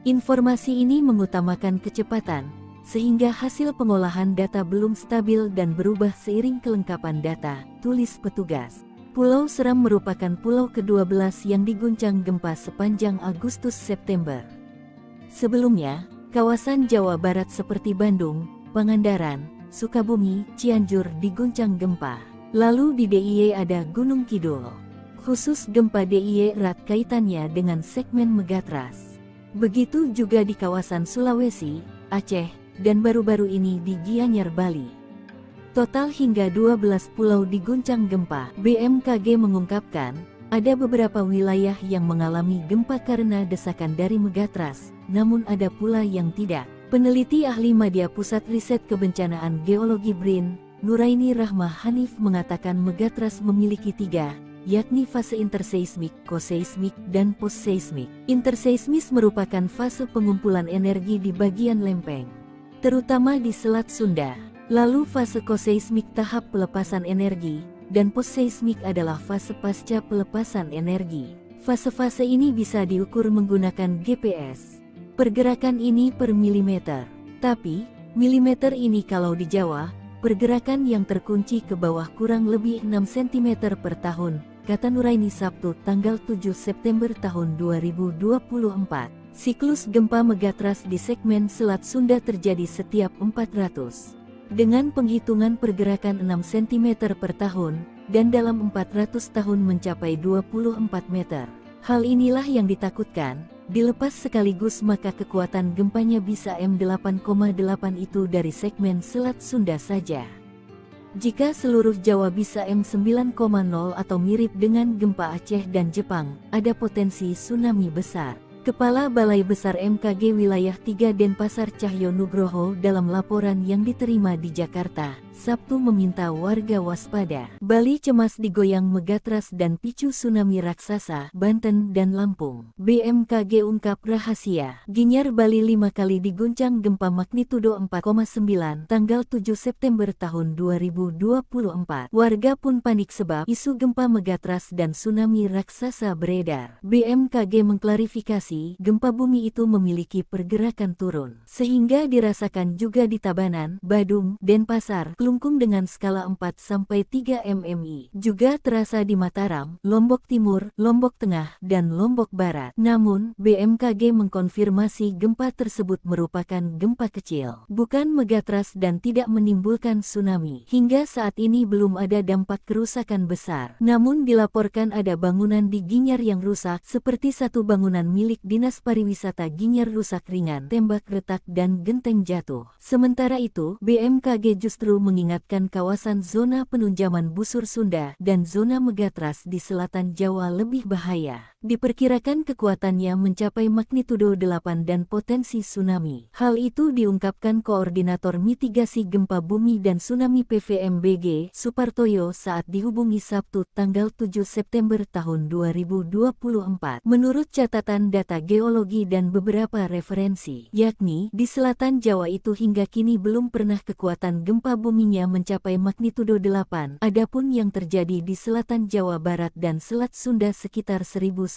Informasi ini mengutamakan kecepatan, sehingga hasil pengolahan data belum stabil dan berubah seiring kelengkapan data, tulis petugas. Pulau Seram merupakan pulau ke-12 yang diguncang gempa sepanjang Agustus-September. Sebelumnya, kawasan Jawa Barat seperti Bandung, Pangandaran, Sukabumi, Cianjur diguncang gempa. Lalu di DIY ada Gunung Kidul. Khusus gempa DIY erat kaitannya dengan segmen Megatras. Begitu juga di kawasan Sulawesi, Aceh, dan baru-baru ini di Gianyar, Bali. Total hingga 12 pulau diguncang gempa. BMKG mengungkapkan, ada beberapa wilayah yang mengalami gempa karena desakan dari Megatras, namun ada pula yang tidak. Peneliti ahli Madya Pusat Riset Kebencanaan Geologi BRIN, Nuraini Rahmah Hanif mengatakan megatrust memiliki 3, yakni fase interseismik, koseismik, dan postseismik. Interseismis merupakan fase pengumpulan energi di bagian lempeng, terutama di Selat Sunda. Lalu fase koseismik tahap pelepasan energi, dan postseismik adalah fase pasca pelepasan energi. Fase-fase ini bisa diukur menggunakan GPS. Pergerakan ini per milimeter. Tapi, milimeter ini kalau di Jawa, pergerakan yang terkunci ke bawah kurang lebih 6 cm per tahun, kata Nuraini Sabtu tanggal 7 September tahun 2024. Siklus gempa megatrust di segmen Selat Sunda terjadi setiap 400. Dengan penghitungan pergerakan 6 cm per tahun, dan dalam 400 tahun mencapai 24 meter. Hal inilah yang ditakutkan, dilepas sekaligus maka kekuatan gempanya bisa M8,8 itu dari segmen Selat Sunda saja. Jika seluruh Jawa bisa M9,0 atau mirip dengan gempa Aceh dan Jepang, ada potensi tsunami besar. Kepala Balai Besar MKG Wilayah 3 Denpasar Cahyo Nugroho dalam laporan yang diterima di Jakarta, Sabtu meminta warga waspada. Bali cemas digoyang megatrust dan picu tsunami raksasa, Banten dan Lampung. BMKG ungkap rahasia. Ginyar Bali 5 kali diguncang gempa magnitudo 4,9 tanggal 7 September tahun 2024. Warga pun panik sebab isu gempa megatrust dan tsunami raksasa beredar. BMKG mengklarifikasi, gempa bumi itu memiliki pergerakan turun, sehingga dirasakan juga di Tabanan, Badung, Denpasar, Klungkung dengan skala 4-3 mmi. Juga terasa di Mataram, Lombok Timur, Lombok Tengah, dan Lombok Barat. Namun, BMKG mengkonfirmasi gempa tersebut merupakan gempa kecil, bukan megatrust dan tidak menimbulkan tsunami. Hingga saat ini belum ada dampak kerusakan besar. Namun dilaporkan ada bangunan di Ginyar yang rusak, seperti satu bangunan milik Dinas Pariwisata Ginyar rusak ringan, tembak retak dan genteng jatuh. Sementara itu, BMKG justru mengingatkan kawasan zona penunjaman busur Sunda dan zona megatrust di selatan Jawa lebih bahaya. Diperkirakan kekuatannya mencapai magnitudo 8 dan potensi tsunami. Hal itu diungkapkan Koordinator Mitigasi Gempa Bumi dan Tsunami PVMBG, Supartoyo saat dihubungi Sabtu tanggal 7 September tahun 2024. Menurut catatan data geologi dan beberapa referensi, yakni di selatan Jawa itu hingga kini belum pernah kekuatan gempa buminya mencapai magnitudo 8. Adapun yang terjadi di selatan Jawa Barat dan Selat Sunda sekitar 1903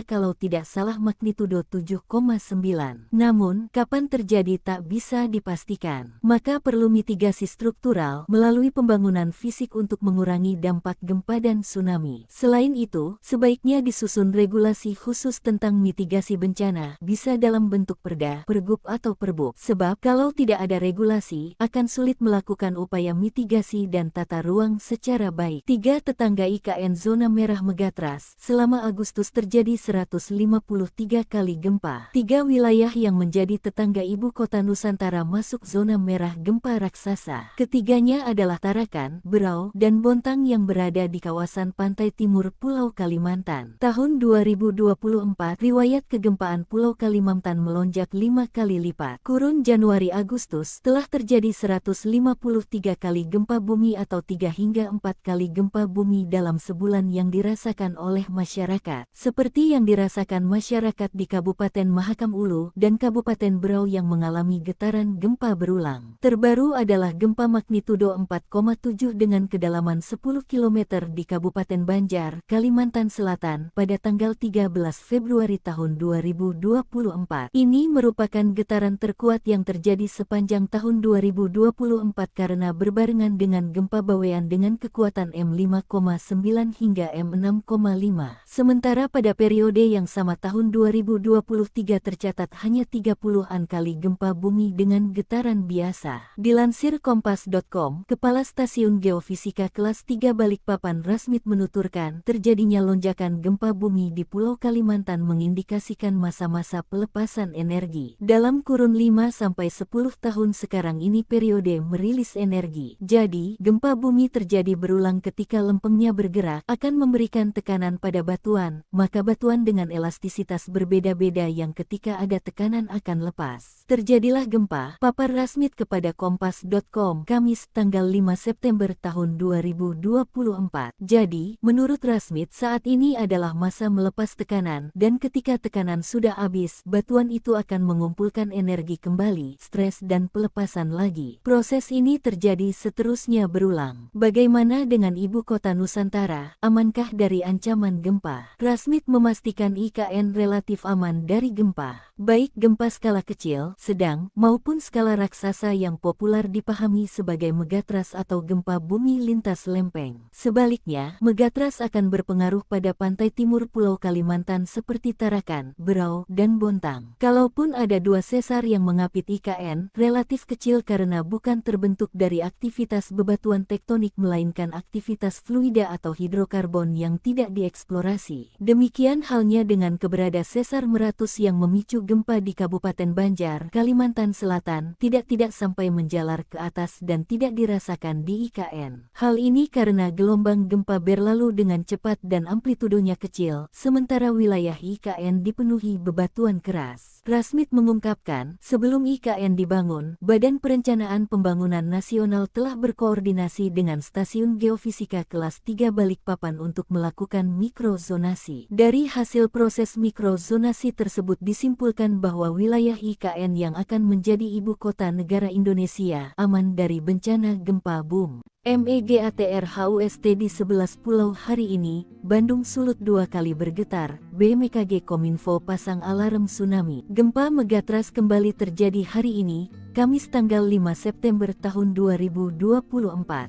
kalau tidak salah magnitudo 7,9. Namun, kapan terjadi tak bisa dipastikan. Maka perlu mitigasi struktural melalui pembangunan fisik untuk mengurangi dampak gempa dan tsunami. Selain itu, sebaiknya disusun regulasi khusus tentang mitigasi bencana, bisa dalam bentuk perda, pergub atau perbuk. Sebab kalau tidak ada regulasi, akan sulit melakukan upaya mitigasi dan tata ruang secara baik. 3 tetangga IKN zona merah megatrust. Selama Agustus terjadi 153 kali gempa. 3 wilayah yang menjadi tetangga ibu kota Nusantara masuk zona merah gempa raksasa. Ketiganya adalah Tarakan, Berau, dan Bontang yang berada di kawasan pantai timur Pulau Kalimantan. Tahun 2024, riwayat kegempaan Pulau Kalimantan melonjak 5 kali lipat. Kurun Januari-Agustus telah terjadi 153 kali gempa bumi atau 3 hingga 4 kali gempa bumi dalam sebulan yang dirasakan oleh masyarakat, seperti yang dirasakan masyarakat di Kabupaten Mahakam Ulu dan Kabupaten Berau yang mengalami getaran gempa berulang. Terbaru adalah gempa magnitudo 4,7 dengan kedalaman 10 km di Kabupaten Banjar, Kalimantan Selatan pada tanggal 13 Februari tahun 2024. Ini merupakan getaran terkuat yang terjadi sepanjang tahun 2024 karena berbarengan dengan gempa Bawean dengan kekuatan M5,9 hingga M6,5. Sementara pada periode yang sama tahun 2023 tercatat hanya 30-an kali gempa bumi dengan getaran biasa. Dilansir Kompas.com, Kepala Stasiun Geofisika Kelas 3 Balikpapan Rasmit menuturkan, terjadinya lonjakan gempa bumi di Pulau Kalimantan mengindikasikan masa-masa pelepasan energi. Dalam kurun 5-10 tahun sekarang ini periode merilis energi. Jadi, gempa bumi terjadi berulang ketika lempengnya bergerak, akan memberikan tekanan pada batu batuan, maka batuan dengan elastisitas berbeda-beda yang ketika ada tekanan akan lepas. Terjadilah gempa, papar Rasmith kepada Kompas.com, Kamis, tanggal 5 September tahun 2024. Jadi, menurut Rasmith saat ini adalah masa melepas tekanan, dan ketika tekanan sudah habis, batuan itu akan mengumpulkan energi kembali, stres dan pelepasan lagi. Proses ini terjadi seterusnya berulang. Bagaimana dengan ibu kota Nusantara, amankah dari ancaman gempa? Rasmith memastikan IKN relatif aman dari gempa, baik gempa skala kecil, sedang, maupun skala raksasa yang populer dipahami sebagai megatrust atau gempa bumi lintas lempeng. Sebaliknya, megatrust akan berpengaruh pada pantai timur Pulau Kalimantan seperti Tarakan, Berau, dan Bontang. Kalaupun ada 2 sesar yang mengapit IKN, relatif kecil karena bukan terbentuk dari aktivitas bebatuan tektonik melainkan aktivitas fluida atau hidrokarbon yang tidak dieksplorasi. Demikian halnya dengan keberadaan sesar meratus yang memicu gempa di Kabupaten Banjar, Kalimantan Selatan, tidak sampai menjalar ke atas dan tidak dirasakan di IKN. Hal ini karena gelombang gempa berlalu dengan cepat dan amplitudonya kecil, sementara wilayah IKN dipenuhi bebatuan keras. Rasmith mengungkapkan, sebelum IKN dibangun, Badan Perencanaan Pembangunan Nasional telah berkoordinasi dengan Stasiun Geofisika Kelas 3 Balikpapan untuk melakukan mikrozonasi. Dari hasil proses mikrozonasi tersebut disimpulkan bahwa wilayah IKN yang akan menjadi ibu kota negara Indonesia aman dari bencana gempa bumi. MEGATRHUST di 11 pulau hari ini, Bandung Sulut 2 kali bergetar, BMKG Kominfo pasang alarm tsunami. Gempa megatrust kembali terjadi hari ini, Kamis tanggal 5 September tahun 2024.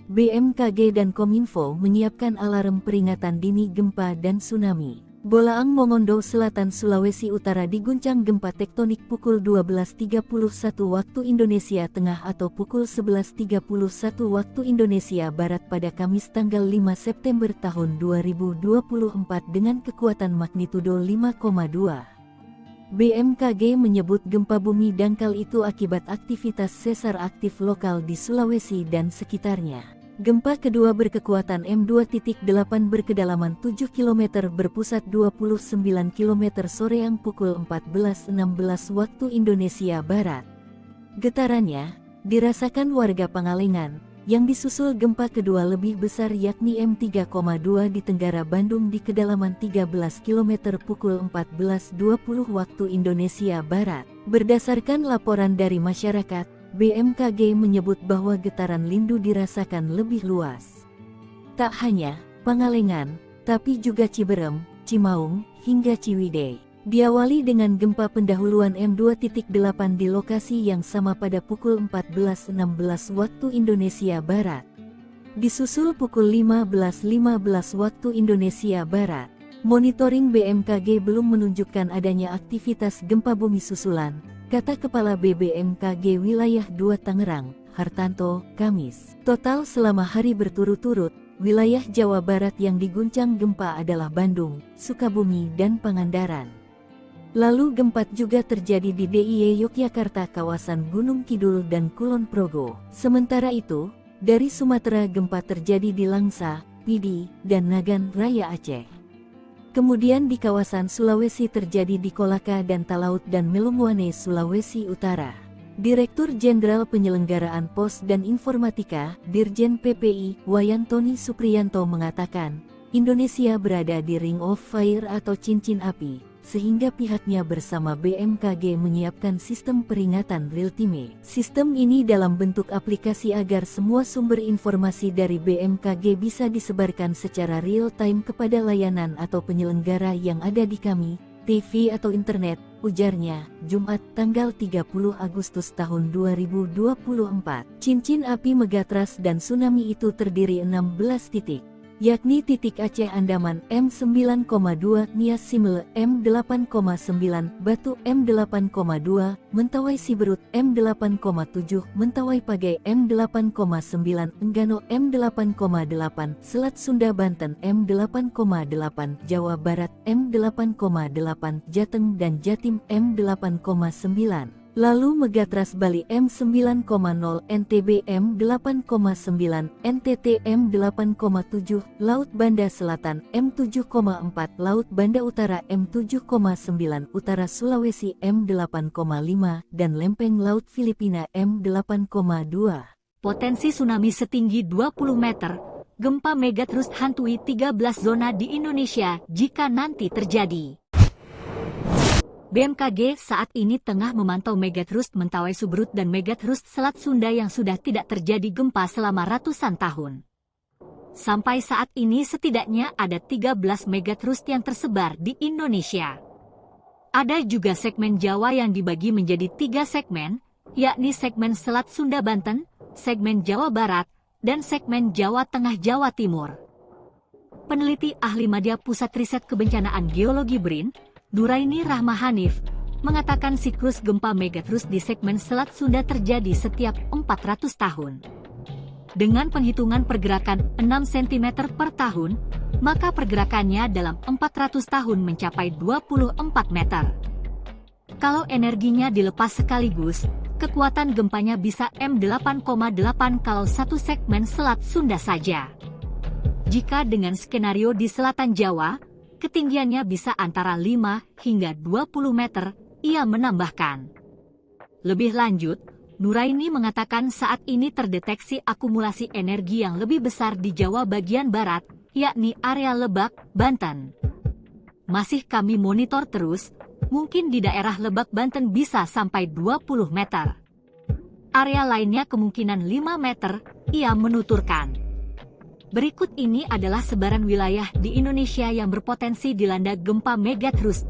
BMKG dan Kominfo menyiapkan alarm peringatan dini gempa dan tsunami. Bolaang Mongondo Selatan Sulawesi Utara diguncang gempa tektonik pukul 12.31 waktu Indonesia Tengah atau pukul 11.31 waktu Indonesia Barat pada Kamis tanggal 5 September tahun 2024 dengan kekuatan magnitudo 5,2. BMKG menyebut gempa bumi dangkal itu akibat aktivitas sesar aktif lokal di Sulawesi dan sekitarnya. Gempa kedua berkekuatan M2.8 berkedalaman 7 km berpusat 29 km soreang pukul 14.16 waktu Indonesia Barat. Getarannya dirasakan warga Pangalengan, yang disusul gempa kedua lebih besar yakni M3,2 di Tenggara Bandung di kedalaman 13 km pukul 14.20 waktu Indonesia Barat. Berdasarkan laporan dari masyarakat, BMKG menyebut bahwa getaran lindu dirasakan lebih luas. Tak hanya Pangalengan, tapi juga Ciberem, Cimaung, hingga Ciwidey. Diawali dengan gempa pendahuluan M2.8 di lokasi yang sama pada pukul 14.16 waktu Indonesia Barat. Disusul pukul 15.15 waktu Indonesia Barat. Monitoring BMKG belum menunjukkan adanya aktivitas gempa bumi susulan, kata Kepala BBMKG Wilayah 2 Tangerang, Hartanto, Kamis. Total selama hari berturut-turut, wilayah Jawa Barat yang diguncang gempa adalah Bandung, Sukabumi dan Pangandaran. Lalu gempa juga terjadi di DIY Yogyakarta, kawasan Gunung Kidul dan Kulon Progo. Sementara itu, dari Sumatera gempa terjadi di Langsa, Pidi, dan Nagan Raya Aceh. Kemudian di kawasan Sulawesi terjadi di Kolaka dan Talaut dan Melungwane, Sulawesi Utara. Direktur Jenderal Penyelenggaraan Pos dan Informatika, Dirjen PPI, Wayantoni Supriyanto mengatakan, Indonesia berada di Ring of Fire atau cincin api, sehingga pihaknya bersama BMKG menyiapkan sistem peringatan real-time. Sistem ini dalam bentuk aplikasi agar semua sumber informasi dari BMKG bisa disebarkan secara real-time kepada layanan atau penyelenggara yang ada di kami, TV atau internet, ujarnya, Jumat tanggal 30 Agustus tahun 2024. Cincin api megatrust dan tsunami itu terdiri 16 titik, yakni titik Aceh Andaman M9,2, Nias Simele M8,9, Batu M8,2, Mentawai Siberut M8,7, Mentawai Pagai M8,9, Enggano M8,8, Selat Sunda Banten M8,8, Jawa Barat M8,8, Jateng dan Jatim M8,9. Lalu Megatras Bali M9,0 NTB M8,9 NTT M8,7 Laut Banda Selatan M7,4 Laut Banda Utara M7,9 Utara Sulawesi M8,5 dan Lempeng Laut Filipina M8,2. Potensi tsunami setinggi 20 meter, gempa megatrust hantui 13 zona di Indonesia jika nanti terjadi. BMKG saat ini tengah memantau megatrust Mentawai Subrut dan megatrust Selat Sunda yang sudah tidak terjadi gempa selama ratusan tahun. Sampai saat ini setidaknya ada 13 megatrust yang tersebar di Indonesia. Ada juga segmen Jawa yang dibagi menjadi 3 segmen, yakni segmen Selat Sunda Banten, segmen Jawa Barat, dan segmen Jawa Tengah Jawa Timur. Peneliti ahli Madya Pusat Riset Kebencanaan Geologi BRIN, Nuraini Rahma Hanif, mengatakan siklus gempa megatrust di segmen Selat Sunda terjadi setiap 400 tahun. Dengan penghitungan pergerakan 6 cm per tahun, maka pergerakannya dalam 400 tahun mencapai 24 meter. Kalau energinya dilepas sekaligus, kekuatan gempanya bisa M8,8 kalau satu segmen Selat Sunda saja. Jika dengan skenario di selatan Jawa, ketinggiannya bisa antara 5 hingga 20 meter, ia menambahkan. Lebih lanjut, Nuraini mengatakan saat ini terdeteksi akumulasi energi yang lebih besar di Jawa bagian barat, yakni area Lebak, Banten. Masih kami monitor terus, mungkin di daerah Lebak, Banten bisa sampai 20 meter. Area lainnya kemungkinan 5 meter, ia menuturkan. Berikut ini adalah sebaran wilayah di Indonesia yang berpotensi dilanda gempa megatrust.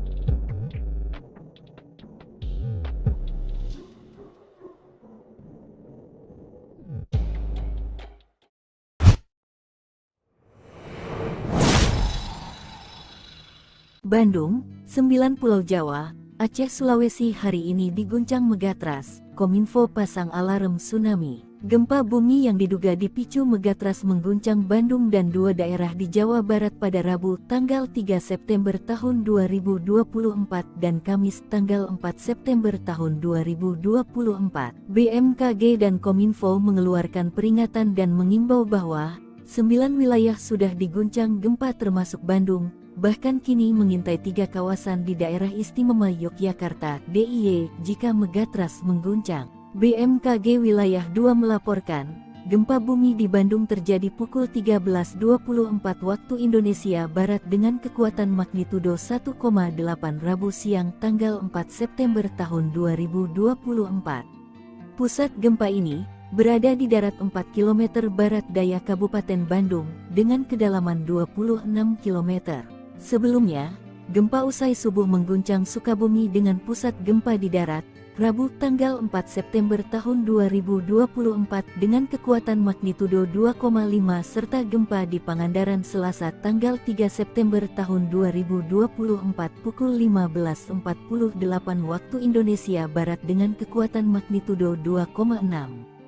Bandung, 9 Pulau Jawa, Aceh, Sulawesi hari ini diguncang megatras. Kominfo pasang alarm tsunami. Gempa bumi yang diduga dipicu megatras mengguncang Bandung dan 2 daerah di Jawa Barat pada Rabu tanggal 3 September tahun 2024 dan Kamis tanggal 4 September tahun 2024. BMKG dan Kominfo mengeluarkan peringatan dan mengimbau bahwa 9 wilayah sudah diguncang gempa termasuk Bandung, bahkan kini mengintai 3 kawasan di daerah istimewa Yogyakarta (DIY) jika megatras mengguncang. BMKG Wilayah 2 melaporkan, gempa bumi di Bandung terjadi pukul 13.24 waktu Indonesia Barat dengan kekuatan magnitudo 1,8 Rabu siang tanggal 4 September tahun 2024. Pusat gempa ini berada di darat 4 km barat daya Kabupaten Bandung dengan kedalaman 26 km. Sebelumnya, gempa usai subuh mengguncang Sukabumi dengan pusat gempa di darat, Rabu tanggal 4 September tahun 2024 dengan kekuatan magnitudo 2,5 serta gempa di Pangandaran Selasa tanggal 3 September tahun 2024 pukul 15.48 waktu Indonesia Barat dengan kekuatan magnitudo 2,6.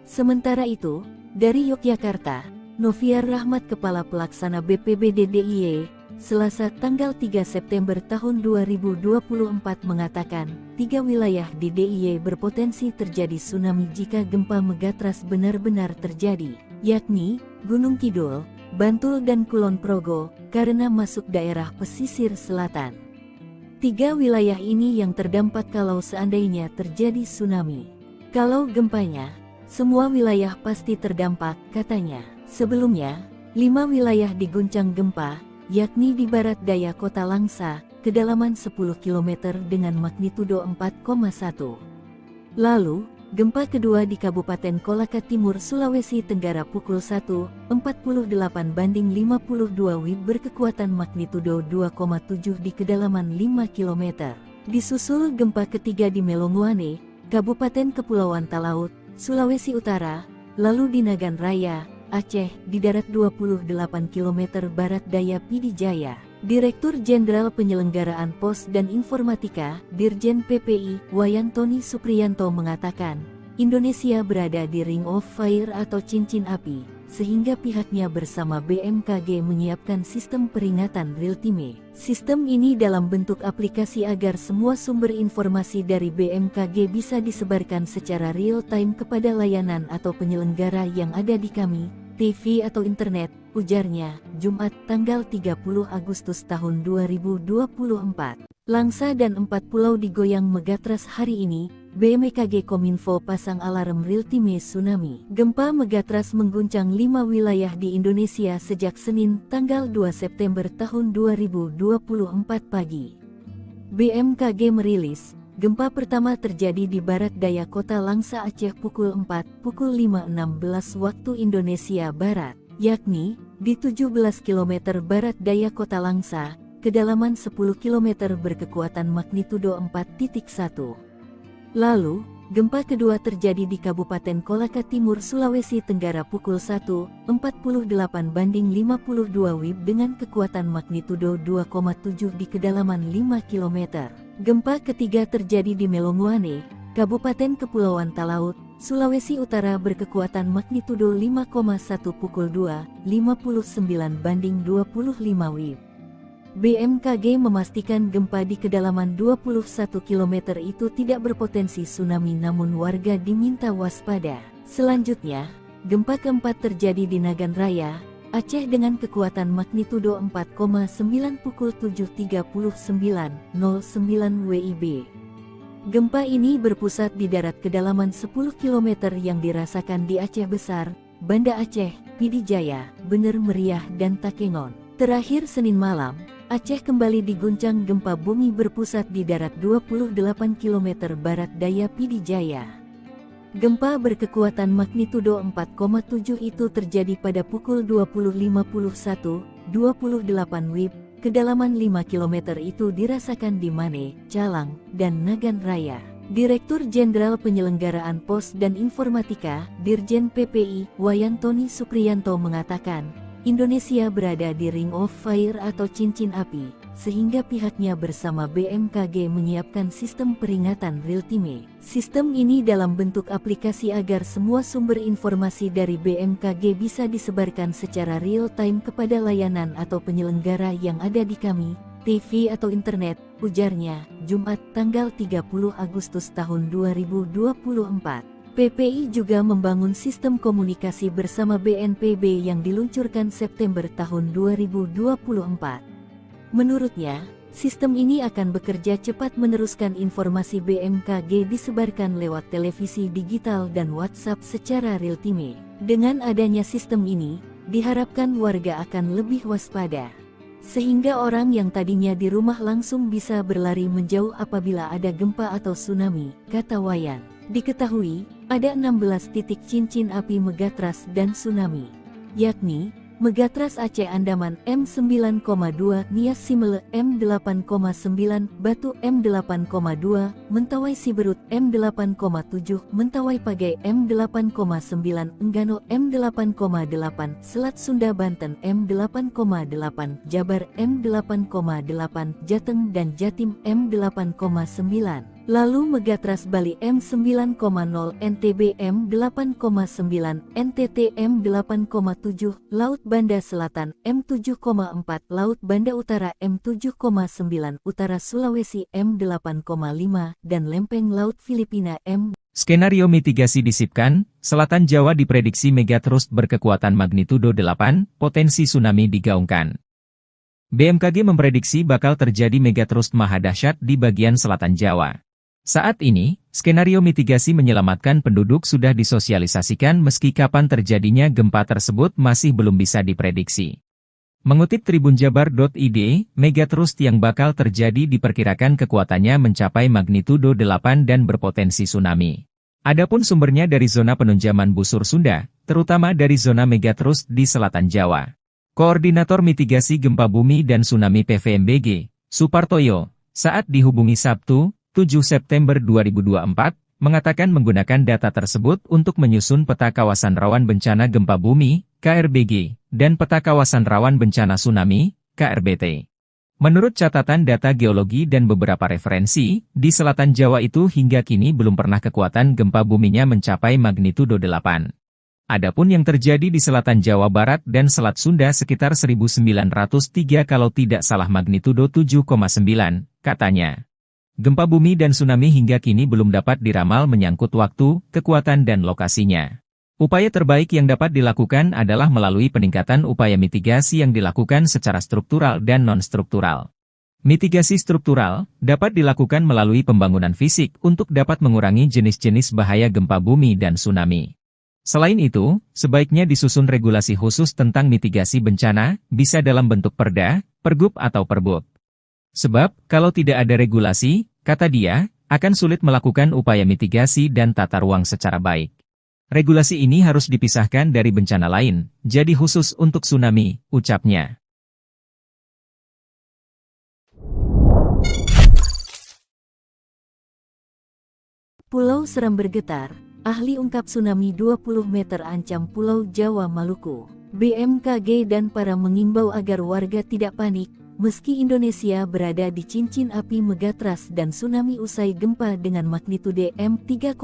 Sementara itu, dari Yogyakarta, Noviar Rahmat Kepala Pelaksana BPBD DIY, Selasa tanggal 3 September tahun 2024 mengatakan, 3 wilayah di DIY berpotensi terjadi tsunami jika gempa megatras benar-benar terjadi, yakni Gunung Kidul, Bantul dan Kulon Progo, karena masuk daerah pesisir selatan. 3 wilayah ini yang terdampak kalau seandainya terjadi tsunami. Kalau gempanya, semua wilayah pasti terdampak, katanya. Sebelumnya, 5 wilayah diguncang gempa, yakni di barat daya kota Langsa, kedalaman 10 km dengan magnitudo 4,1. Lalu, gempa kedua di Kabupaten Kolaka Timur, Sulawesi Tenggara pukul 1.48 banding 52 WIB berkekuatan magnitudo 2,7 di kedalaman 5 km. Disusul gempa ketiga di Melonguane, Kabupaten Kepulauan Talaut, Sulawesi Utara, lalu di Nagan Raya, Aceh, di darat 28 km barat daya Pidijaya. Direktur Jenderal Penyelenggaraan Pos dan Informatika, Dirjen PPI, Wayantoni Supriyanto mengatakan, Indonesia berada di Ring of Fire atau cincin api. sehingga pihaknya bersama BMKG menyiapkan sistem peringatan real-time. Sistem ini dalam bentuk aplikasi agar semua sumber informasi dari BMKG bisa disebarkan secara real-time kepada layanan atau penyelenggara yang ada di kami, TV atau internet, ujarnya, Jumat tanggal 30 Agustus tahun 2024. Langsa dan 4 pulau digoyang megatrust hari ini, BMKG Kominfo pasang alarm real-time tsunami. Gempa megatrust mengguncang 5 wilayah di Indonesia sejak Senin, tanggal 2 September tahun 2024 pagi. BMKG merilis, gempa pertama terjadi di barat daya kota Langsa Aceh pukul 5.16 waktu Indonesia Barat, yakni di 17 km barat daya kota Langsa, kedalaman 10 km berkekuatan magnitudo 4.1. Lalu, gempa kedua terjadi di Kabupaten Kolaka Timur, Sulawesi Tenggara pukul 1.48 banding 52 WIB dengan kekuatan magnitudo 2,7 di kedalaman 5 km. Gempa ketiga terjadi di Melonguane, Kabupaten Kepulauan Talaut, Sulawesi Utara berkekuatan magnitudo 5,1 pukul 2.59 banding 25 WIB. BMKG memastikan gempa di kedalaman 21 km itu tidak berpotensi tsunami, namun warga diminta waspada. Selanjutnya, gempa keempat terjadi di Nagan Raya, Aceh dengan kekuatan magnitudo 4,9 pukul 7.39.09 WIB. Gempa ini berpusat di darat kedalaman 10 km yang dirasakan di Aceh Besar, Banda Aceh, Pidi Jaya, Bener Meriah dan Takengon. Terakhir Senin malam, Aceh kembali diguncang gempa bumi berpusat di darat 28 km barat daya Pidi Jaya. Gempa berkekuatan magnitudo 4,7 itu terjadi pada pukul 20.51, 28 WIB, kedalaman 5 km itu dirasakan di Mane, Calang, dan Nagan Raya. Direktur Jenderal Penyelenggaraan Pos dan Informatika, Dirjen PPI, Wayantoni Supriyanto mengatakan, Indonesia berada di Ring of Fire atau cincin api, sehingga pihaknya bersama BMKG menyiapkan sistem peringatan real-time. Sistem ini dalam bentuk aplikasi agar semua sumber informasi dari BMKG bisa disebarkan secara real-time kepada layanan atau penyelenggara yang ada di kami, TV atau internet, ujarnya, Jumat tanggal 30 Agustus tahun 2024. PPI juga membangun sistem komunikasi bersama BNPB yang diluncurkan September tahun 2024. Menurutnya, sistem ini akan bekerja cepat meneruskan informasi BMKG disebarkan lewat televisi digital dan WhatsApp secara real-time. Dengan adanya sistem ini, diharapkan warga akan lebih waspada, sehingga orang yang tadinya di rumah langsung bisa berlari menjauh apabila ada gempa atau tsunami, kata Wayan. Diketahui, ada 16 titik cincin api megatrust dan tsunami, yakni Megatrust Aceh Andaman M9,2, Nias Simele M8,9, Batu M8,2, Mentawai Siberut M8,7, Mentawai Pagai M8,9, Enggano M8,8, Selat Sunda Banten M8,8, Jabar M8,8, Jateng dan Jatim M8,9. Lalu Megatrust Bali M9,0, NTB M8,9, NTT M8,7, Laut Banda Selatan M7,4, Laut Banda Utara M7,9, Utara Sulawesi M8,5, dan Lempeng Laut Filipina M. Skenario mitigasi disipkan, Selatan Jawa diprediksi megatrust berkekuatan magnitudo 8, potensi tsunami digaungkan. BMKG memprediksi bakal terjadi megatrust maha dahsyat di bagian selatan Jawa. Saat ini, skenario mitigasi menyelamatkan penduduk sudah disosialisasikan meski kapan terjadinya gempa tersebut masih belum bisa diprediksi. Mengutip tribunjabar.id, megatrust yang bakal terjadi diperkirakan kekuatannya mencapai magnitudo 8 dan berpotensi tsunami. Adapun sumbernya dari zona penunjaman busur Sunda, terutama dari zona megatrust di selatan Jawa. Koordinator Mitigasi Gempa Bumi dan Tsunami PVMBG, Supartoyo, saat dihubungi Sabtu, 7 September 2024, mengatakan menggunakan data tersebut untuk menyusun peta kawasan rawan bencana gempa bumi, KRBG, dan peta kawasan rawan bencana tsunami, KRBT. Menurut catatan data geologi dan beberapa referensi, di selatan Jawa itu hingga kini belum pernah kekuatan gempa buminya mencapai magnitudo 8. Adapun yang terjadi di selatan Jawa Barat dan Selat Sunda sekitar 1903 kalau tidak salah magnitudo 7,9, katanya. Gempa bumi dan tsunami hingga kini belum dapat diramal menyangkut waktu, kekuatan dan lokasinya. Upaya terbaik yang dapat dilakukan adalah melalui peningkatan upaya mitigasi yang dilakukan secara struktural dan non-struktural. Mitigasi struktural dapat dilakukan melalui pembangunan fisik untuk dapat mengurangi jenis-jenis bahaya gempa bumi dan tsunami. Selain itu, sebaiknya disusun regulasi khusus tentang mitigasi bencana, bisa dalam bentuk perda, pergub atau perbuk. Sebab, kalau tidak ada regulasi, kata dia, akan sulit melakukan upaya mitigasi dan tata ruang secara baik. Regulasi ini harus dipisahkan dari bencana lain, jadi khusus untuk tsunami, ucapnya. Pulau Seram bergetar, ahli ungkap tsunami 20 meter ancam Pulau Jawa Maluku. BMKG dan para mengimbau agar warga tidak panik, meski Indonesia berada di cincin api megatrust dan tsunami usai gempa dengan magnitudo 3,7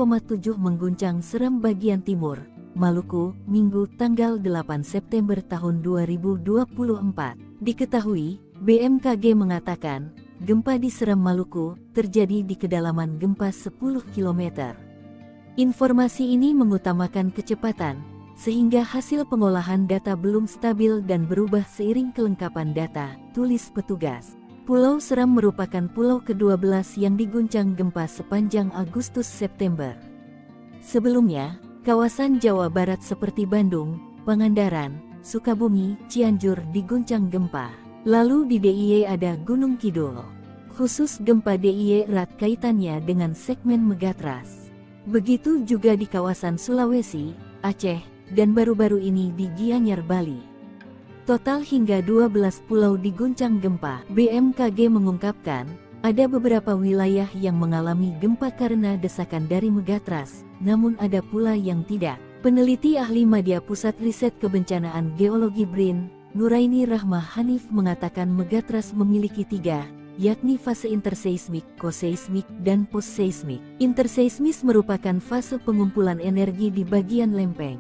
mengguncang Seram bagian timur, Maluku, Minggu tanggal 8 September tahun 2024. Diketahui, BMKG mengatakan, gempa di Seram Maluku terjadi di kedalaman gempa 10 km. Informasi ini mengutamakan kecepatan, sehingga hasil pengolahan data belum stabil dan berubah seiring kelengkapan data, tulis petugas. Pulau Seram merupakan pulau ke-12 yang diguncang gempa sepanjang Agustus-September. Sebelumnya, kawasan Jawa Barat seperti Bandung, Pangandaran, Sukabumi, Cianjur diguncang gempa. Lalu di DIY ada Gunung Kidul. Khusus gempa DIY erat kaitannya dengan segmen megatrust. Begitu juga di kawasan Sulawesi, Aceh, dan baru-baru ini di Gianyar, Bali. Total hingga 12 pulau diguncang gempa. BMKG mengungkapkan, ada beberapa wilayah yang mengalami gempa karena desakan dari megatrust, namun ada pula yang tidak. Peneliti ahli Madya Pusat Riset Kebencanaan Geologi BRIN, Nuraini Rahmah Hanif mengatakan megatrust memiliki 3, yakni fase interseismik, koseismik, dan postseismik. Interseismis merupakan fase pengumpulan energi di bagian lempeng,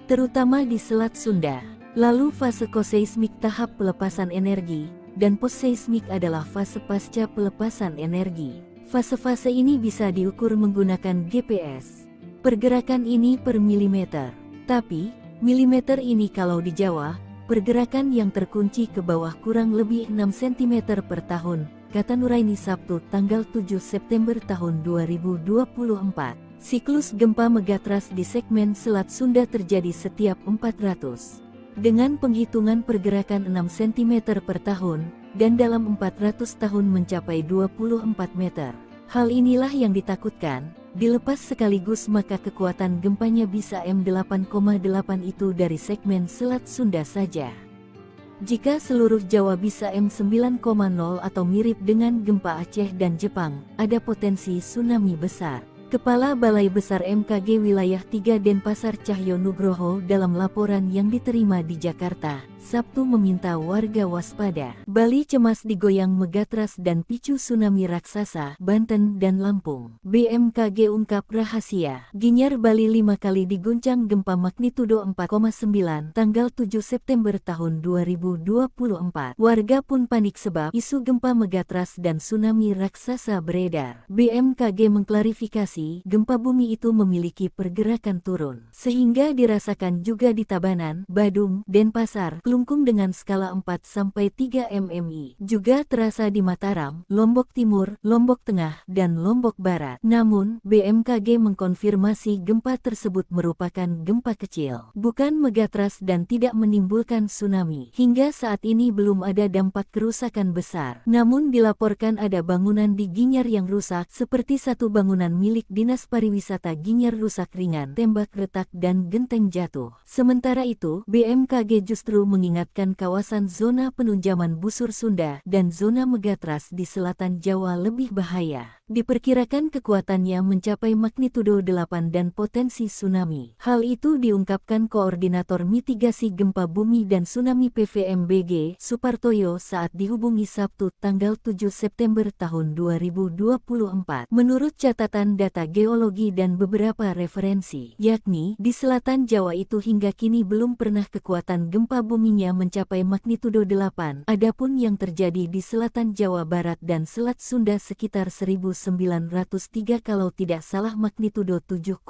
terutama di Selat Sunda. Lalu fase koseismik tahap pelepasan energi, dan postseismik adalah fase pasca pelepasan energi. Fase-fase ini bisa diukur menggunakan GPS. Pergerakan ini per milimeter. Tapi, milimeter ini kalau di Jawa, pergerakan yang terkunci ke bawah kurang lebih 6 cm per tahun, kata Nuraini Sabtu tanggal 7 September tahun 2024. Siklus gempa megatrust di segmen Selat Sunda terjadi setiap 400. Dengan penghitungan pergerakan 6 cm per tahun, dan dalam 400 tahun mencapai 24 meter. Hal inilah yang ditakutkan, dilepas sekaligus maka kekuatan gempanya bisa M8,8 itu dari segmen Selat Sunda saja. Jika seluruh Jawa bisa M9,0 atau mirip dengan gempa Aceh dan Jepang, ada potensi tsunami besar. Kepala Balai Besar MKG Wilayah 3 Denpasar Cahyo Nugroho dalam laporan yang diterima di Jakarta, Sabtu meminta warga waspada. Bali cemas digoyang megatrust dan picu tsunami raksasa, Banten dan Lampung. BMKG ungkap rahasia. Gianyar Bali 5 kali diguncang gempa magnitudo 4,9 tanggal 7 September tahun 2024. Warga pun panik sebab isu gempa megatrust dan tsunami raksasa beredar. BMKG mengklarifikasi, gempa bumi itu memiliki pergerakan turun, sehingga dirasakan juga di Tabanan, Badung, Denpasar, Klungkung dengan skala 4-3 mmi. Juga terasa di Mataram, Lombok Timur, Lombok Tengah, dan Lombok Barat. Namun, BMKG mengkonfirmasi gempa tersebut merupakan gempa kecil, bukan megatrust dan tidak menimbulkan tsunami. Hingga saat ini belum ada dampak kerusakan besar. Namun dilaporkan ada bangunan di Gianyar yang rusak, seperti satu bangunan milik Dinas Pariwisata Gianyar rusak ringan, tembak retak dan genteng jatuh. Sementara itu, BMKG justru mengingatkan kawasan zona penunjaman busur Sunda dan zona megatrust di selatan Jawa lebih bahaya. Diperkirakan kekuatannya mencapai magnitudo 8 dan potensi tsunami. Hal itu diungkapkan Koordinator Mitigasi Gempa Bumi dan Tsunami PVMBG, Supartoyo saat dihubungi Sabtu tanggal 7 September tahun 2024. Menurut catatan data geologi dan beberapa referensi, yakni di selatan Jawa itu hingga kini belum pernah kekuatan gempa buminya mencapai magnitudo 8. Adapun yang terjadi di selatan Jawa Barat dan Selat Sunda sekitar 1903 kalau tidak salah magnitudo 7,9.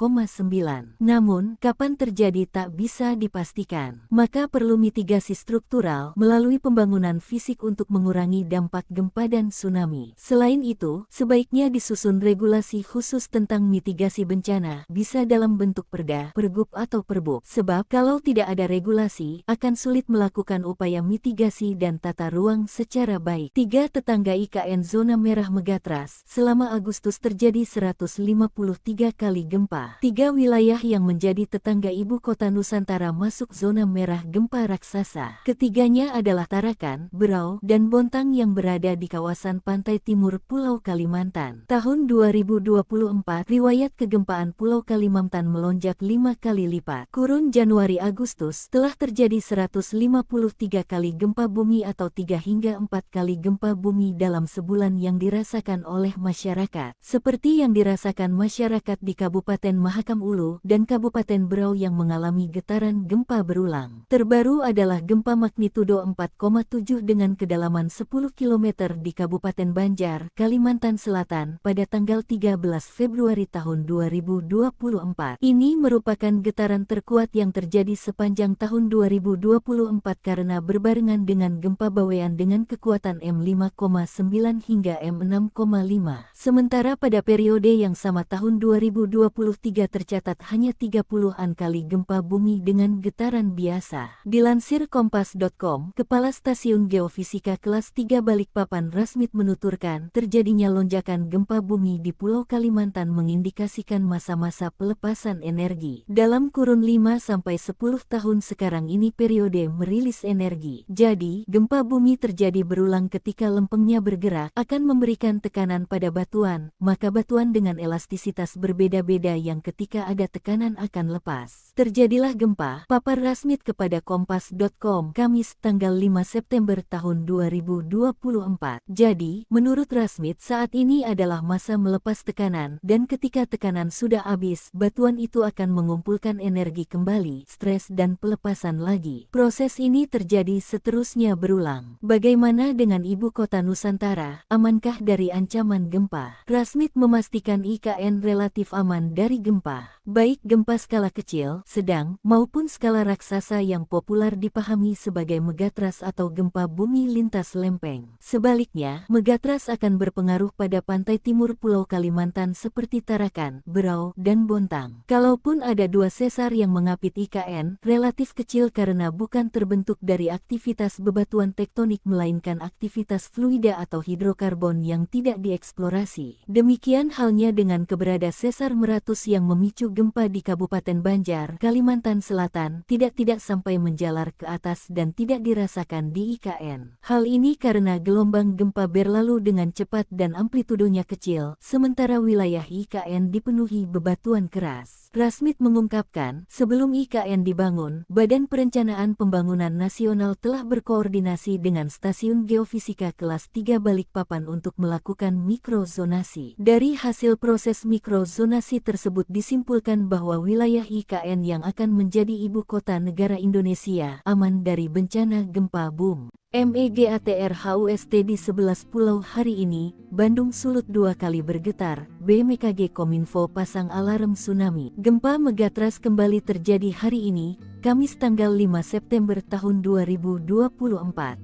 Namun, kapan terjadi tak bisa dipastikan. Maka perlu mitigasi struktural melalui pembangunan fisik untuk mengurangi dampak gempa dan tsunami. Selain itu, sebaiknya disusun regulasi khusus tentang mitigasi bencana, bisa dalam bentuk perda, pergub atau perbuk. Sebab kalau tidak ada regulasi, akan sulit melakukan upaya mitigasi dan tata ruang secara baik. 3. Tetangga IKN Zona Merah Megatras. Selama Agustus terjadi 153 kali gempa. 3 wilayah yang menjadi tetangga ibu kota Nusantara masuk zona merah gempa raksasa. Ketiganya adalah Tarakan, Berau, dan Bontang yang berada di kawasan pantai timur Pulau Kalimantan. Tahun 2024, riwayat kegempaan Pulau Kalimantan melonjak 5 kali lipat. Kurun Januari-Agustus telah terjadi 153 kali gempa bumi atau 3 hingga 4 kali gempa bumi dalam sebulan yang dirasakan oleh masyarakat, seperti yang dirasakan masyarakat di Kabupaten Mahakam Ulu dan Kabupaten Berau yang mengalami getaran gempa berulang. Terbaru adalah gempa magnitudo 4,7 dengan kedalaman 10 km di Kabupaten Banjar, Kalimantan Selatan pada tanggal 13 Februari tahun 2024. Ini merupakan getaran terkuat yang terjadi sepanjang tahun 2024 karena berbarengan dengan gempa Bawean dengan kekuatan M5,9 hingga M6,5. Sementara pada periode yang sama tahun 2023 tercatat hanya 30-an kali gempa bumi dengan getaran biasa. Dilansir Kompas.com, Kepala Stasiun Geofisika Kelas 3 Balikpapan Rasmit menuturkan, terjadinya lonjakan gempa bumi di Pulau Kalimantan mengindikasikan masa-masa pelepasan energi. Dalam kurun 5-10 tahun sekarang ini periode merilis energi. Jadi, gempa bumi terjadi berulang ketika lempengnya bergerak, akan memberikan tekanan pada batuan, maka batuan dengan elastisitas berbeda-beda yang ketika ada tekanan akan lepas. Terjadilah gempa, papar Rasmit kepada Kompas.com, Kamis tanggal 5 September tahun 2024. Jadi, menurut Rasmit saat ini adalah masa melepas tekanan, dan ketika tekanan sudah habis, batuan itu akan mengumpulkan energi kembali, stres dan pelepasan lagi. Proses ini terjadi seterusnya berulang. Bagaimana dengan ibu kota Nusantara, amankah dari ancaman gempa? Rasmit memastikan IKN relatif aman dari gempa, baik gempa skala kecil, sedang, maupun skala raksasa yang populer dipahami sebagai megatras atau gempa bumi lintas lempeng. Sebaliknya, megatras akan berpengaruh pada pantai timur Pulau Kalimantan seperti Tarakan, Berau, dan Bontang. Kalaupun ada 2 sesar yang mengapit IKN, relatif kecil karena bukan terbentuk dari aktivitas bebatuan tektonik melainkan aktivitas fluida atau hidrokarbon yang tidak dieksplorasi. Demikian halnya dengan keberadaan sesar meratus yang memicu gempa di Kabupaten Banjar, Kalimantan Selatan, tidak sampai menjalar ke atas dan tidak dirasakan di IKN. Hal ini karena gelombang gempa berlalu dengan cepat dan amplitudonya kecil, sementara wilayah IKN dipenuhi bebatuan keras. Rasmit mengungkapkan, sebelum IKN dibangun, Badan Perencanaan Pembangunan Nasional telah berkoordinasi dengan Stasiun Geofisika Kelas 3 Balikpapan untuk melakukan mikrozonasi. Dari hasil proses mikrozonasi tersebut disimpulkan bahwa wilayah IKN yang akan menjadi ibu kota negara Indonesia aman dari bencana gempa bumi. MEGATRHUST di 11 pulau hari ini, Bandung Sulut 2 kali bergetar, BMKG Kominfo pasang alarm tsunami. Gempa megatras kembali terjadi hari ini, Kamis tanggal 5 September tahun 2024.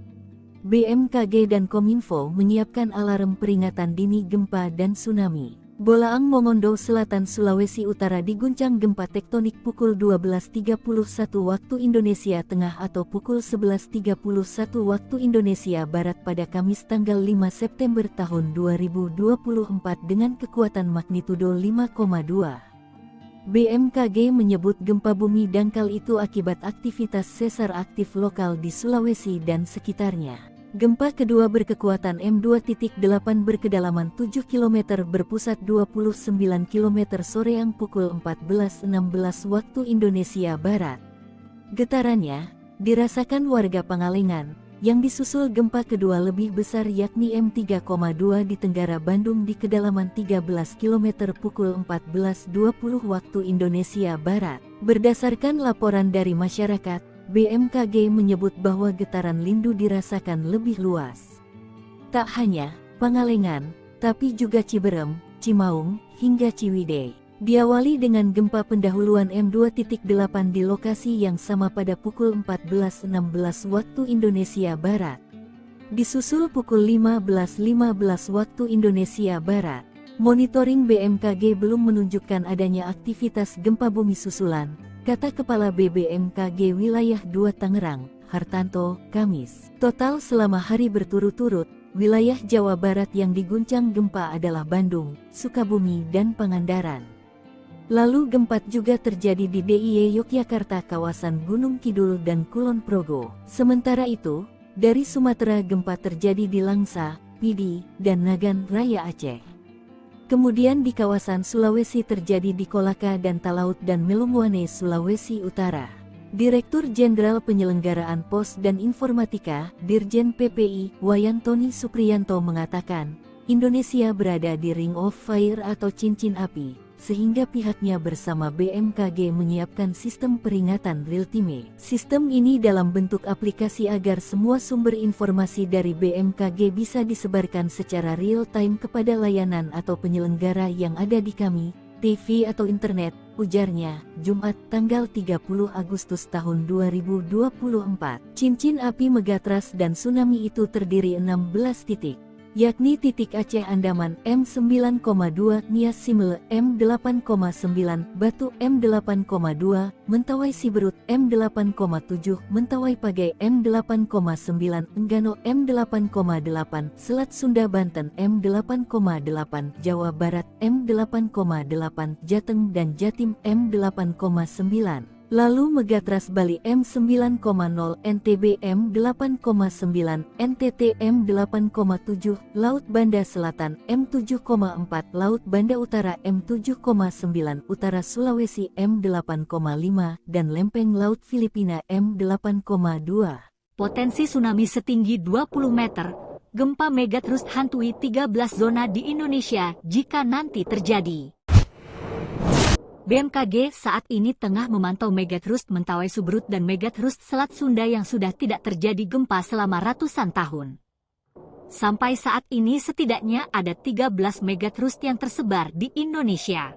BMKG dan Kominfo menyiapkan alarm peringatan dini gempa dan tsunami. Bolaang Mongondo Selatan Sulawesi Utara diguncang gempa tektonik pukul 12.31 waktu Indonesia Tengah atau pukul 11.31 waktu Indonesia Barat pada Kamis tanggal 5 September tahun 2024 dengan kekuatan magnitudo 5,2. BMKG menyebut gempa bumi dangkal itu akibat aktivitas sesar aktif lokal di Sulawesi dan sekitarnya. Gempa kedua berkekuatan M2.8 berkedalaman 7 km berpusat 29 km soreang pukul 14.16 waktu Indonesia Barat. Getarannya dirasakan warga Pangalengan, yang disusul gempa kedua lebih besar yakni M3,2 di Tenggara Bandung di kedalaman 13 km pukul 14.20 waktu Indonesia Barat. Berdasarkan laporan dari masyarakat, BMKG menyebut bahwa getaran lindu dirasakan lebih luas. Tak hanya Pangalengan, tapi juga Ciberem, Cimaung, hingga Ciwidey. Diawali dengan gempa pendahuluan M2.8 di lokasi yang sama pada pukul 14.16 waktu Indonesia Barat. Disusul pukul 15.15 waktu Indonesia Barat. Monitoring BMKG belum menunjukkan adanya aktivitas gempa bumi susulan, kata Kepala BBMKG Wilayah 2 Tangerang, Hartanto, Kamis. Total selama hari berturut-turut, wilayah Jawa Barat yang diguncang gempa adalah Bandung, Sukabumi dan Pangandaran. Lalu gempa juga terjadi di DIY Yogyakarta, kawasan Gunung Kidul dan Kulon Progo. Sementara itu, dari Sumatera gempa terjadi di Langsa, Pidi, dan Nagan Raya Aceh. Kemudian di kawasan Sulawesi terjadi di Kolaka dan Talaut dan Melungwane, Sulawesi Utara. Direktur Jenderal Penyelenggaraan Pos dan Informatika, Dirjen PPI, Wayantoni Supriyanto mengatakan, Indonesia berada di Ring of Fire atau cincin api, sehingga pihaknya bersama BMKG menyiapkan sistem peringatan real-time. Sistem ini dalam bentuk aplikasi agar semua sumber informasi dari BMKG bisa disebarkan secara real-time kepada layanan atau penyelenggara yang ada di kami, TV atau internet, ujarnya, Jumat tanggal 30 Agustus tahun 2024. Cincin api Megatras dan tsunami itu terdiri 16 titik, yakni titik Aceh Andaman M9,2, Nias Simele M8,9, Batu M8,2, Mentawai Siberut M8,7, Mentawai Pagai M8,9, Enggano M8,8, Selat Sunda Banten M8,8, Jawa Barat M8,8, Jateng dan Jatim M8,9. Lalu Megatras Bali M9,0, NTB M8,9, NTT M8,7, Laut Banda Selatan M7,4, Laut Banda Utara M7,9, Utara Sulawesi M8,5, dan Lempeng Laut Filipina M8,2. Potensi tsunami setinggi 20 meter, gempa megatrust hantui 13 zona di Indonesia jika nanti terjadi. BMKG saat ini tengah memantau megatrust Mentawai Subrut dan megatrust Selat Sunda yang sudah tidak terjadi gempa selama ratusan tahun. Sampai saat ini setidaknya ada 13 megatrust yang tersebar di Indonesia.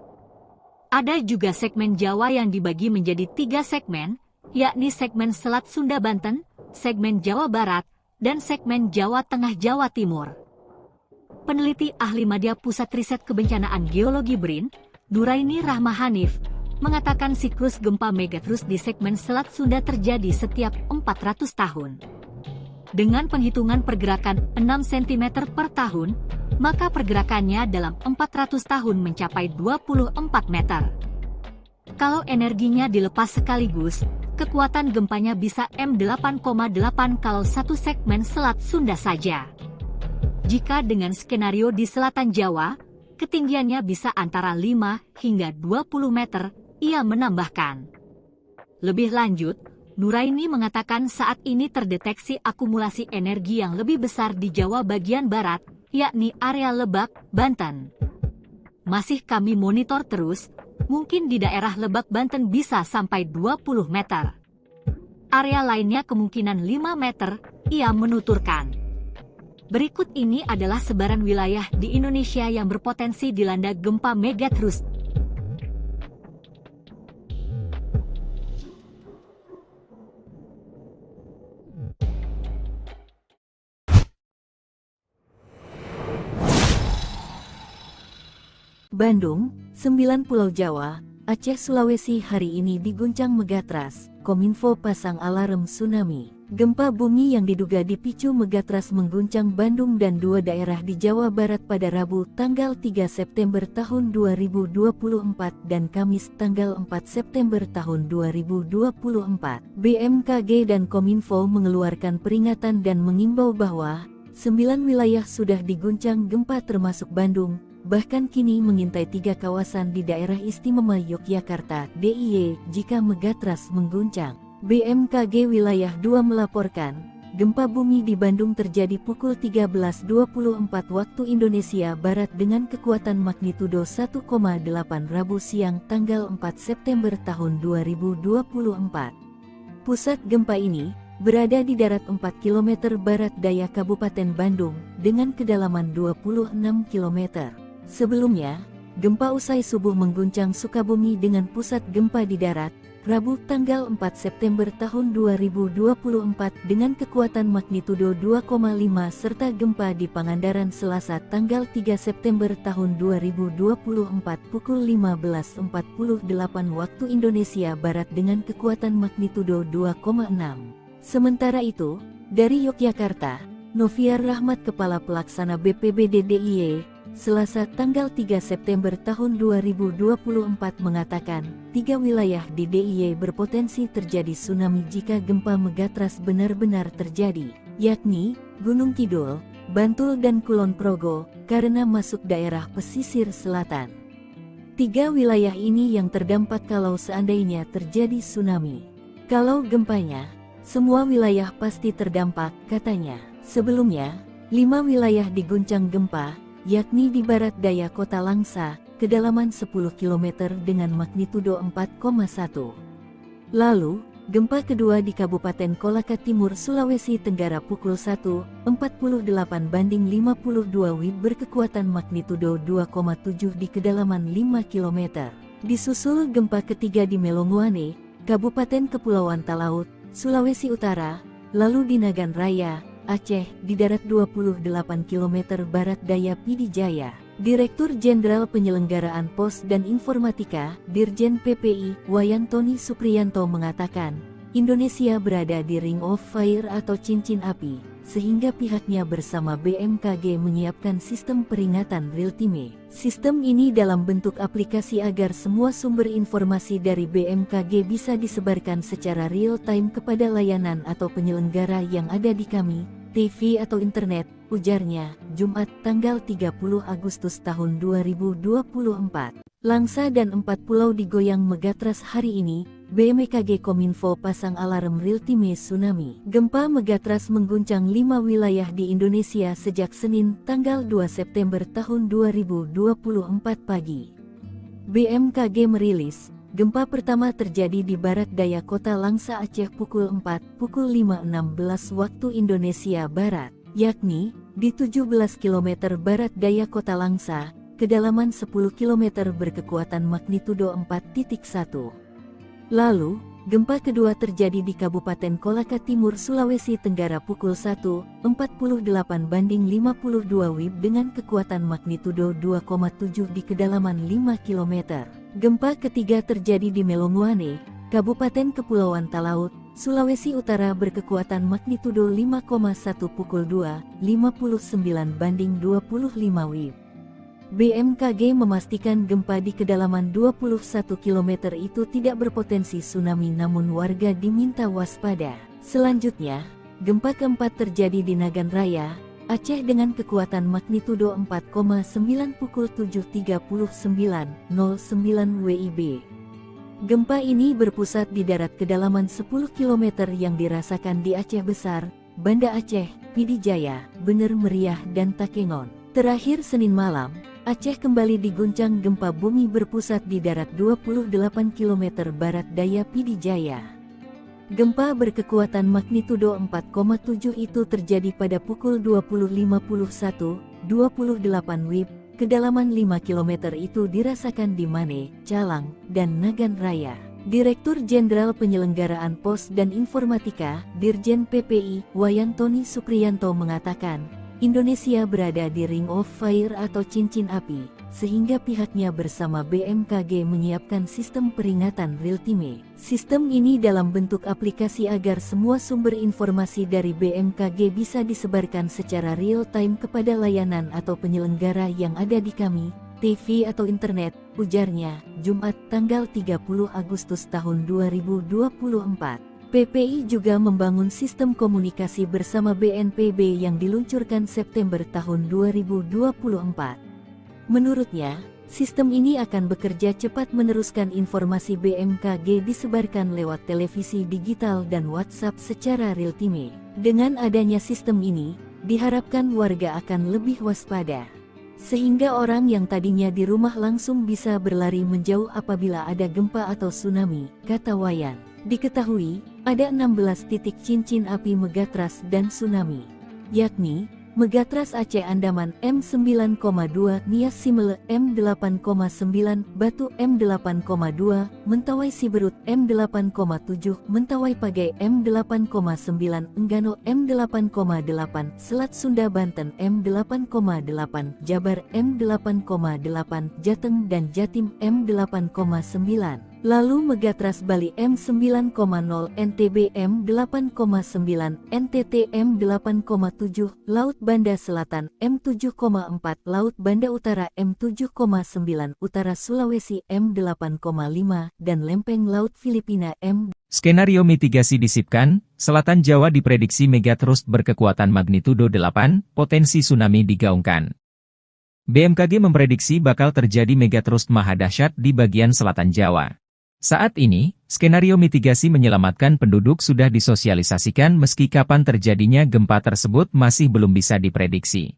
Ada juga segmen Jawa yang dibagi menjadi 3 segmen, yakni segmen Selat Sunda Banten, segmen Jawa Barat, dan segmen Jawa Tengah Jawa Timur. Peneliti ahli Madya Pusat Riset Kebencanaan Geologi BRIN, Nuraini Rahma Hanif, mengatakan siklus gempa megatrust di segmen Selat Sunda terjadi setiap 400 tahun. Dengan penghitungan pergerakan 6 cm per tahun, maka pergerakannya dalam 400 tahun mencapai 24 meter. Kalau energinya dilepas sekaligus, kekuatan gempanya bisa M8,8 kalau satu segmen Selat Sunda saja. Jika dengan skenario di selatan Jawa, ketinggiannya bisa antara 5 hingga 20 meter, ia menambahkan. Lebih lanjut, Nuraini mengatakan saat ini terdeteksi akumulasi energi yang lebih besar di Jawa bagian barat, yakni area Lebak, Banten. Masih kami monitor terus, mungkin di daerah Lebak, Banten bisa sampai 20 meter. Area lainnya kemungkinan 5 meter, ia menuturkan. Berikut ini adalah sebaran wilayah di Indonesia yang berpotensi dilanda gempa megatrust. Bandung, 9 Pulau Jawa, Aceh Sulawesi hari ini diguncang Megatras, Kominfo pasang alarm tsunami. Gempa bumi yang diduga dipicu megatrust mengguncang Bandung dan dua daerah di Jawa Barat pada Rabu tanggal 3 September tahun 2024 dan Kamis tanggal 4 September tahun 2024. BMKG dan Kominfo mengeluarkan peringatan dan mengimbau bahwa 9 wilayah sudah diguncang gempa termasuk Bandung, bahkan kini mengintai 3 kawasan di daerah istimewa Yogyakarta (DIY) jika megatrust mengguncang. BMKG Wilayah 2 melaporkan, gempa bumi di Bandung terjadi pukul 13.24 waktu Indonesia Barat dengan kekuatan magnitudo 1,8 Rabu siang tanggal 4 September tahun 2024. Pusat gempa ini berada di darat 4 km barat daya Kabupaten Bandung dengan kedalaman 26 km. Sebelumnya, gempa usai subuh mengguncang Sukabumi dengan pusat gempa di darat, Rabu tanggal 4 September tahun 2024 dengan kekuatan magnitudo 2,5 serta gempa di Pangandaran Selasa tanggal 3 September tahun 2024 pukul 15.48 waktu Indonesia Barat dengan kekuatan magnitudo 2,6. Sementara itu, dari Yogyakarta, Noviar Rahmat Kepala Pelaksana BPBD DIY, Selasa tanggal 3 September tahun 2024 mengatakan, 3 wilayah di DIY berpotensi terjadi tsunami jika gempa megatrust benar-benar terjadi, yakni Gunung Kidul, Bantul dan Kulon Progo, karena masuk daerah pesisir selatan. 3 wilayah ini yang terdampak kalau seandainya terjadi tsunami. Kalau gempanya, semua wilayah pasti terdampak, katanya. Sebelumnya, 5 wilayah diguncang gempa, yakni di barat daya kota Langsa, kedalaman 10 km dengan magnitudo 4,1. Lalu, gempa kedua di Kabupaten Kolaka Timur, Sulawesi Tenggara pukul 1.48/52 WIB berkekuatan magnitudo 2,7 di kedalaman 5 km. Disusul gempa ketiga di Melongoane, Kabupaten Kepulauan Talaut, Sulawesi Utara, lalu di Nagan Raya, Aceh, di darat 28 km barat daya Pidijaya. Direktur Jenderal Penyelenggaraan Pos dan Informatika, Dirjen PPI, Wayantoni Supriyanto mengatakan, Indonesia berada di Ring of Fire atau cincin api, sehingga pihaknya bersama BMKG menyiapkan sistem peringatan real-time. Sistem ini dalam bentuk aplikasi agar semua sumber informasi dari BMKG bisa disebarkan secara real-time kepada layanan atau penyelenggara yang ada di kami, TV atau internet, ujarnya, Jumat tanggal 30 Agustus tahun 2024. Langsa dan 4 pulau digoyang megatrust hari ini, BMKG Kominfo pasang alarm real-time tsunami. Gempa megatrust mengguncang 5 wilayah di Indonesia sejak Senin tanggal 2 September tahun 2024 pagi. BMKG merilis, gempa pertama terjadi di barat daya kota Langsa Aceh pukul 5.16 waktu Indonesia Barat, yakni di 17 km barat daya kota Langsa, kedalaman 10 km berkekuatan magnitudo 4,1. Lalu, gempa kedua terjadi di Kabupaten Kolaka Timur, Sulawesi Tenggara pukul 1.48/52 WIB dengan kekuatan magnitudo 2,7 di kedalaman 5 km. Gempa ketiga terjadi di Melongoane, Kabupaten Kepulauan Talaut, Sulawesi Utara berkekuatan magnitudo 5,1 pukul 2.59/25 WIB. BMKG memastikan gempa di kedalaman 21 km itu tidak berpotensi tsunami namun warga diminta waspada. Selanjutnya, gempa keempat terjadi di Nagan Raya, Aceh dengan kekuatan magnitudo 4,9 pukul 7.39.09 WIB. Gempa ini berpusat di darat kedalaman 10 km yang dirasakan di Aceh Besar, Banda Aceh, Pidijaya, Bener Meriah dan Takengon. Terakhir Senin malam, Aceh kembali diguncang gempa bumi berpusat di darat 28 km barat daya Pidijaya. Gempa berkekuatan magnitudo 4,7 itu terjadi pada pukul 20.51.28 WIB, kedalaman 5 km itu dirasakan di Mane, Calang, dan Nagan Raya. Direktur Jenderal Penyelenggaraan Pos dan Informatika, Dirjen PPI, Wayantoni Supriyanto mengatakan, Indonesia berada di Ring of Fire atau cincin api, sehingga pihaknya bersama BMKG menyiapkan sistem peringatan real-time. Sistem ini dalam bentuk aplikasi agar semua sumber informasi dari BMKG bisa disebarkan secara real-time kepada layanan atau penyelenggara yang ada di kami, TV atau internet, ujarnya, Jumat tanggal 30 Agustus tahun 2024. PPI juga membangun sistem komunikasi bersama BNPB yang diluncurkan September tahun 2024. Menurutnya, sistem ini akan bekerja cepat meneruskan informasi BMKG disebarkan lewat televisi digital dan WhatsApp secara real-time. Dengan adanya sistem ini, diharapkan warga akan lebih waspada, sehingga orang yang tadinya di rumah langsung bisa berlari menjauh apabila ada gempa atau tsunami, kata Wayan. Diketahui, ada 16 titik cincin api Megatras dan tsunami, yakni Megatras Aceh Andaman M9,2, Nias Simele M8,9, Batu M8,2, Mentawai Siberut M8,7, Mentawai Pagai M8,9, Enggano M8,8, Selat Sunda Banten M8,8, Jabar M8,8, Jateng dan Jatim M8,9. Lalu Megatras Bali M9,0, NTB M8,9, NTT M8,7, Laut Banda Selatan M7,4, Laut Banda Utara M7,9, Utara Sulawesi M8,5, dan Lempeng Laut Filipina M. Skenario mitigasi disipkan, Selatan Jawa diprediksi megatrust berkekuatan magnitudo 8, potensi tsunami digaungkan. BMKG memprediksi bakal terjadi megatrust maha dahsyat di bagian selatan Jawa. Saat ini, skenario mitigasi menyelamatkan penduduk sudah disosialisasikan meski kapan terjadinya gempa tersebut masih belum bisa diprediksi.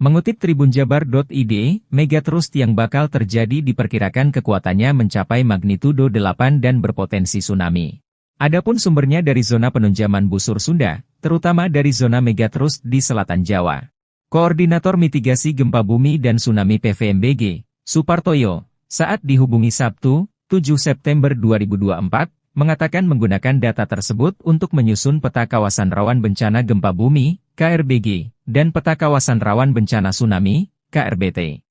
Mengutip tribunjabar.id, megatrust yang bakal terjadi diperkirakan kekuatannya mencapai magnitudo 8 dan berpotensi tsunami. Adapun sumbernya dari zona penunjaman busur Sunda, terutama dari zona megatrust di selatan Jawa. Koordinator Mitigasi Gempa Bumi dan Tsunami PVMBG, Supartoyo, saat dihubungi Sabtu, 7 September 2024, mengatakan menggunakan data tersebut untuk menyusun peta kawasan rawan bencana gempa bumi, KRBG, dan peta kawasan rawan bencana tsunami, KRBT.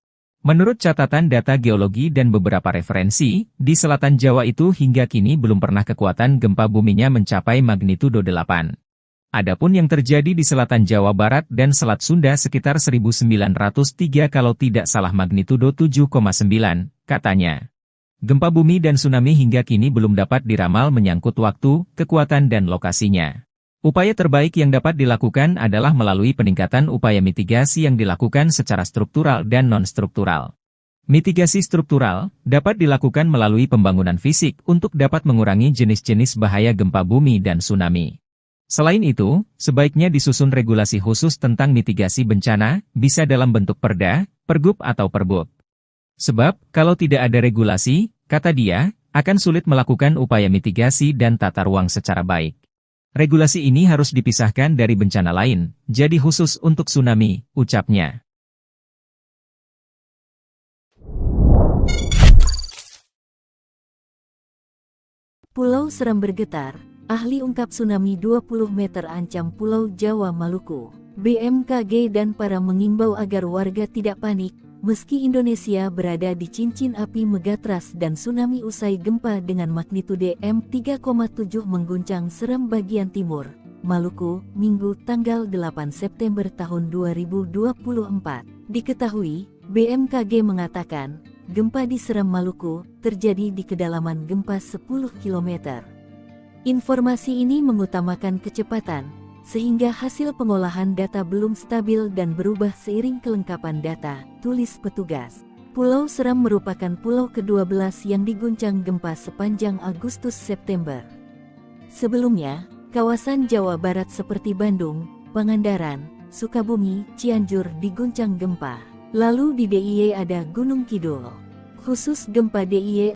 Menurut catatan data geologi dan beberapa referensi, di selatan Jawa itu hingga kini belum pernah kekuatan gempa buminya mencapai magnitudo 8. Adapun yang terjadi di selatan Jawa Barat dan Selat Sunda sekitar 1903 kalau tidak salah magnitudo 7,9, katanya. Gempa bumi dan tsunami hingga kini belum dapat diramal menyangkut waktu, kekuatan dan lokasinya. Upaya terbaik yang dapat dilakukan adalah melalui peningkatan upaya mitigasi yang dilakukan secara struktural dan non-struktural. Mitigasi struktural dapat dilakukan melalui pembangunan fisik untuk dapat mengurangi jenis-jenis bahaya gempa bumi dan tsunami. Selain itu, sebaiknya disusun regulasi khusus tentang mitigasi bencana, bisa dalam bentuk perda, pergub atau perbuk. Sebab, kalau tidak ada regulasi, kata dia, akan sulit melakukan upaya mitigasi dan tata ruang secara baik. Regulasi ini harus dipisahkan dari bencana lain, jadi khusus untuk tsunami, ucapnya. Pulau Seram bergetar, ahli ungkap tsunami 20 meter ancam Pulau Jawa Maluku. BMKG dan para mengimbau agar warga tidak panik, meski Indonesia berada di cincin api Megatras dan tsunami usai gempa dengan magnitudo M3,7 mengguncang Seram bagian timur, Maluku, Minggu tanggal 8 September tahun 2024. Diketahui, BMKG mengatakan, gempa di Seram Maluku terjadi di kedalaman gempa 10 km. Informasi ini mengutamakan kecepatan, sehingga hasil pengolahan data belum stabil dan berubah seiring kelengkapan data, tulis petugas. Pulau Seram merupakan pulau ke-12 yang diguncang gempa sepanjang Agustus-September. Sebelumnya, kawasan Jawa Barat seperti Bandung, Pangandaran, Sukabumi, Cianjur diguncang gempa. Lalu di DIY ada Gunung Kidul. Khusus gempa DIY